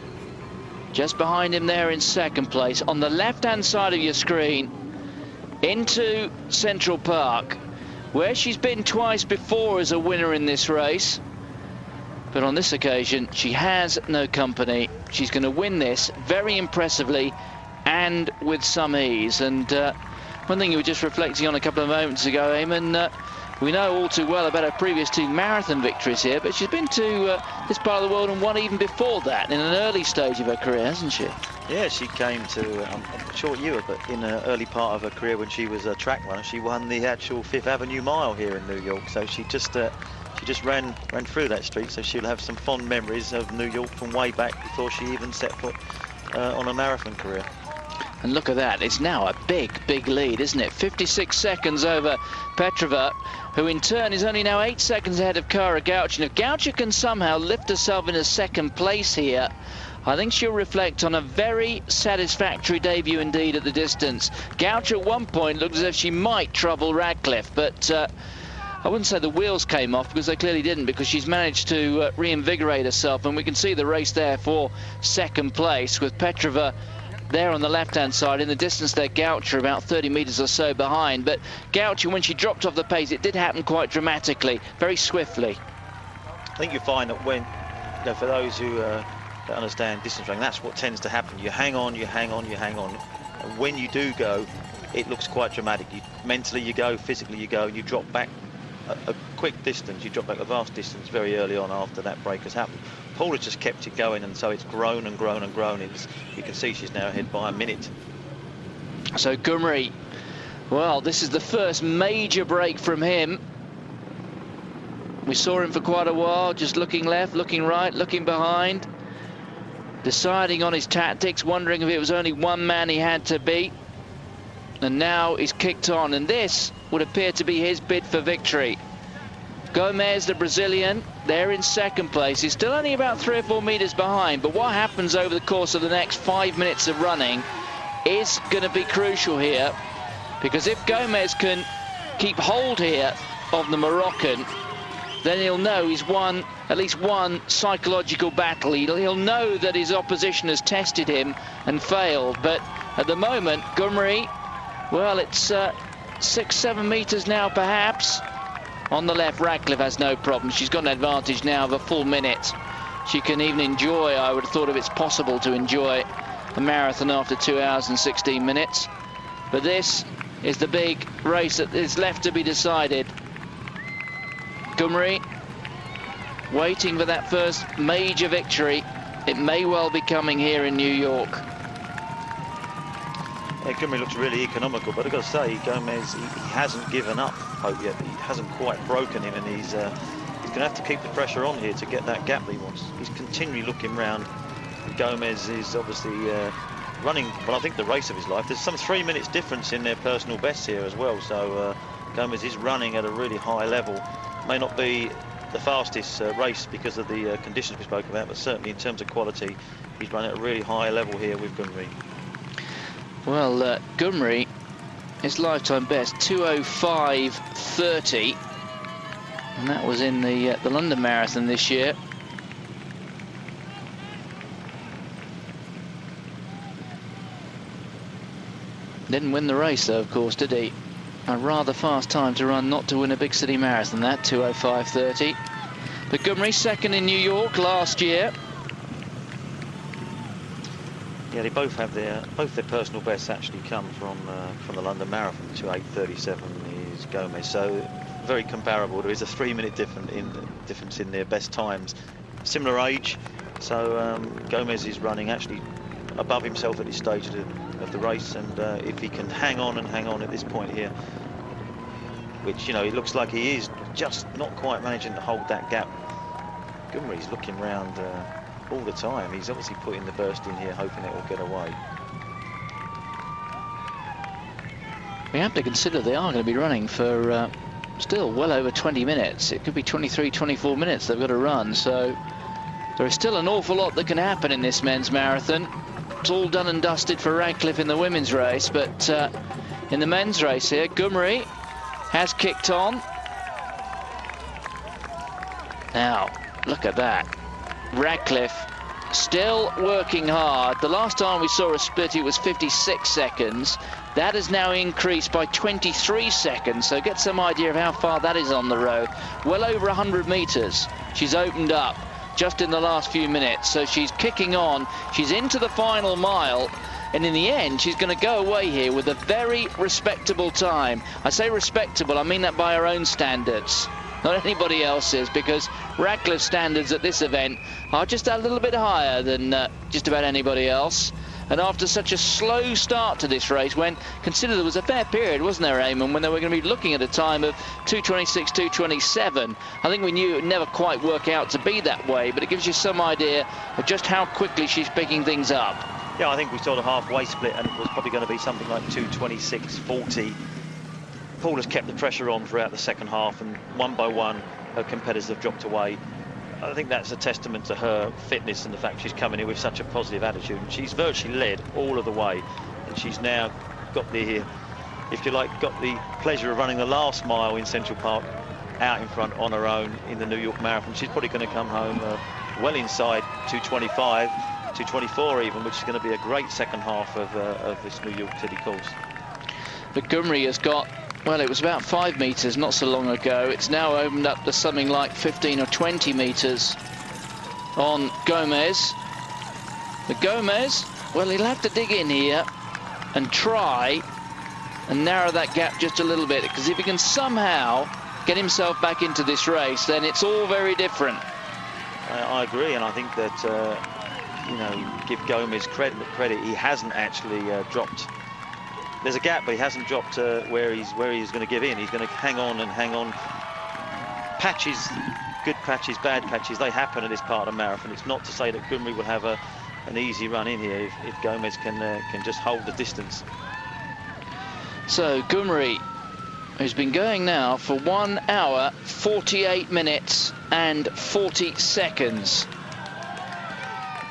just behind him there in second place. On the left-hand side of your screen, into Central Park, where she's been twice before as a winner in this race. But on this occasion, she has no company. She's going to win this very impressively and with some ease. And one thing you were just reflecting on a couple of moments ago, Eamon, we know all too well about her previous 2 marathon victories here, but she's been to this part of the world and won even before that in an early stage of her career, hasn't she? Yeah, she came to, I'm not sure what year, but in an early part of her career when she was a track runner, she won the actual 5th Avenue Mile here in New York. So she just ran through that street, so she'll have some fond memories of New York from way back before she even set foot on a marathon career. And look at that, it's now a big lead, isn't it? 56 seconds over Petrova, who in turn is only now 8 seconds ahead of Kara Gaucher. And if Gaucher can somehow lift herself into second place here, I think she'll reflect on a very satisfactory debut indeed at the distance. Gaucher at one point looked as if she might trouble Radcliffe, but I wouldn't say the wheels came off, because they clearly didn't, because she's managed to reinvigorate herself. And we can see the race there for second place, with Petrova there on the left-hand side. In the distance there, Gaucher about 30 metres or so behind. But Gaucher, when she dropped off the pace, it did happen quite dramatically, very swiftly. I think you find that when, for those who don't understand distance running, that's what tends to happen. You hang on, you hang on, you hang on. And when you do go, it looks quite dramatic. Mentally you go, physically you go, and you drop back a quick distance. You drop back a vast distance very early on after that break has happened. Paul has just kept it going, and so it's grown and grown and grown. You can see she's now ahead by a minute. So Goumri, well, this is the first major break from him. We saw him for quite a while, just looking left, looking right, looking behind, deciding on his tactics, wondering if it was only one man he had to beat. And now he's kicked on, and this would appear to be his bid for victory. Gomes, the Brazilian, there in second place. He's still only about 3 or 4 metres behind, but what happens over the course of the next 5 minutes of running is going to be crucial here, because if Gomes can keep hold here of the Moroccan, then he'll know he's won at least one psychological battle. He'll know that his opposition has tested him and failed. But at the moment, Goumri, well, it's 6-7 metres now perhaps. On the left, Radcliffe has no problem. She's got an advantage now of a full minute. She can even enjoy, I would have thought if it's possible to enjoy a marathon after 2 hours and 16 minutes. But this is the big race that is left to be decided. Goumri waiting for that first major victory. It may well be coming here in New York. Yeah, Goumri looks really economical, but I've got to say, Gomes, he hasn't given up hope yet. He hasn't quite broken him, and he's going to have to keep the pressure on here to get that gap that he wants. He's continually looking round. Gomes is obviously running, well, I think the race of his life. There's some 3 minutes difference in their personal bests here as well, so Gomes is running at a really high level. May not be the fastest race because of the conditions we spoke about, but certainly in terms of quality, he's running at a really high level here with Goumri. Well, Goumri, his lifetime best, 2:05:30, and that was in the London Marathon this year. Didn't win the race, though, of course, did he? A rather fast time to run, not to win a big city marathon, that 2:05:30. But Goumri second in New York last year. Yeah, they both have their personal bests actually come from the London Marathon. 2:08:37 is Gomes, so very comparable. There is a 3 minute difference in their best times. Similar age, so Gomes is running actually above himself at this stage of the race, and if he can hang on at this point here, which, you know, it looks like he is just not quite managing to hold that gap. Goumri's looking round all the time. He's obviously putting the burst in here, hoping it will get away. We have to consider they are going to be running for still well over 20 minutes. It could be 23, 24 minutes they've got to run, so There is still an awful lot that can happen in this men's marathon. It's all done and dusted for Radcliffe in the women's race, but in the men's race here, Ghumri has kicked on. Now, look at that. Radcliffe still working hard. The last time we saw a split, it was 56 seconds. That has now increased by 23 seconds, so get some idea of how far that is on the road. Well over 100 meters. She's opened up just in the last few minutes, so she's kicking on. She's into the final mile, and in the end, she's going to go away here with a very respectable time. I say respectable, I mean that by her own standards, not anybody else's, because Radcliffe's standards at this event are just a little bit higher than just about anybody else. And after such a slow start to this race, when consider there was a fair period, wasn't there, Eamon, when they were going to be looking at a time of 2:26, 2:27. I think we knew it would never quite work out to be that way, but it gives you some idea of just how quickly she's picking things up. Yeah, I think we saw the halfway split, and it was probably going to be something like 2:26.40. Paul has kept the pressure on throughout the second half, and one by one, her competitors have dropped away. I think that's a testament to her fitness and the fact she's coming in with such a positive attitude. And she's virtually led all of the way, and she's now got the, if you like, got the pleasure of running the last mile in Central Park out in front on her own in the New York Marathon. She's probably going to come home well inside 2:25, 2:24 even, which is going to be a great second half of this New York City course. But Ghumri has got, well, it was about 5 meters not so long ago. It's now opened up to something like 15 or 20 meters on Gomez. But Gomez, well, he'll have to dig in here and try and narrow that gap just a little bit, because if he can somehow get himself back into this race, then it's all very different. I agree, and I think that, you know, give Gomez credit, he hasn't actually dropped. There's a gap, but he hasn't dropped where he's going to give in. He's going to hang on and hang on. Patches, good patches, bad patches, they happen in this part of the marathon. It's not to say that Ghumri will have an easy run in here if Gomez can just hold the distance. So Ghumri, who's been going now for 1 hour, 48 minutes and 40 seconds.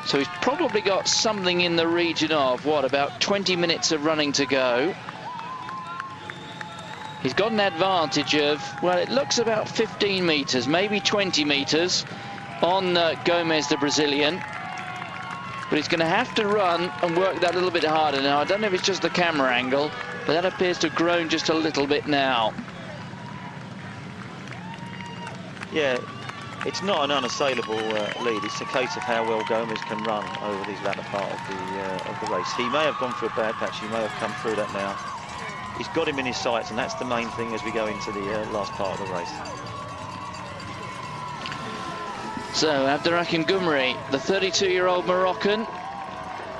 So he's probably got something in the region of, what, about 20 minutes of running to go. He's got an advantage of, well, it looks about 15 meters, maybe 20 meters on Gomez, the Brazilian. But he's going to have to run and work that a little bit harder now. I don't know if it's just the camera angle, but that appears to have grown just a little bit now. Yeah. It's not an unassailable lead. It's a case of how well Gomez can run over these latter part of the race. He may have gone through a bad patch. He may have come through that now. He's got him in his sights, and that's the main thing as we go into the last part of the race. So Abderrahim Ghumri, the 32-year-old Moroccan,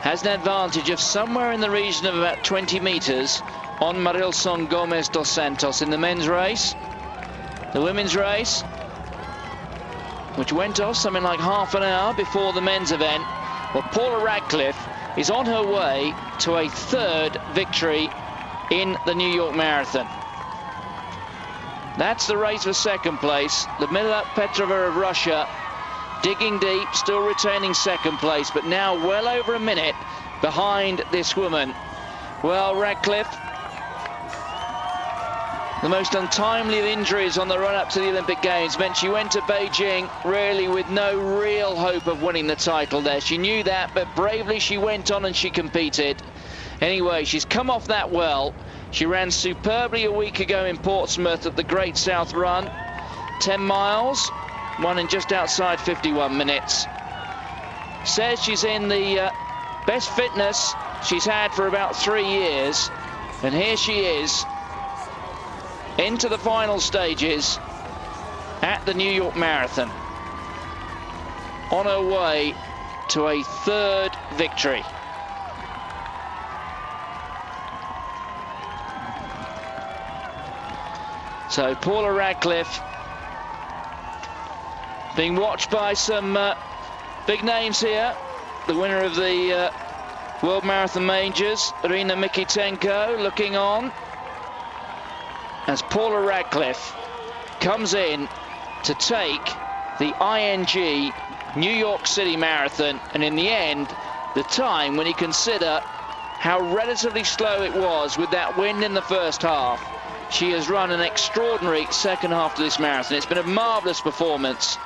has an advantage of somewhere in the region of about 20 meters on Marilson Gomez dos Santos in the men's race. The women's race, which went off something like half an hour before the men's event. Well, Paula Radcliffe is on her way to a third victory in the New York Marathon. That's the race for second place. Ludmila Petrova of Russia digging deep, still retaining second place, but now well over a minute behind this woman. Well, Radcliffe, the most untimely of injuries on the run-up to the Olympic Games meant she went to Beijing really with no real hope of winning the title there. She knew that, but bravely she went on and she competed. Anyway, she's come off that well. She ran superbly a week ago in Portsmouth at the Great South Run. 10 miles, won in just outside 51 minutes. Says she's in the best fitness she's had for about 3 years. And here she is, into the final stages at the New York Marathon, on her way to a third victory. So Paula Radcliffe being watched by some big names here. The winner of the World Marathon Majors, Irina Mikitenko, looking on as Paula Radcliffe comes in to take the ING New York City Marathon, and in the end, the time, when you consider how relatively slow it was with that wind in the first half, she has run an extraordinary second half to this marathon. It's been a marvellous performance,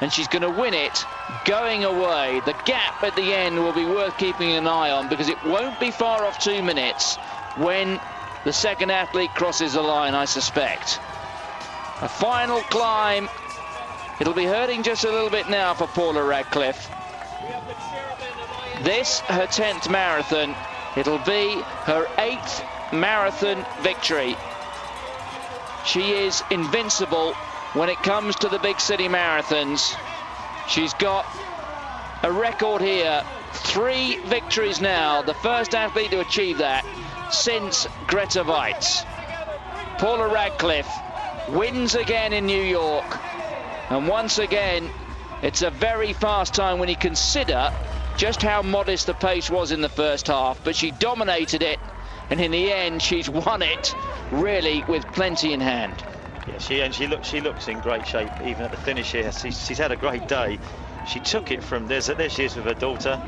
and she's going to win it going away. The gap at the end will be worth keeping an eye on, because it won't be far off 2 minutes when the second athlete crosses the line, I suspect. A final climb. It'll be hurting just a little bit now for Paula Radcliffe. This, her 10th marathon. It'll be her 8th marathon victory. She is invincible when it comes to the big city marathons. She's got a record here, 3 victories now, the first athlete to achieve that since Grete Waitz. Paula Radcliffe wins again in New York, and once again it's a very fast time when you consider just how modest the pace was in the first half, but she dominated it, and in the end she's won it really with plenty in hand. Yeah, she looks in great shape even at the finish here. She's had a great day. She took it from there she is with her daughter.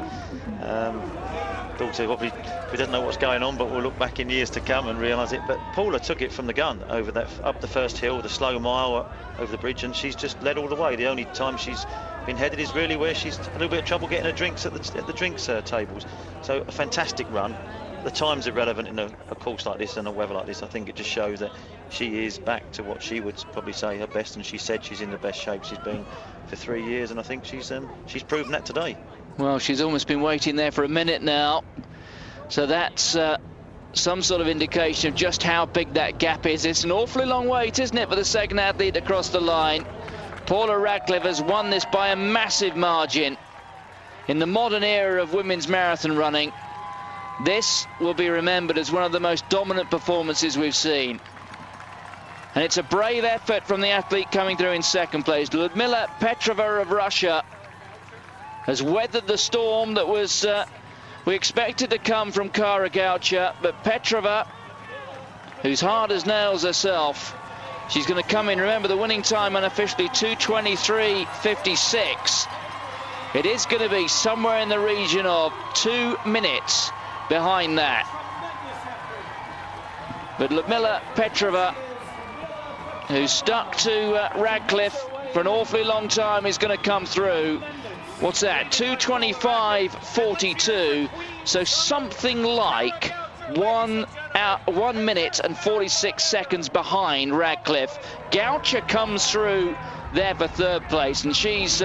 Daughter probably doesn't know what's going on, but we'll look back in years to come and realise it. But Paula took it from the gun over that, up the first hill, the slow mile over the bridge, and she's just led all the way. The only time she's been headed is really where she's a little bit of trouble getting her drinks at the drinks tables. So a fantastic run. The time's irrelevant in a course like this and a weather like this. I think it just shows that she is back to what she would probably say her best, and she said she's in the best shape she's been for 3 years, and I think she's proven that today. Well, she's almost been waiting there for a minute now, so that's some sort of indication of just how big that gap is. It's an awfully long wait, isn't it, for the second athlete across the line. Paula Radcliffe has won this by a massive margin. In the modern era of women's marathon running, this will be remembered as one of the most dominant performances we've seen. And it's a brave effort from the athlete coming through in second place. Ludmila Petrova of Russia has weathered the storm that was we expected to come from Kara Goucher, but Petrova, who's hard as nails herself, she's going to come in. Remember, the winning time unofficially 2:23.56. It is going to be somewhere in the region of 2 minutes behind that. But Ludmila Petrova, who's stuck to Radcliffe for an awfully long time, is going to come through. What's that? 2:25.42. So something like 1 minute and 46 seconds behind Radcliffe. Goucher comes through there for third place, and she's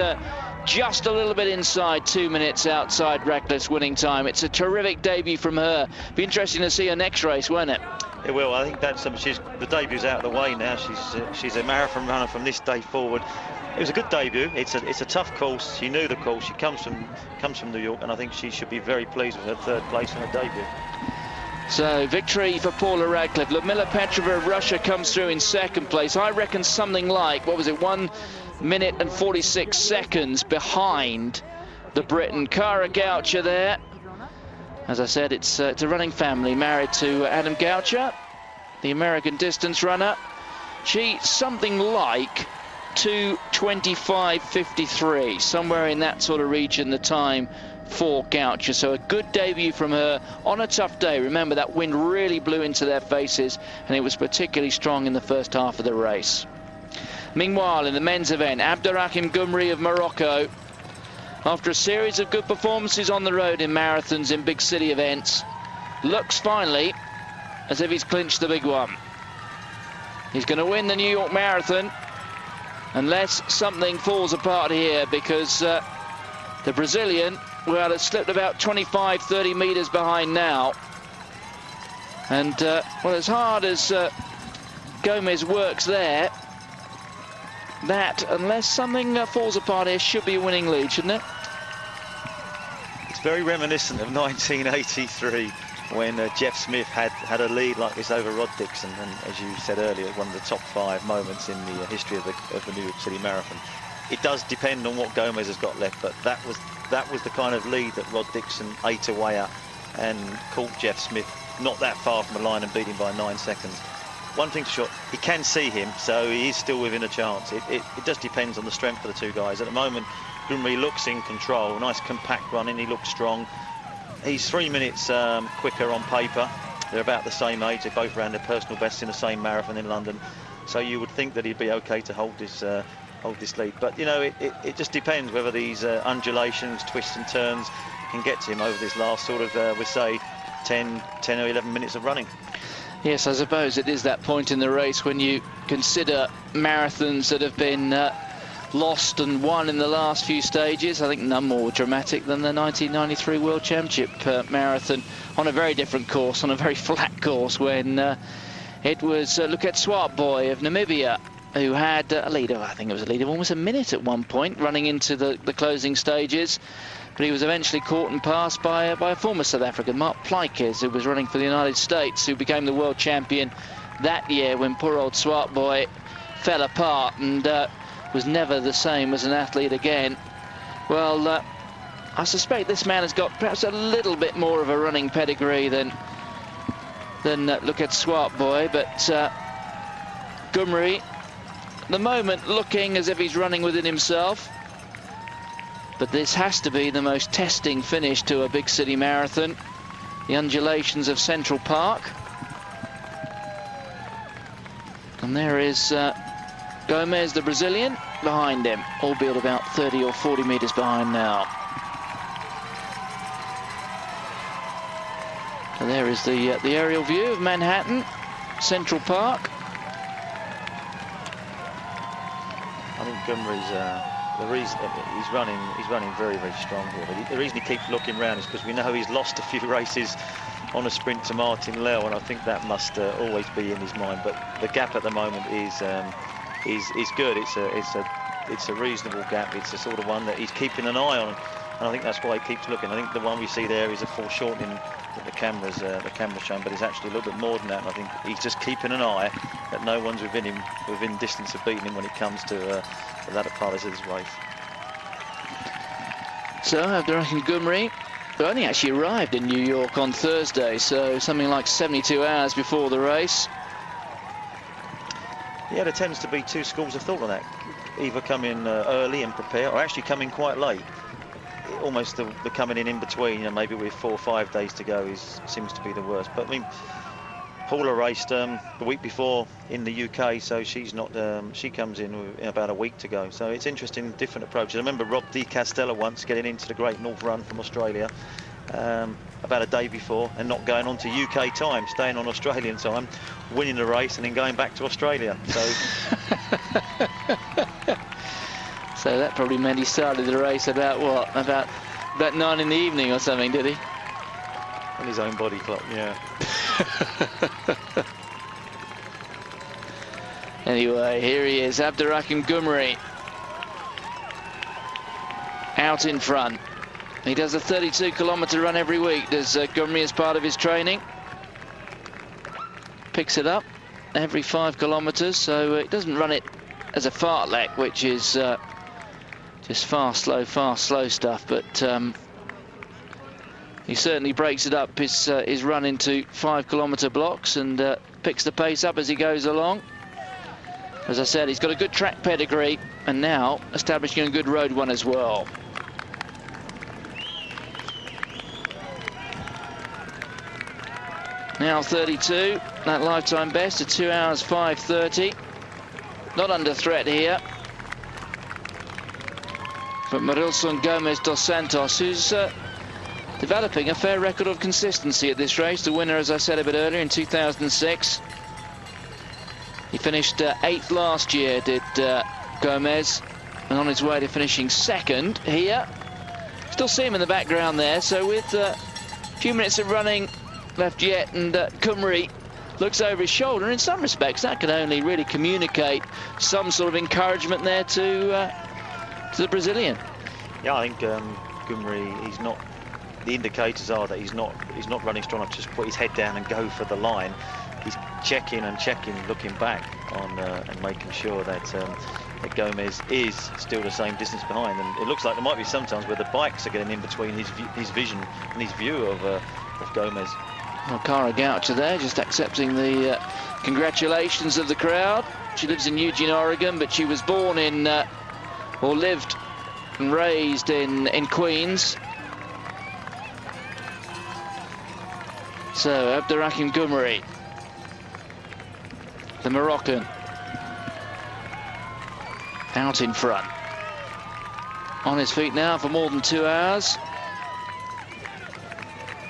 just a little bit inside 2 minutes outside Radcliffe's winning time. It's a terrific debut from her. Be interesting to see her next race, won't it? It will. I think that's the debut's out of the way now. She's a marathon runner from this day forward. It was a good debut. It's a tough course. She knew the course. She comes from New York, and I think she should be very pleased with her third place in her debut. So victory for Paula Radcliffe. Ludmila Petrova of Russia comes through in second place. I reckon something like, what was it, 1 minute and 46 seconds behind the Briton. Kara Goucher there. As I said, it's a running family, married to Adam Goucher, the American distance runner. She something like 2:25.53, somewhere in that sort of region, the time for Goucher. So a good debut from her on a tough day. Remember, that wind really blew into their faces, and it was particularly strong in the first half of the race. Meanwhile, in the men's event, Abderrahim Goumri of Morocco, after a series of good performances on the road in marathons in big city events, looks finally as if he's clinched the big one. He's going to win the New York Marathon unless something falls apart here, because the Brazilian, well, has slipped about 25-30 meters behind now. And, well, as hard as Gomez works there, that, unless something falls apart here, should be a winning lead, shouldn't it? It's very reminiscent of 1983, when Jeff Smith had a lead like this over Rod Dixon, and as you said earlier, one of the top 5 moments in the history of the New York City Marathon. It does depend on what Gomez has got left, but that was the kind of lead that Rod Dixon ate away at and caught Jeff Smith not that far from the line and beat him by 9 seconds. One thing's sure, he can see him, so he is still within a chance. It just depends on the strength of the two guys. At the moment, Goumri looks in control, nice compact running, he looks strong. He's 3 minutes quicker on paper. They're about the same age, they both ran their personal best in the same marathon in London. So you would think that he'd be okay to hold this lead. But, you know, it just depends whether these undulations, twists and turns can get to him over this last sort of, we say, 10 or 11 minutes of running. Yes, I suppose it is that point in the race when you consider marathons that have been lost and won in the last few stages. I think none more dramatic than the 1993 World Championship Marathon on a very different course, on a very flat course, when it was Luket Swartboy of Namibia who had a lead of, I think it was a lead of almost a minute at one point, running into the closing stages. But he was eventually caught and passed by a former South African, Mark Plykes, who was running for the United States, who became the world champion that year when poor old Swartboy fell apart and was never the same as an athlete again. Well, I suspect this man has got perhaps a little bit more of a running pedigree than Luket Swartboy, but Goumri, at the moment, looking as if he's running within himself. But this has to be the most testing finish to a big city marathon. The undulations of Central Park. And there is Gomes, the Brazilian, behind him, albeit about 30 or 40 metres behind now. So there is the aerial view of Manhattan, Central Park. I think Goumri's the reason he's running very, very strong here. But the reason he keeps looking around is because we know he's lost a few races on a sprint to Martin Leo, and I think that must always be in his mind. But the gap at the moment is good. It's a reasonable gap. It's a sort of one that he's keeping an eye on, and I think that's why he keeps looking. I think the one we see there is a foreshortening that the camera's showing, but it's actually a little bit more than that. And I think he's just keeping an eye that no one's within distance of beating him when it comes to the latter part of this race. So Abderrahim Goumri, who only actually arrived in New York on Thursday, so something like 72 hours before the race. Yeah, there tends to be two schools of thought on that. Either come in early and prepare, or actually come in quite late. Almost the coming in between, you know, maybe with 4 or 5 days to go seems to be the worst. But I mean, Paula raced the week before in the UK, so she's not. She comes in about a week to go. So it's interesting, different approaches. I remember Rob De Castella once getting into the Great North Run from Australia about a day before and not going on to UK time, staying on Australian time, winning the race and then going back to Australia. So. So that probably meant he started the race about what? About 9 in the evening or something, did he? On his own body clock, yeah. Anyway, here he is, Abderrahim Goumri, out in front. He does a 32-kilometre run every week, does Goumri, as part of his training. Picks it up every 5 kilometres, so it doesn't run it as a fartlek, which is just fast, slow stuff, but he certainly breaks it up, his run into 5-kilometre blocks, and picks the pace up as he goes along. As I said, he's got a good track pedigree, and now establishing a good road one as well. Now 32, that lifetime best at 2 hours 5:30. Not under threat here. But Marilson Gomes dos Santos, who's developing a fair record of consistency at this race. The winner, as I said a bit earlier, in 2006. He finished 8th last year, did Gomes, and on his way to finishing 2nd here. Still see him in the background there, so with a few minutes of running left yet, and Goumri looks over his shoulder. In some respects, that can only really communicate some sort of encouragement there to the Brazilian. Yeah, I think Goumri, he's not. The indicators are that he's not running strong enough to just put his head down and go for the line. He's checking, looking back on and making sure that Gomes is still the same distance behind. And it looks like there might be sometimes where the bikes are getting in between his vision and his view of Gomes. Well, Cara Goucher there, just accepting the congratulations of the crowd. She lives in Eugene, Oregon, but she was born in, or lived and raised in Queens. So Abderrahim Goumri, the Moroccan, out in front. On his feet now for more than 2 hours.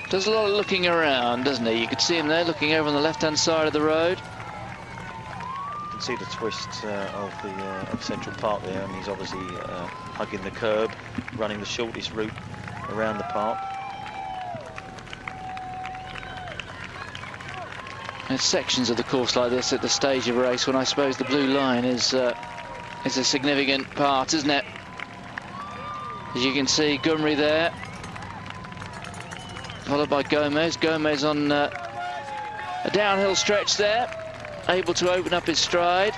Does a lot of looking around, doesn't he? You could see him there looking over on the left-hand side of the road. You can see the twist of Central Park there, and he's obviously hugging the curb, running the shortest route around the park. There's sections of the course like this at the stage of a race when I suppose the blue line is a significant part, isn't it? As you can see, Goumri there, followed by Gomez. Gomez on a downhill stretch there, able to open up his stride,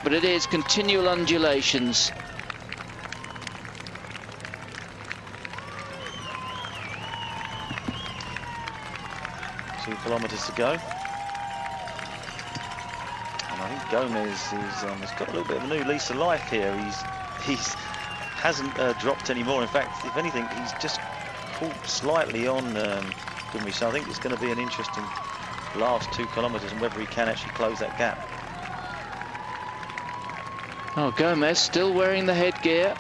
but it is continual undulations. Two kilometres to go. And I think Gomez has got a little bit of a new lease of life here. He's hasn't dropped anymore. In fact, if anything, he's just pulled slightly on Goumri. So I think it's going to be an interesting last 2 kilometres and whether he can actually close that gap. Oh, Gomez still wearing the headgear,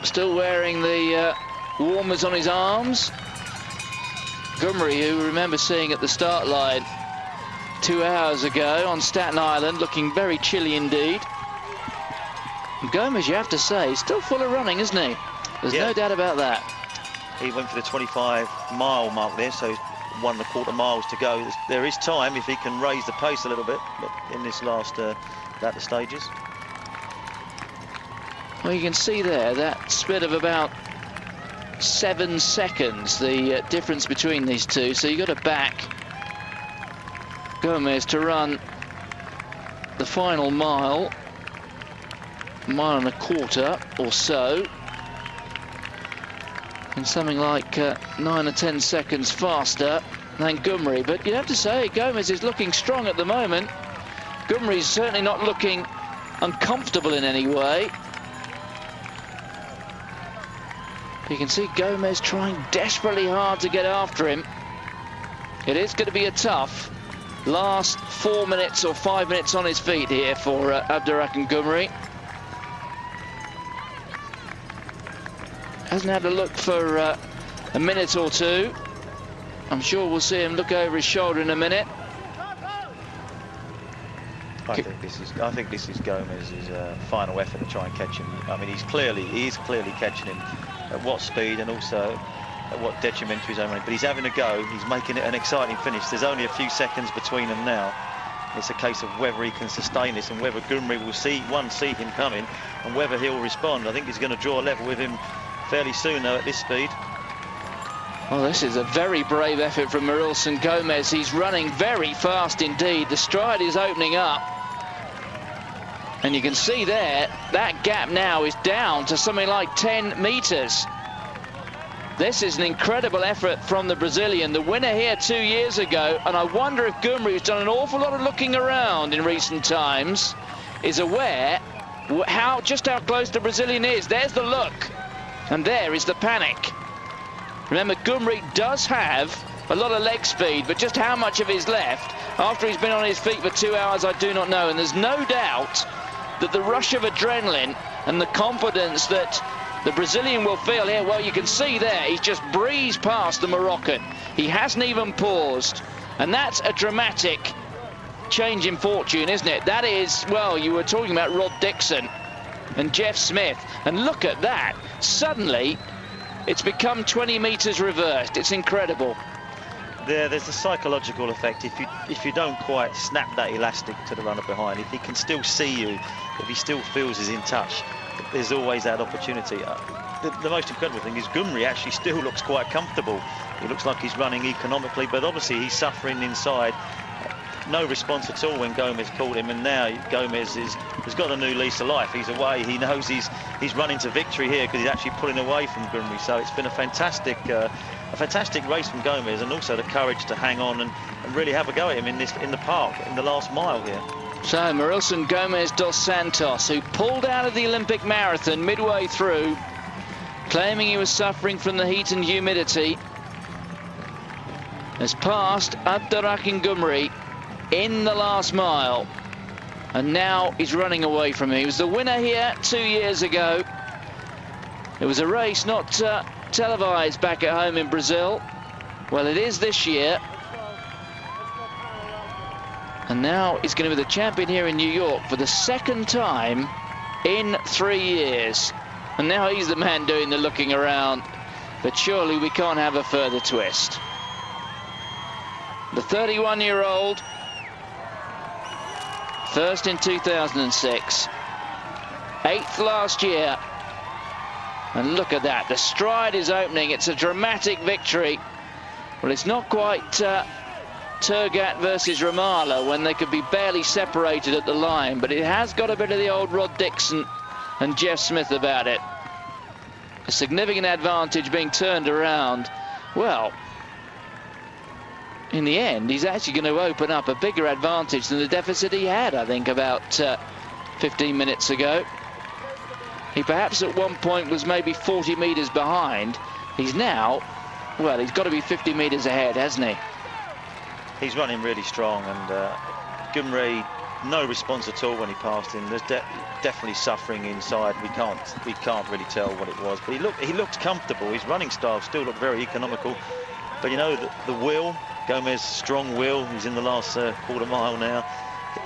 still wearing the warmers on his arms. Goumri, who we remember seeing at the start line 2 hours ago on Staten Island, looking very chilly indeed. And Gomez, you have to say, still full of running, isn't he? There's no doubt about that. He went for the 25-mile mark there, so 1¼ miles to go. There is time if he can raise the pace a little bit, but in this last latter stages. Well, you can see there that split of about 7 seconds, the difference between these two. So you've got to back Gomez to run the final mile, 1.25 miles or so, and something like 9 or 10 seconds faster than Goumri. But you have to say, Gomez is looking strong at the moment. Goumri is certainly not looking uncomfortable in any way. You can see Gomez trying desperately hard to get after him. It is going to be a tough last 4 minutes or 5 minutes on his feet here for Abderrahim Goumri. Hasn't had a look for a minute or two. I'm sure we'll see him look over his shoulder in a minute. I think this is Gomez's final effort to try and catch him. I mean, he is clearly catching him at what speed and also at what detriment to his own running. But he's having a go. He's making it an exciting finish. There's only a few seconds between them now. It's a case of whether he can sustain this and whether Goumri will see him coming and whether he'll respond. I think he's going to draw a level with him fairly soon, though, at this speed. Well, this is a very brave effort from Marilson Gomez. He's running very fast indeed. The stride is opening up. And you can see there, that gap now is down to something like 10 metres. This is an incredible effort from the Brazilian, the winner here 2 years ago. And I wonder if Goumri, who's done an awful lot of looking around in recent times, is aware just how close the Brazilian is. There's the look. And there is the panic. Remember, Goumri does have a lot of leg speed, but just how much of it is left after he's been on his feet for 2 hours, I do not know. And there's no doubt that the rush of adrenaline and the confidence that the Brazilian will feel here, well, you can see there, he's just breezed past the Moroccan. He hasn't even paused. And that's a dramatic change in fortune, isn't it? That is, well, you were talking about Rod Dixon and Jeff Smith. And look at that. Suddenly, it's become 20 metres reversed. It's incredible. There's the psychological effect. If you don't quite snap that elastic to the runner behind, if he can still see you, if he still feels he's in touch, there's always that opportunity. The most incredible thing is Goumri actually still looks quite comfortable. He looks like he's running economically, but obviously he's suffering inside. No response at all when Gomez called him, and now Gomez has got a new lease of life. He's away. He knows he's running to victory here because he's actually pulling away from Goumri. So it's been a fantastic race from Gomez, and also the courage to hang on and really have a go at him in the park in the last mile here. So Marilson Gomez dos Santos, who pulled out of the Olympic marathon midway through, claiming he was suffering from the heat and humidity, has passed Abderrahim Ghumri in the last mile, and now he's running away from him. He was the winner here 2 years ago. It was a race not televised back at home in Brazil. Well, it is this year. And now he's going to be the champion here in New York for the second time in 3 years. And now he's the man doing the looking around. But surely we can't have a further twist. The 31-year-old, first in 2006, 8th last year. And look at that, the stride is opening. It's a dramatic victory. Well, it's not quite Turgat versus Ramallah when they could be barely separated at the line, but it has got a bit of the old Rod Dixon and Jeff Smith about it. A significant advantage being turned around. Well, in the end, he's actually going to open up a bigger advantage than the deficit he had, I think, about 15 minutes ago. He perhaps at one point was maybe 40 metres behind. He's now, well, he's got to be 50 metres ahead, hasn't he? He's running really strong, and Ghumri, no response at all when he passed him. There's definitely suffering inside. We can't really tell what it was, but he looked comfortable. His running style still looked very economical, but you know, the will, Gomez, strong will. He's in the last quarter mile now.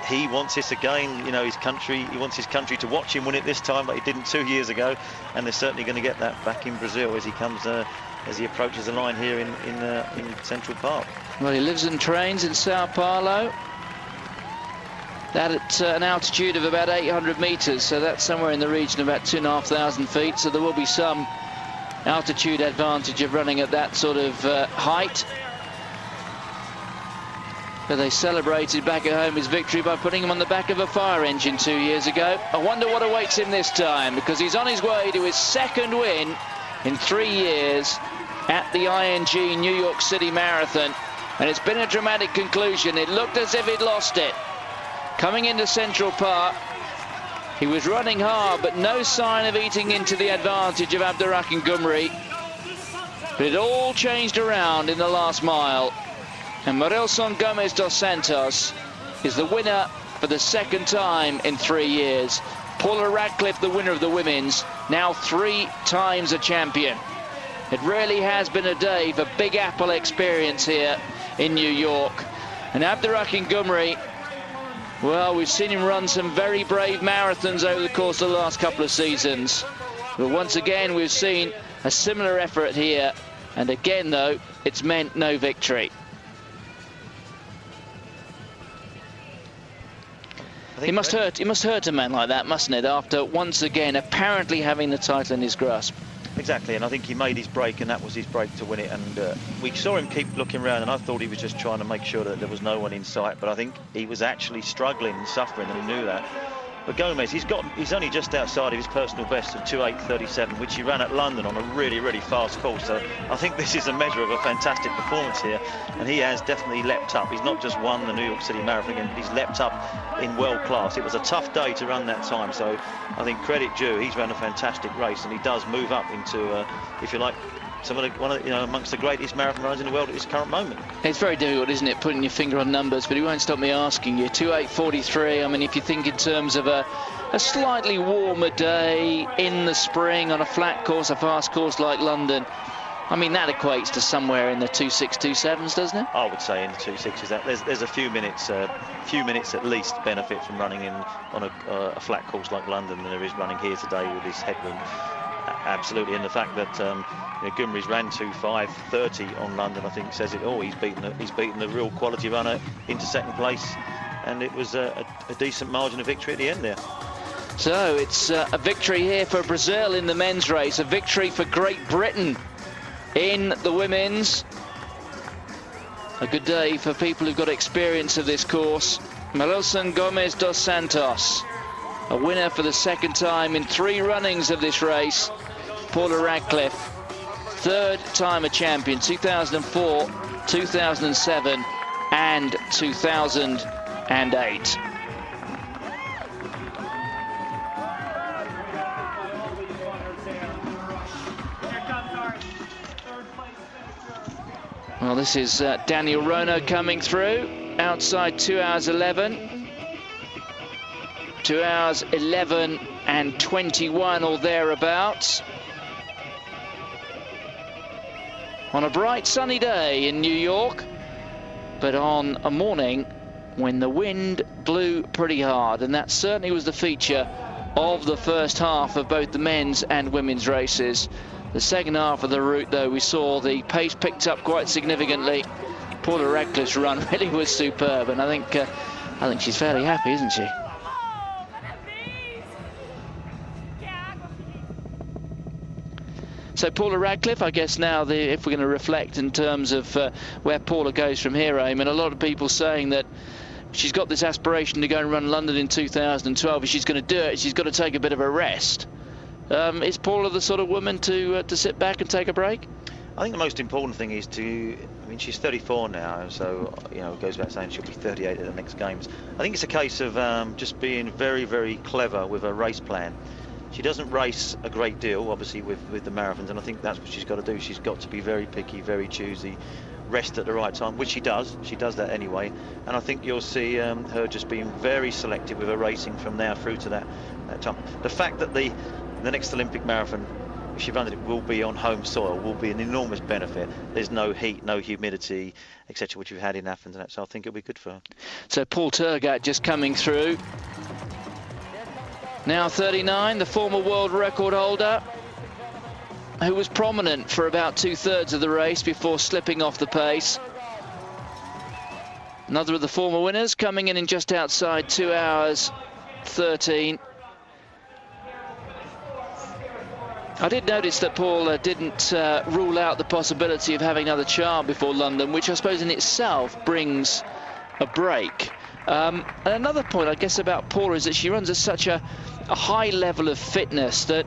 He wants this again, you know, his country. He wants his country to watch him win it this time, like he didn't 2 years ago, and they're certainly going to get that back in Brazil as he comes, as he approaches the line here in Central Park. Well, he lives and trains in Sao Paulo. That at an altitude of about 800 metres, so that's somewhere in the region of about 2,500 feet. So there will be some altitude advantage of running at that sort of height. But they celebrated back at home his victory by putting him on the back of a fire engine 2 years ago. I wonder what awaits him this time, because he's on his way to his second win in 3 years at the ING New York City Marathon. And it's been a dramatic conclusion. It looked as if he'd lost it. Coming into Central Park, he was running hard, but no sign of eating into the advantage of Abderrahim Ghumri. But it all changed around in the last mile. And Marilson Gomes dos Santos is the winner for the second time in 3 years. Paula Radcliffe, the winner of the women's, now 3 times a champion. It really has been a day for Big Apple experience here in New York. And Abderrahim Ghumri, well, we've seen him run some very brave marathons over the course of the last couple of seasons. But once again, we've seen a similar effort here. And again, though, it's meant no victory. It must hurt a man like that, mustn't it, after once again apparently having the title in his grasp. Exactly, and I think he made his break, and that was his break to win it. And we saw him keep looking around, and I thought he was just trying to make sure that there was no one in sight, but I think he was actually struggling and suffering, and he knew that. But Gomez, he's only just outside of his personal best of 2:8:37, which he ran at London on a really, really fast course. So I think this is a measure of a fantastic performance here, and he has definitely leapt up. He's not just won the New York City Marathon, he's leapt up in world class. It was a tough day to run that time, so I think credit due. He's run a fantastic race, and he does move up into, if you like, amongst the greatest marathon runners in the world at this current moment. It's very difficult, isn't it, putting your finger on numbers, but it won't stop me asking you. 2:8:43, I mean, if you think in terms of a slightly warmer day in the spring on a flat course, a fast course like London, I mean, that equates to somewhere in the 2:6, 2:7s, doesn't it? I would say in the 2:6s. There's a few minutes at least benefit from running in on a flat course like London than there is running here today with this headwind. Absolutely, and the fact that Ghumri's ran 2:5:30 on London, I think, says it all. He's beaten the real quality runner into second place, and it was a decent margin of victory at the end there. So it's a victory here for Brazil in the men's race, a victory for Great Britain in the women's. A good day for people who've got experience of this course. Marilson Gomes dos Santos, a winner for the second time in 3 runnings of this race. Paula Radcliffe, third time a champion, 2004, 2007 and 2008. Well, this is Daniel Rono coming through, outside 2 hours 11. 2 hours 11 and 21 or thereabouts. On a bright sunny day in New York, but on a morning when the wind blew pretty hard, and that certainly was the feature of the first half of both the men's and women's races. The second half of the route, though, we saw the pace picked up quite significantly. Paula Radcliffe's run really was superb, and I think she's fairly happy, isn't she? So Paula Radcliffe, I guess now, if we're going to reflect in terms of where Paula goes from here, Eamon, a lot of people saying that she's got this aspiration to go and run London in 2012. If she's going to do it, she's got to take a bit of a rest. Is Paula the sort of woman to sit back and take a break? I think the most important thing is I mean, she's 34 now, so, you know, it goes without saying she'll be 38 at the next games. I think it's a case of just being very, very clever with her race plan. She doesn't race a great deal, obviously, with the marathons, and I think that's what she's got to do. She's got to be very picky, very choosy, rest at the right time, which she does. She does that anyway, and I think you'll see her just being very selective with her racing from now through to that time. The fact that the next Olympic marathon, if she runs it, will be on home soil, will be an enormous benefit. There's no heat, no humidity, etc., which we've had in Athens, and that, so I think it'll be good for her. So Paul Tergat just coming through. Now 39, the former world record holder, who was prominent for about 2/3 of the race before slipping off the pace. Another of the former winners coming in just outside 2 hours 13. I did notice that Paul didn't rule out the possibility of having another child before London, which I suppose in itself brings a break. And another point, I guess, about Paula is that she runs at such a high level of fitness that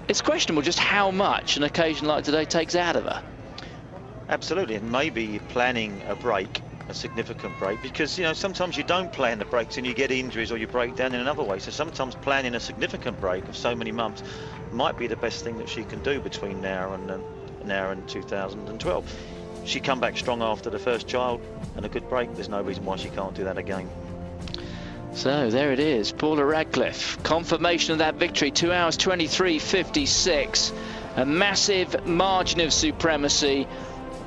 it's questionable just how much an occasion like today takes out of her. Absolutely, and maybe planning a break, a significant break, because, you know, sometimes you don't plan the breaks and you get injuries or you break down in another way. So sometimes planning a significant break of so many months might be the best thing that she can do between now and 2012. She come back strong after the first child and a good break. There's no reason why she can't do that again. So there it is, Paula Radcliffe, confirmation of that victory, 2 hours 23:56, a massive margin of supremacy,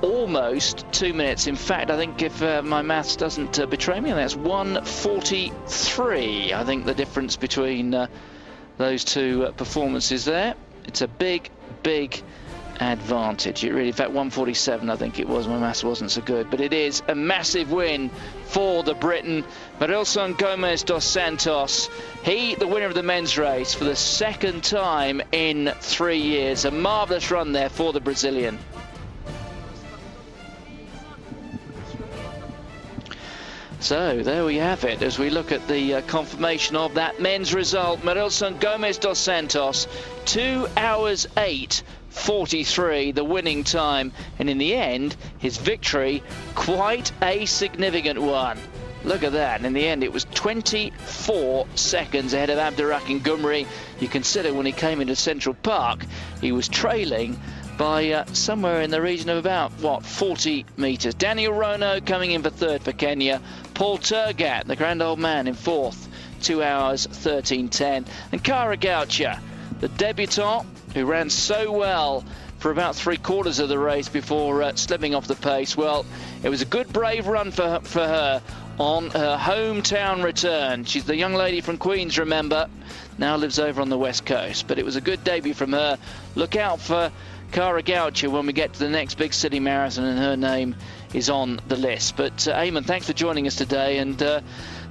almost 2 minutes. In fact, I think if my maths doesn't betray me, that's 1:43. I think the difference between those two performances there. It's a big, big advantage. It really, in fact, 1:47 I think it was. My maths wasn't so good, but it is a massive win for the Briton, Marilson Gomez dos Santos. He, the winner of the men's race for the second time in 3 years. A marvellous run there for the Brazilian. So there we have it as we look at the confirmation of that men's result. Marilson Gomez dos Santos, 2 hours 8:43, the winning time, and in the end his victory quite a significant one. Look at that, and in the end it was 24 seconds ahead of Abderrahim Gumri. You consider when he came into Central Park he was trailing by somewhere in the region of about, what, 40 metres. Daniel Rono coming in for third for Kenya. Paul Tergat, the grand old man, in fourth, 2 hours 13:10. And Kara Goucher, the debutant who ran so well for about 3/4 of the race before slipping off the pace. Well, it was a good, brave run for her on her hometown return. She's the young lady from Queens, remember, now lives over on the West Coast. But it was a good debut from her. Look out for Kara Goucher when we get to the next big city marathon, and her name is on the list. But Eamon, thanks for joining us today. And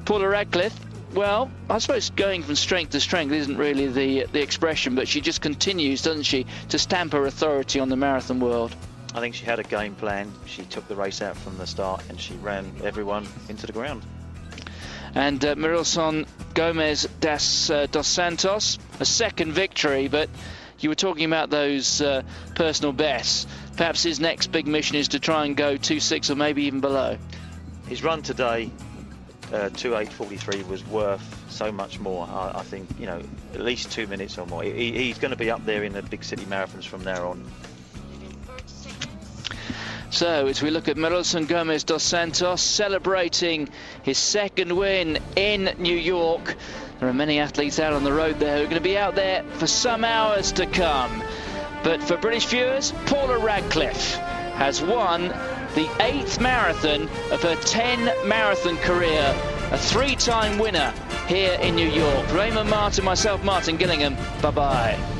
Paula Radcliffe, well, I suppose going from strength to strength isn't really the expression, but she just continues, doesn't she, to stamp her authority on the marathon world. I think she had a game plan. She took the race out from the start and she ran everyone into the ground. And Marilson Gomez dos Santos, a second victory, but you were talking about those personal bests. Perhaps his next big mission is to try and go 2:6 or maybe even below. His run today, 2:8:43, was worth so much more. I think, you know, at least 2 minutes or more. He's going to be up there in the big city marathons from now on. So as we look at Milton Gomez dos Santos celebrating his second win in New York, there are many athletes out on the road there who are going to be out there for some hours to come. But for British viewers, Paula Radcliffe has won the 8th marathon of her 10-marathon career, a 3-time winner here in New York. Raymond Martin, myself, Martin Gillingham, bye-bye.